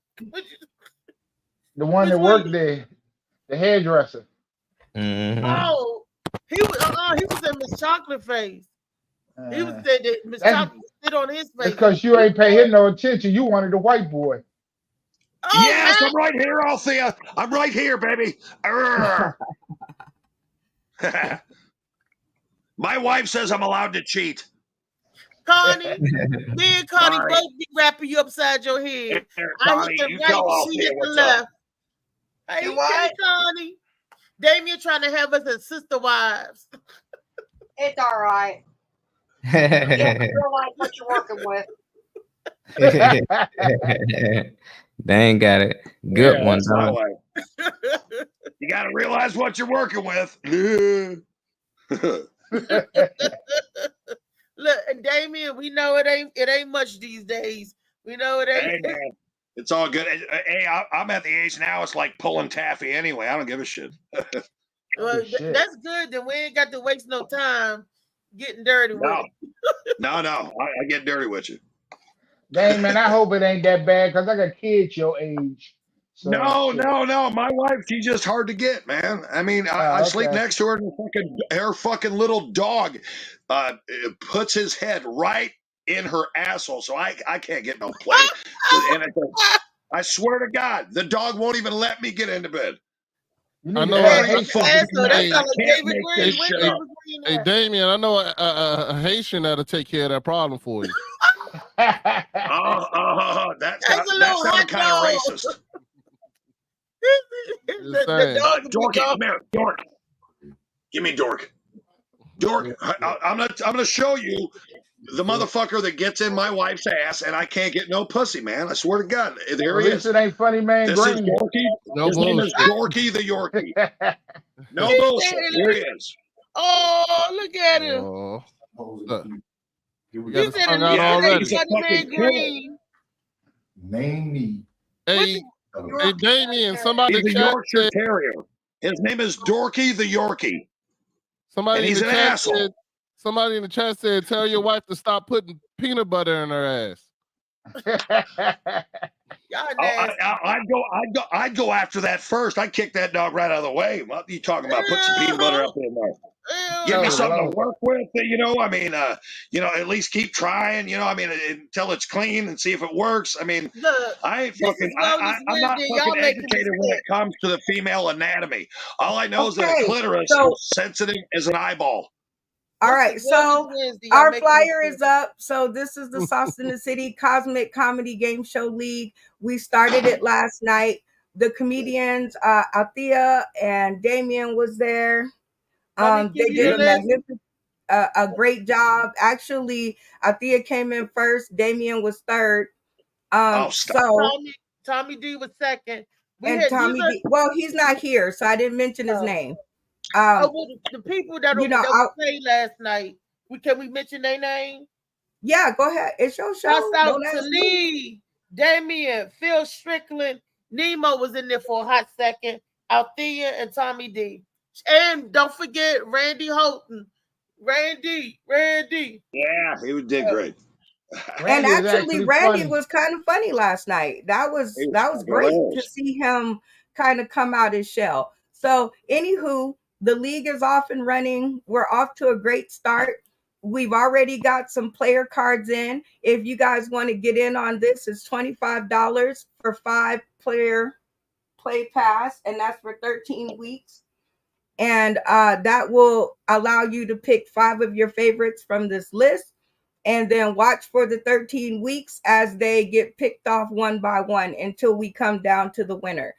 The one that worked there, the hairdresser. Oh, he was in Miss Chocolate face. He was saying that Miss That's- Chocolate sit on his face. Because you ain't pay him no attention. You wanted a white boy. Oh, Yes, I'm right here, Althea. I'm right here, baby. Arr. My wife says I'm allowed to cheat. Connie, me and Connie Sorry. both be wrapping you upside your head. Here, I Connie, hit you the tell right, she Althea hit the what's left. up. Hey, You what? Connie. Damien trying to have us as sister wives. It's all right. You have to realize what you're working with. They ain't got it. Good Yeah, one, that's my dog. wife. You got to realize what you're working with. Look, and Damien, we know it ain't much these days. We know it ain't. Hey, man. It's all good. Hey, I'm at the age now. It's like pulling taffy anyway. I don't give a shit. Well, that's good. Then we ain't got to waste no time getting dirty with No, it. no. I get dirty with you. Dang, man, I hope it ain't that bad because I got kids your age. So, No. shit. My wife, she's just hard to get, man. I mean, I sleep okay. next to her, and her fucking little dog puts his head right in her asshole, so I can't get no play. And I swear to God, the dog won't even let me get into bed. I know. Hey, Damien, I know a Haitian that'll take care of that problem for you. That sounded kind of racist. Dorky, come here, Dork. Give me Dork. Dork, I'm gonna show you the motherfucker that gets in my wife's ass, and I can't get no pussy, man. I swear to God, there At he least is. it ain't funny, man. This is Green. Dorky. No His name is bullshit. Dorky the Yorkie. No bullshit. Here he is. Oh, look at him. Oh, look. We You got the said song it out ain't already. funny, man, Green. Name me. Hey, Damien, somebody in He's the a chat Yorkshire said, Terrier. His name is Dorky the Yorkie. somebody And in he's the an chat asshole. said, somebody in the chat said, tell your wife to stop putting peanut butter in her ass. I'd go after that first. I'd kick that dog right out of the way. What are you talking about? Put some peanut butter up in there. Give me something to work with, I mean, at least keep trying, I mean, until it's clean and see if it works. I mean, Look, I ain't this fucking, is Wellness I'm not Wednesday. fucking Y'all make a educated when it comes to the female anatomy. All I know is that a Okay, clitoris so- is sensitive as an eyeball. All right, This is Wellness so Wednesday. Y'all our make flyer a is up. So this is the Sauce in the City Cosmic Comedy Game Show League. We started it last night. the comedians, Althea and Damien was there. They did a magnificent, a great job. Actually, Althea came in first. Damien was third. Tommy D was second. And Tommy D, well, he's not here, so I didn't mention his name. The people that played last night, can we mention their name? Yeah, go ahead. It's your show. Shouts out to Lee, Damien, Phil Strickland. Nemo was in there for a hot second. Althea and Tommy D. And don't forget Randy Houghton. Randy. Yeah, he did great. And actually, Randy was kind of funny last night. That was great to see him kind of come out his shell. So, anywho, the league is off and running. We're off to a great start. We've already got some player cards in. If you guys want to get in on this, it's $25 for 5-player play pass, and that's for 13 weeks. And that will allow you to pick 5 of your favorites from this list, and then watch for the 13 weeks as they get picked off one by one until we come down to the winner.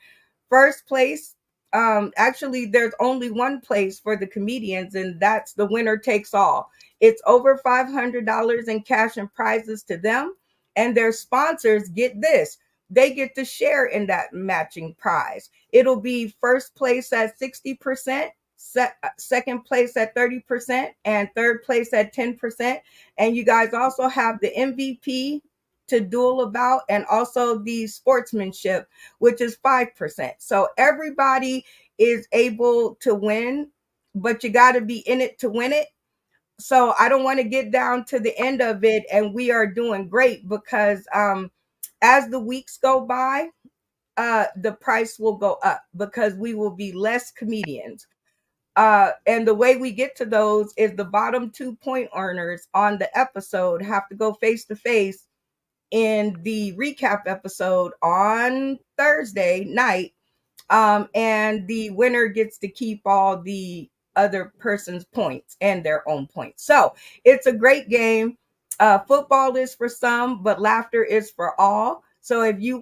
First place, actually, there's only one place for the comedians, and that's the winner takes all. It's over $500 in cash and prizes to them, and their sponsors get this. They get to share in that matching prize. It'll be first place at 60%, second place at 30%, and third place at 10%. And you guys also have the MVP to duel about, and also the sportsmanship, which is 5%. So everybody is able to win, but you got to be in it to win it. So I don't want to get down to the end of it and we are doing great, because as the weeks go by, the price will go up because we will be less comedians. And the way we get to those is the bottom 2 point earners on the episode have to go face to face in the recap episode on Thursday night. And the winner gets to keep all the other person's points and their own points. So it's a great game. Football is for some, but laughter is for all. So if you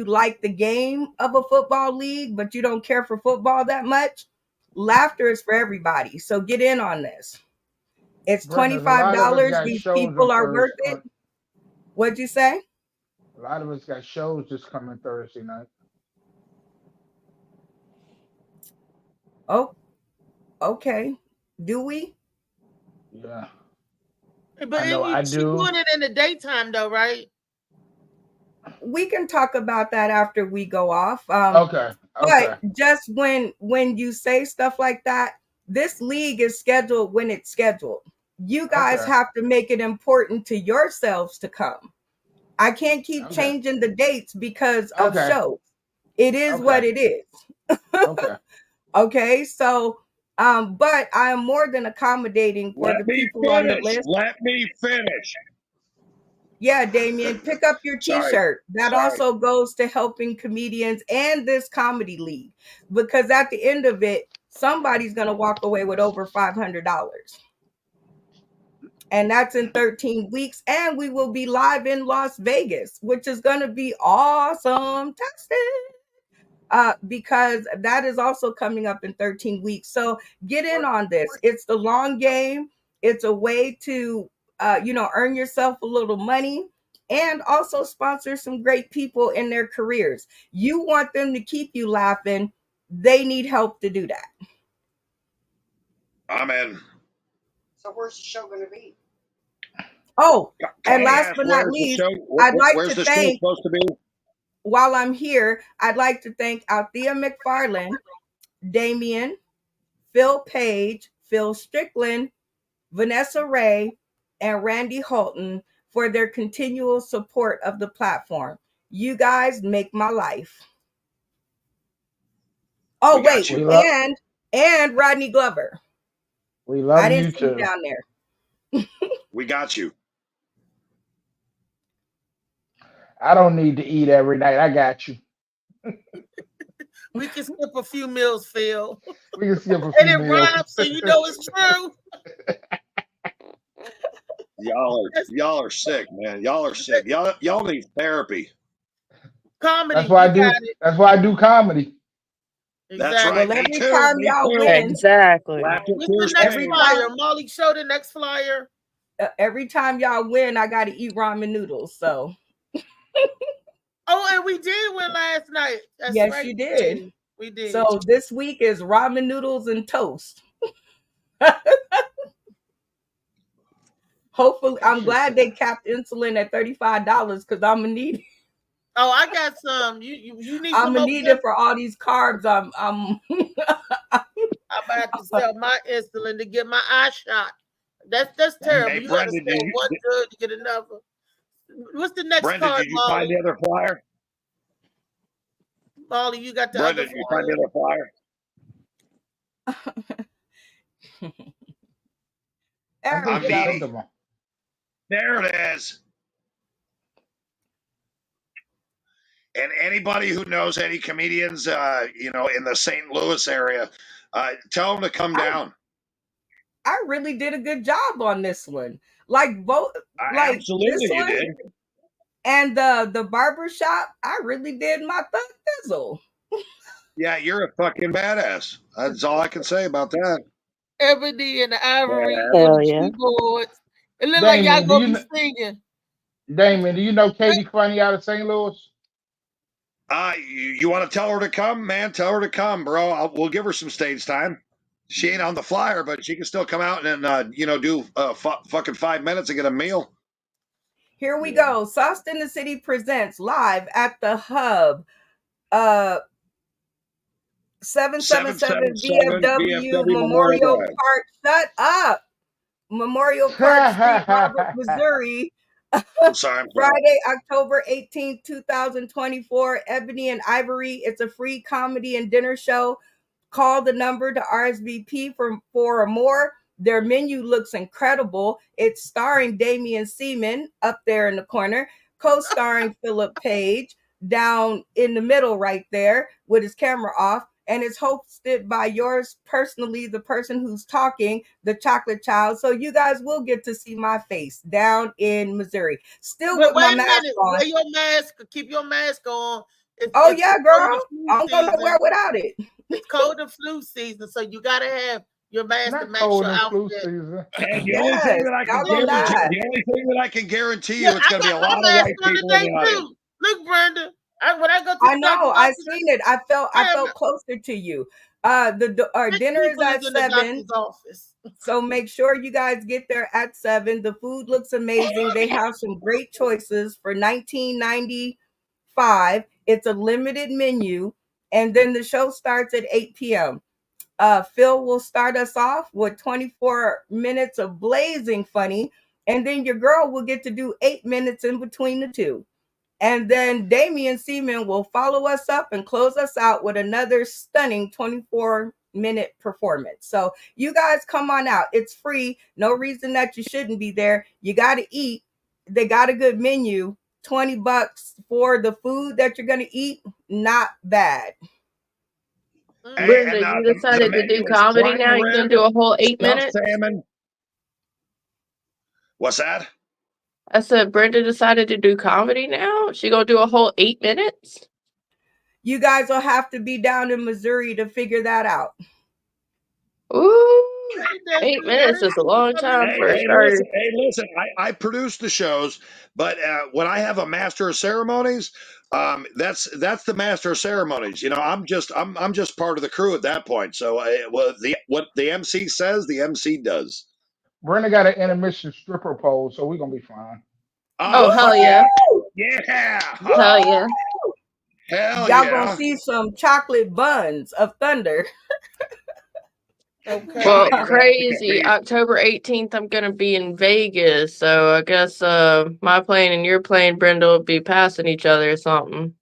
like the game of a football league, but you don't care for football that much, laughter is for everybody. So get in on this. It's $25. These people are worth it. What'd you say? A lot of us got shows just coming Thursday night. Oh, okay. Do we? Yeah. But she's doing it in the daytime, though, right? We can talk about that after we go off. Okay. But just when you say stuff like that, this league is scheduled when it's scheduled. You guys have to make it important to yourselves to come. I can't keep changing the dates because of shows. It is what it is. Okay. So, but I'm more than accommodating for the people on the list. Let me finish. Yeah, Damien, pick up your t-shirt. That also goes to helping comedians and this comedy league, because at the end of it, somebody's going to walk away with over $500. And that's in 13 weeks. And we will be live in Las Vegas, which is going to be awesome. Because that is also coming up in 13 weeks. So get in on this. It's the long game. It's a way to earn yourself a little money and also sponsor some great people in their careers. You want them to keep you laughing. They need help to do that. I'm in. So where's the show going to be? Oh, and last but not least, I'd like to thank, supposed to be? While I'm here, I'd like to thank Althea McFarland, Damien, Phil Page, Phil Strickland, Vanessa Ray, and Randy Houghton for their continual support of the platform. You guys make my life. Oh, wait, and Rodney Glover. We love I didn't you see you too. down there. We got you. I don't need to eat every night. I got you. We can skip a few meals, Phil. We can skip a few and it meals. rhymes, so you know it's true. Y'all are sick, man. Y'all are sick. Y'all need therapy. Comedy. That's why I You do. got it. That's why I do comedy. That's Exactly. right. Well, Me every too. time Me y'all too. win, Exactly. Laughter, What's the tears, next every pain. flyer? time, Molly, show the next flyer. every time y'all win, I got to eat ramen noodles. So Oh, and we did win last night. That's yes, right. you We did. did. We did. So this week is ramen noodles and toast. Hopefully, I'm glad they capped insulin at $35 because I'm gonna need it. Oh, I got some. You need I'm some gonna more need it for all these carbs. I'm I'm about to sell my insulin to get my eye shot. That's terrible. Hey, You got to Brenda, sell one drug to get another. What's the next Brenda, card, did you find Molly? the other flyer? Molly, you got the Brenda, other did you find flyer? the other flyer? I think she Eric, sent them. There it is. And anybody who knows any comedians, in the St. Louis area, tell them to come down. I really did a good job on this one. Like both, like Absolutely, this you one did. and the barber shop. I really did my thug thizzle. Yeah, you're a fucking badass. That's all I can say about that. Ebony and Ivory Yeah. on Hell the yeah. keyboards. It look like y'all Damon, gonna be singing. Damon, do you know Katie Funny out of St. Louis? You want to tell her to come, man? Tell her to come, bro. We'll give her some stage time. She ain't on the flyer, but she can still come out and do fucking 5 minutes and get a meal. Here we go. Sauce in the City presents live at the Hub. 777 VFW Memorial Drive. Park. Shut up. Memorial Park Street, Robert, Missouri. Sorry, I'm sorry. Friday, October 18th, 2024. Ebony and Ivory. It's a free comedy and dinner show. Call the number to RSVP for or more. Their menu looks incredible. It's starring Damian Seaman up there in the corner, co-starring Philip Page down in the middle right there with his camera off. And it's hosted by yours personally, the person who's talking, the Chocolate Child. So you guys will get to see my face down in Missouri. Still with my mask on. Wear your mask. Keep your mask on. Oh yeah, girl. I don't go nowhere without it. It's cold and flu season, so you gotta have your mask to match Cold your and flu outfit. season. And the only thing that I can guarantee you, it's going to be a lot of white people in the audience. Look, Brenda. When I go to I know. I seen it. I felt closer to you. Our dinner is at 7. So make sure you guys get there at 7. The food looks amazing. They have some great choices for $19.95. It's a limited menu, and then the show starts at 8 p.m. Phil will start us off with 24 minutes of blazing funny, and then your girl will get to do 8 minutes in between the two. And then Damian Seaman will follow us up and close us out with another stunning 24-minute performance. So you guys come on out. It's free. No reason that you shouldn't be there. You got to eat. They got a good menu. $20 for the food that you're going to eat. Not bad. Brenda, you decided to do comedy now? You're going to do a whole 8 minutes? Salmon. What's that? I said, Brenda decided to do comedy now? She going to do a whole 8 minutes? You guys will have to be down in Missouri to figure that out. Ooh, 8 minutes is a long time for a starter. Listen, I produce the shows, but when I have a master of ceremonies, that's the master of ceremonies. I'm just part of the crew at that point. So what the MC says, the MC does. Brenda got an intermission stripper pole, so we're gonna be fine. Oh, hell yeah. Yeah. Hell yeah. Hell Y'all yeah. gonna see some chocolate buns of thunder. Well, crazy. October 18th, I'm going to be in Vegas. So I guess my plane and your plane, Brenda, will be passing each other or something.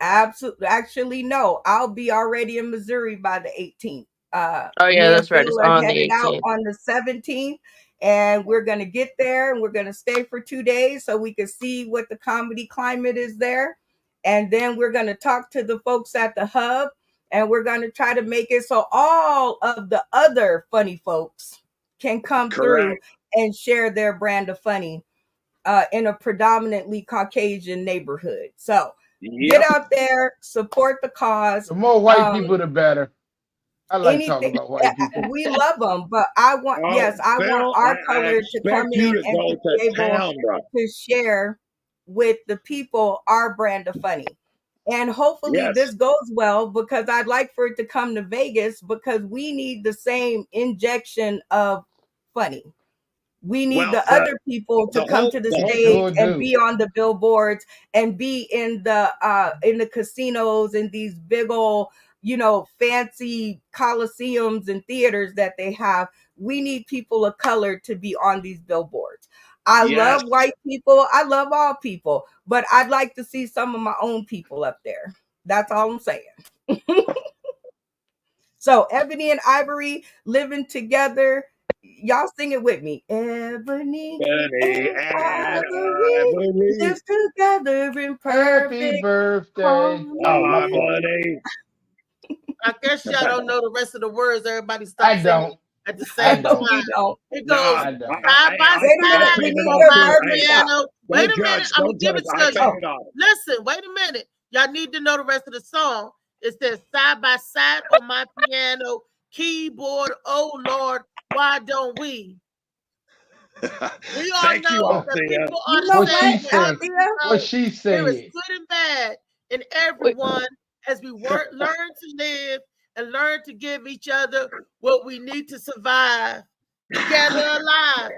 Absolutely. Actually, no. I'll be already in Missouri by the 18th. Oh, yeah, that's right. It's on the 18th. Out on the 17th. And we're going to get there and we're going to stay for 2 days so we can see what the comedy climate is there. And then we're going to talk to the folks at the Hub. And we're going to try to make it so all of the other funny folks can come through and share their brand of funny. in a predominantly Caucasian neighborhood. So Yep. get out there, support the cause. The more white people, the better. I like talking Anything, about white people. we love them, but I want, Oh, yes, I want Phil, our I color to expect come you in to and go to be to able town, bro. to share with the people our brand of funny. And hopefully Yes. this goes well, because I'd like for it to come to Vegas, because we need the same injection of funny. We need Well, the other people to come to the stage and be on the billboards and be in the casinos and these big old, fancy coliseums and theaters that they have. We need people of color to be on these billboards. I love white people. I love all people, but I'd like to see some of my own people up there. That's all I'm saying. So Ebony and Ivory living together. Y'all sing it with me. Ebony and Ivory live together in perfect Happy birthday. harmony. I guess y'all don't know the rest of the words. Everybody stops I don't. at the same time. It goes I don't. side by Wait a minute, side we need on your my barbershop. piano. Wait a minute, judge, I'm gonna don't give it judge. to I you. can't on. Listen, wait a minute. Y'all need to know the rest of the song. It says side by side on my piano, keyboard. Oh Lord, why don't we? We all Thank you, know that Althea. people You on know the What stage she what, said. Althea? What she there is said. good and bad in everyone as we learn to live and learn to give each other what we need to survive. Together alive.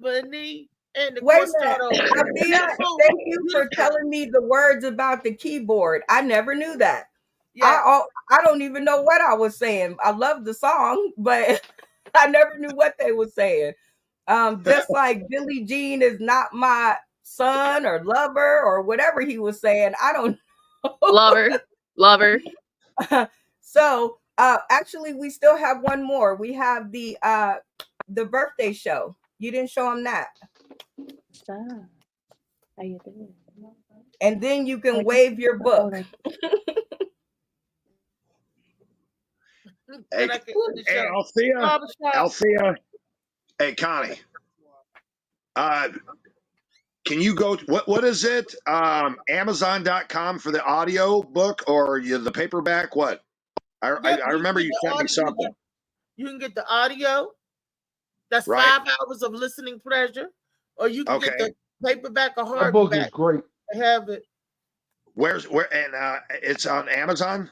Ebony and the Wait a course minute. start over. Althea, Beautiful. thank you for Beautiful. telling me the words about the keyboard. I never knew that. Yeah. I don't even know what I was saying. I love the song, but I never knew what they were saying. Just like Billie Jean is not my son or lover or whatever he was saying. I don't know. Lover. So actually we still have one more. We have the birthday show. You didn't show him that. How you doing? And then you can wave your book. Hey, Althea. Hey, Connie. Can you go? What is it? Amazon.com for the audio book or the paperback? What? I remember you sent me something. You can get the audio. That's Right. 5 hours of listening pleasure, or you can get the paperback or That book is hardback. great. I have it. Where and it's on Amazon?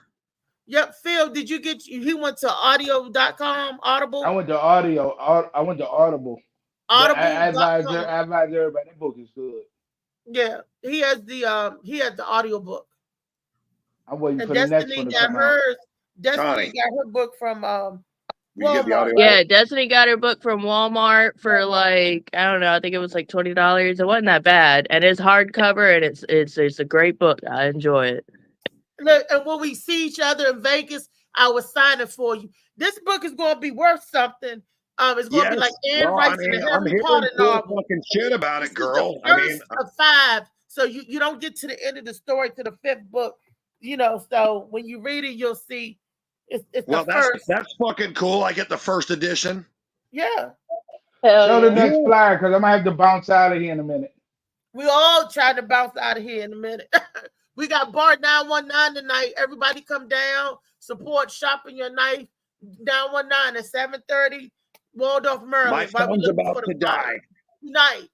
Yep, Phil, did you get he went to audio.com, Audible? I went to audio. I went to Audible. Audible. I advise everybody. That book is good. Yeah, he has the audio book. I'm waiting And for the next Destiny one to got come out. hers. Destiny Connie. got her book from You get the audio. Yeah, Destiny got her book from Walmart for like, I don't know, I think it was like $20. It wasn't that bad. And it's hardcover and it's a great book. I enjoy it. Look, and when we see each other in Vegas, I was signing for you. This book is going to be worth something. It's going to be like Anne Rice and the I'm Harry hearing Potter cool novel. fucking shit about it, girl. The first of 5, so you don't get to the end of the story to the 5th book. So when you read it, you'll see it's the first. That's fucking cool. I get the first edition. Yeah. Show the next flyer because I'm gonna have to bounce out of here in a minute. We all trying to bounce out of here in a minute. We got Bar 919 tonight. Everybody come down, support Shopping Your Knife. 919 at 7:30, Waldorf, Maryland. My phone's about to die. Tonight.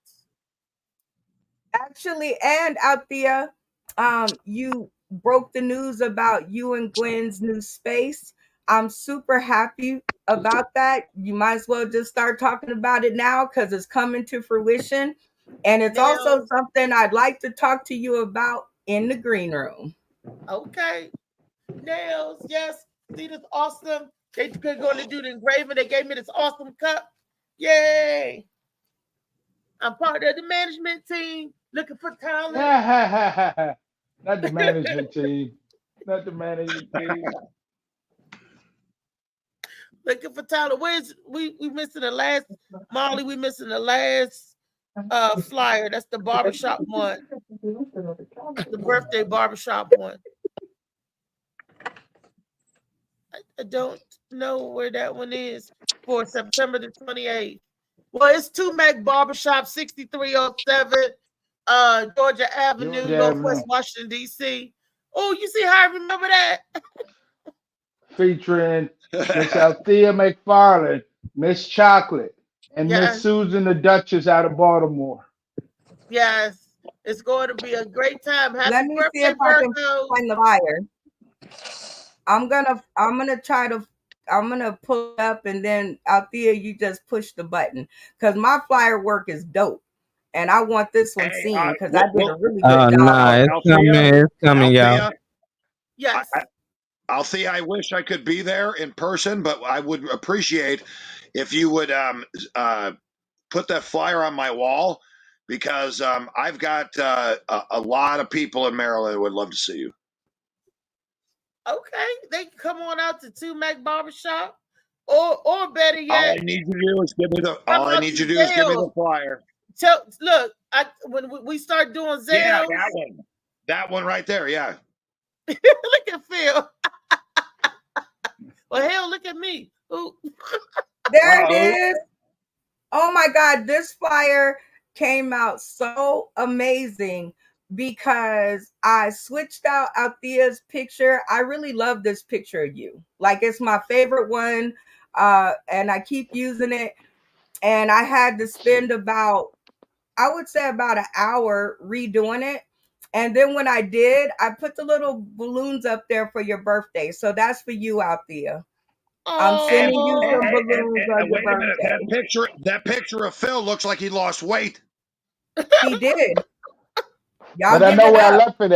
Actually, and Althea, you broke the news about you and Gwen's new space. I'm super happy about that. You might as well just start talking about it now because it's coming to fruition. And it's also something I'd like to talk to you about in the green room. Okay. Nails, yes. See this awesome. They're going to do the engraving. They gave me this awesome cup. Yay. I'm part of the management team looking for talent. Not the management team. Not the management team. Looking for talent. Where's we missing the last Molly? We missing the last flyer. That's the barbershop one. The birthday barbershop one. I don't know where that one is for September the 28th. Well, it's 2 Mac Barbershop, 6307 Georgia Avenue, Georgia Northwest Avenue. Washington, D.C. Oh, you see how I remember that? Featuring Miss Althea McFarland, Miss Chocolate, and Miss Yes. Susan the Duchess out of Baltimore. Yes. It's going to be a great time. Happy Let me see birthday, if I can Virgo. find the flyer. I'm gonna pull it up, and then Althea, you just push the button because my flyer work is dope, and I want this one seen because I did a really good Oh, job. nah, it's coming, y'all. Althea, Yes. Althea, I wish I could be there in person, but I would appreciate if you would put that flyer on my wall, because I've got a lot of people in Maryland who would love to see you. Okay. They can come on out to 2 Mac Barbershop. Or better All I yet, need you to do is give me the come all I out need to you to do is give me the Zales. flyer. Look, when we start doing Zales, Yeah, that one. That one right there, yeah. look at Phil. Well, hell, look at me. Ooh. There it is. Oh my God, this flyer came out so amazing because I switched out Althea's picture. I really love this picture of you. Like, it's my favorite one. And I keep using it. And I had to spend about an hour redoing it. And then when I did, I put the little balloons up there for your birthday. So that's for you, Althea. I'm sending you some balloons on your Wait a minute. birthday. That picture of Phil looks like he lost weight. He did. Y'all But I give know it where I up. left it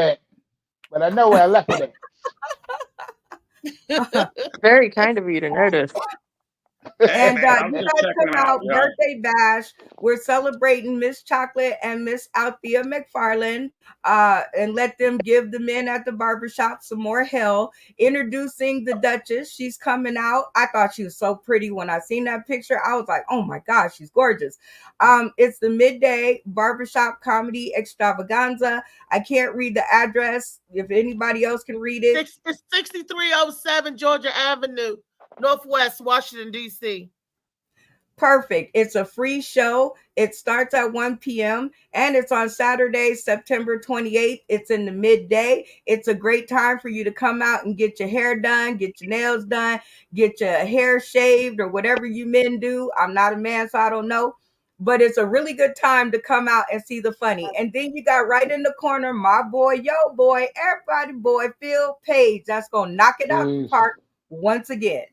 at. Very kind of you to notice. And man, I was you just guys checking come it out, out, yeah. birthday bash. We're celebrating Miss Chocolate and Miss Althea McFarland, and let them give the men at the barbershop some more hell. Introducing the Duchess. She's coming out. I thought she was so pretty when I seen that picture. I was like, oh my gosh, she's gorgeous. It's the midday barbershop comedy extravaganza. I can't read the address. If anybody else can read it. It's 6307 Georgia Avenue, Northwest Washington, D.C. Perfect. It's a free show. It starts at 1 p.m. and it's on Saturday, September 28th. It's in the midday. It's a great time for you to come out and get your hair done, get your nails done, get your hair shaved, or whatever you men do. I'm not a man, so I don't know. But it's a really good time to come out and see the funny. And then you got right in the corner, my boy, yo boy, everybody boy, Phil Page. That's going to knock it out the park once again.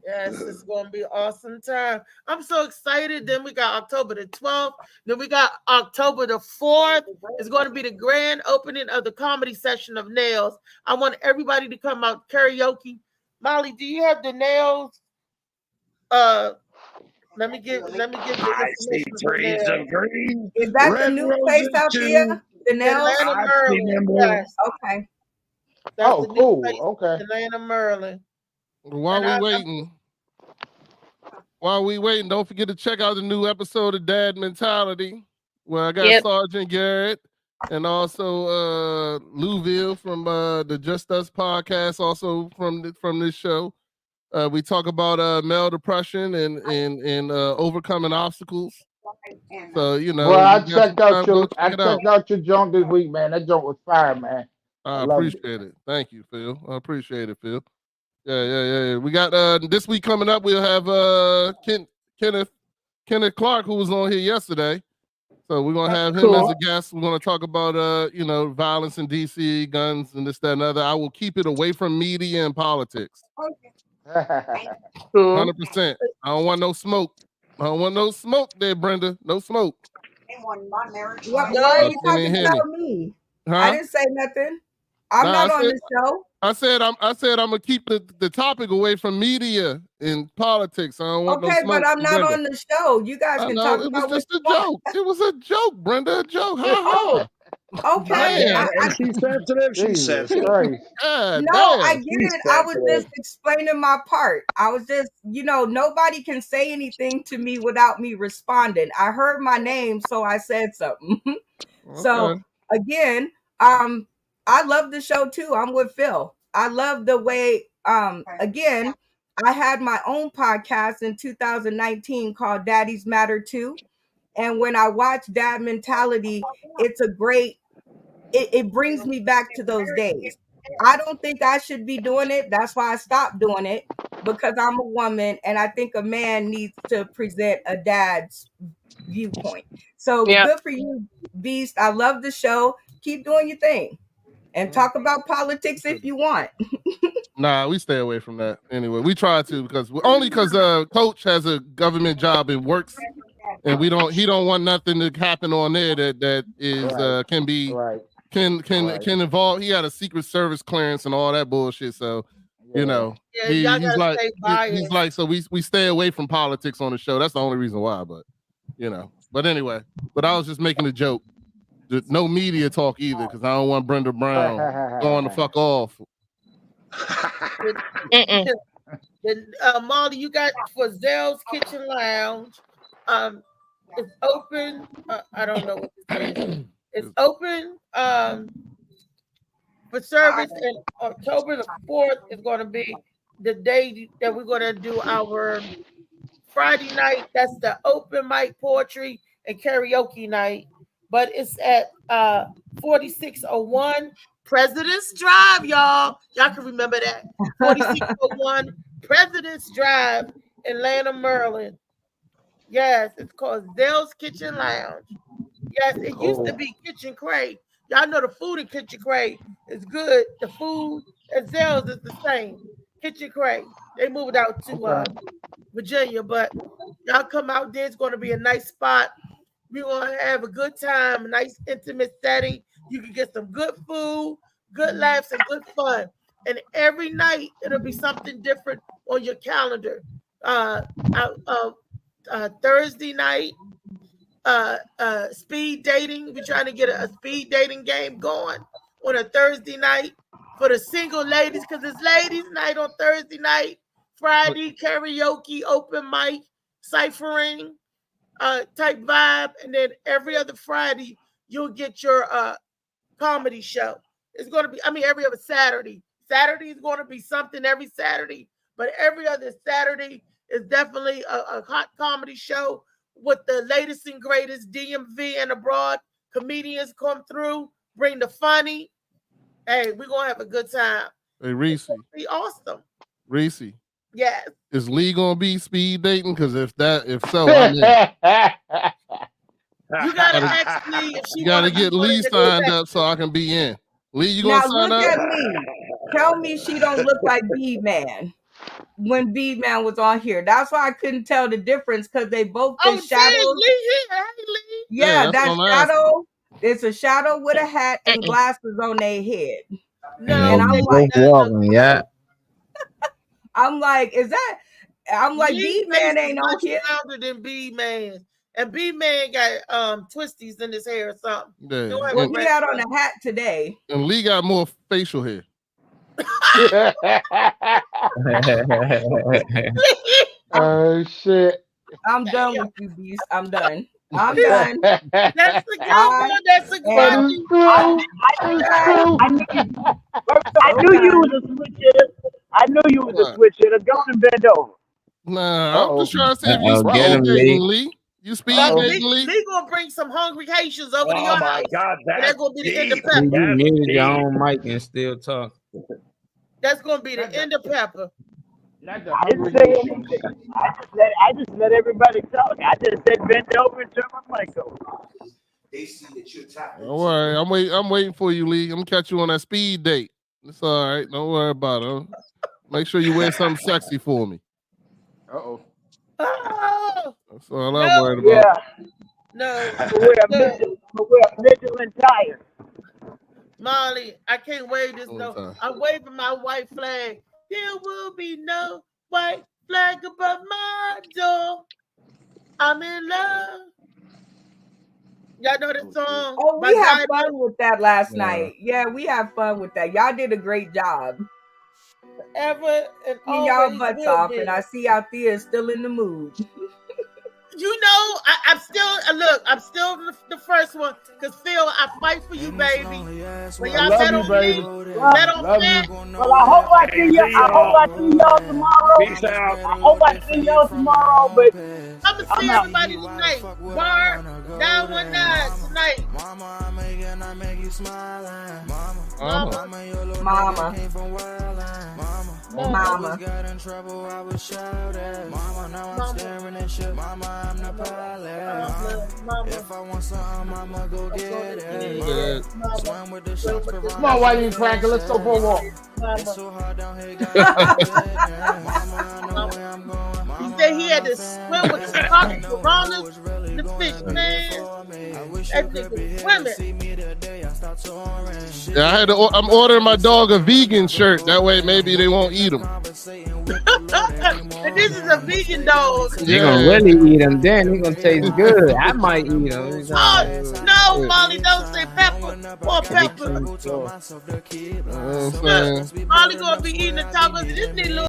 Yes, it's going to be an awesome time. I'm so excited. Then we got October the 12th. Then we got October the 4th. It's going to be the grand opening of the comedy session of Nails. I want everybody to come out karaoke. Molly, do you have the nails? Let me give the I see trees of green. Is that red the new place roses out too. there? The nails? Atlanta, I've seen Maryland. them blue. Yes. Okay. That's Oh, the new cool. place, Okay. Atlanta, Maryland. While we waiting, don't forget to check out the new episode of Dad Mentality, where I got Sergeant Garrett and also Louisville from the Just Us podcast, also from this show. We talk about male depression and overcoming obstacles. So Bro, I checked out your junk this week, man. That junk was fire, man. I loved appreciate it. Thank you, Phil. I appreciate it, Phil. Yeah. We got this week coming up. We'll have Kenneth Clark, who was on here yesterday. So we're gonna have him as a guest. We're gonna talk about violence in DC, guns, and this, that, and other. I will keep it away from media and politics. 100%. I don't want no smoke. I don't want no smoke there, Brenda. No smoke. What are you talking about me? Huh? I didn't say nothing. I'm not on the show. I said I'm gonna keep the topic away from media and politics. I don't want no Okay, smoke. but I'm not Brenda. on the show. You guys can talk it was about just what a joke. It was a joke, Brenda. A joke. Ha ha. Okay. And she's sensitive. She's sensitive. I get it. I was just explaining my part. I was just, nobody can say anything to me without me responding. I heard my name, so I said something. So again, I love the show too. I'm with Phil. I love the way, again, I had my own podcast in 2019 called Daddies Matter Too. And when I watch Dad Mentality, it's a great, it brings me back to those days. I don't think I should be doing it. That's why I stopped doing it, because I'm a woman and I think a man needs to present a dad's viewpoint. So good for you, Beast. I love the show. Keep doing your thing and talk about politics if you want. Nah, we stay away from that. Anyway, we try to because Coach has a government job and works, and he don't want nothing to happen on there that is can involve. He had a Secret Service clearance and all that bullshit. So you know, he's like, so we stay away from politics on the show. That's the only reason why. But you know, but anyway, I was just making a joke. No media talk either, because I don't want Brenda Brown going the fuck off. Molly, you got for Zell's Kitchen Lounge. It's open. I don't know what this is. It's open for service, and October the 4th is going to be the day that we're going to do our Friday night. That's the open mic poetry and karaoke night. But it's at 4601 President's Drive, y'all. Y'all can remember that. 4601 President's Drive in Lanham, Maryland. Yes, it's called Zell's Kitchen Lounge. Yes, it used to be Kitchen Crate. Y'all know the food in Kitchen Crate is good. The food at Zell's is the same. Kitchen Crate. They moved out to Virginia, but y'all come out there. It's going to be a nice spot. We're going to have a good time, a nice intimate setting. You can get some good food, good laughs, and good fun. And every night, it'll be something different on your calendar. Thursday night, speed dating. We're trying to get a speed dating game going on a Thursday night for the single ladies, because it's ladies' night on Thursday night. Friday, karaoke, open mic, ciphering. Type vibe, and then every other Friday you'll get your comedy show. It's going to be, every other Saturday. Saturday is going to be something every Saturday, but every other Saturday is definitely a hot comedy show with the latest and greatest DMV and abroad comedians come through, bring the funny. Hey, we're going to have a good time. Hey, Reese. It'll be awesome. Reese. Yes. Is Lee gonna be speed dating? Because if so, I'm in. You gotta ask Lee if she. You gotta get Lee signed up so I can be in. Lee, you gonna sign up? Look at me. Tell me she don't look like Bead Man when Bead Man was on here. That's why I couldn't tell the difference, because they both been shadows. Lee. Hey, Lee. Yeah, that shadow. It's a shadow with a hat and glasses on their head. No, and I'm like, yeah. I'm like, Bead Man ain't on here. Louder than Bead Man, and Bead Man got twisties in his hair or something. Yeah. He had on a hat today. And Lee got more facial hair. Oh shit! I'm done with you, Beast. I'm done. I'm done. That's a good one. That's a good one. I knew you was a switch hitter. I knew you was a switch hitter. Go and bend over. Nah, I'm just trying to say if you speed dating, Lee. You speed dating, Lee. Lee gonna bring some hungry Haitians over to your house. Oh my God, that's gonna be the end of You Pepper. muted your own mic and still talk. That's gonna be the end of Pepper. I didn't say anything. I just let everybody talk. I just said bend over and turn my mic over. They see that you're tired. Don't worry, I'm waiting for you, Lee. I'm gonna catch you on that speed date. It's all right. Don't worry about it. Make sure you wear something sexy for me. Oh. That's all I'm worried about. Yeah. No. We're Michelin tires. Molly, I can't wave this. No, I'm waving my white flag. There will be no white flag above my door. I'm in love. Y'all know the song? Oh, we had fun with that last night. Yeah, we had fun with that. Y'all did a great job. Forever and y'all butts off, and I see Althea is still in the mood. you know, I'm still look. I'm still the first one. Cause Phil, I fight for you, baby. When y'all bet on me, bet on that. Well, I hope I see you. I hope I see y'all tomorrow. Peace out. I hope I see y'all tomorrow. But I'm gonna see everybody tonight. Bar 919 tonight. Mama. Come on, while you cranking, let's go for a walk. He said he had to swim with the piranhas, the fish, man. That nigga swimming. Yeah, I'm ordering my dog a vegan shirt. That way, maybe they won't eat them. And this is a vegan dog. You're gonna really eat them, then he's gonna taste good. I might eat them. Oh, no, Molly, don't say pepper or pepper. Molly gonna be eating the tacos. This nigga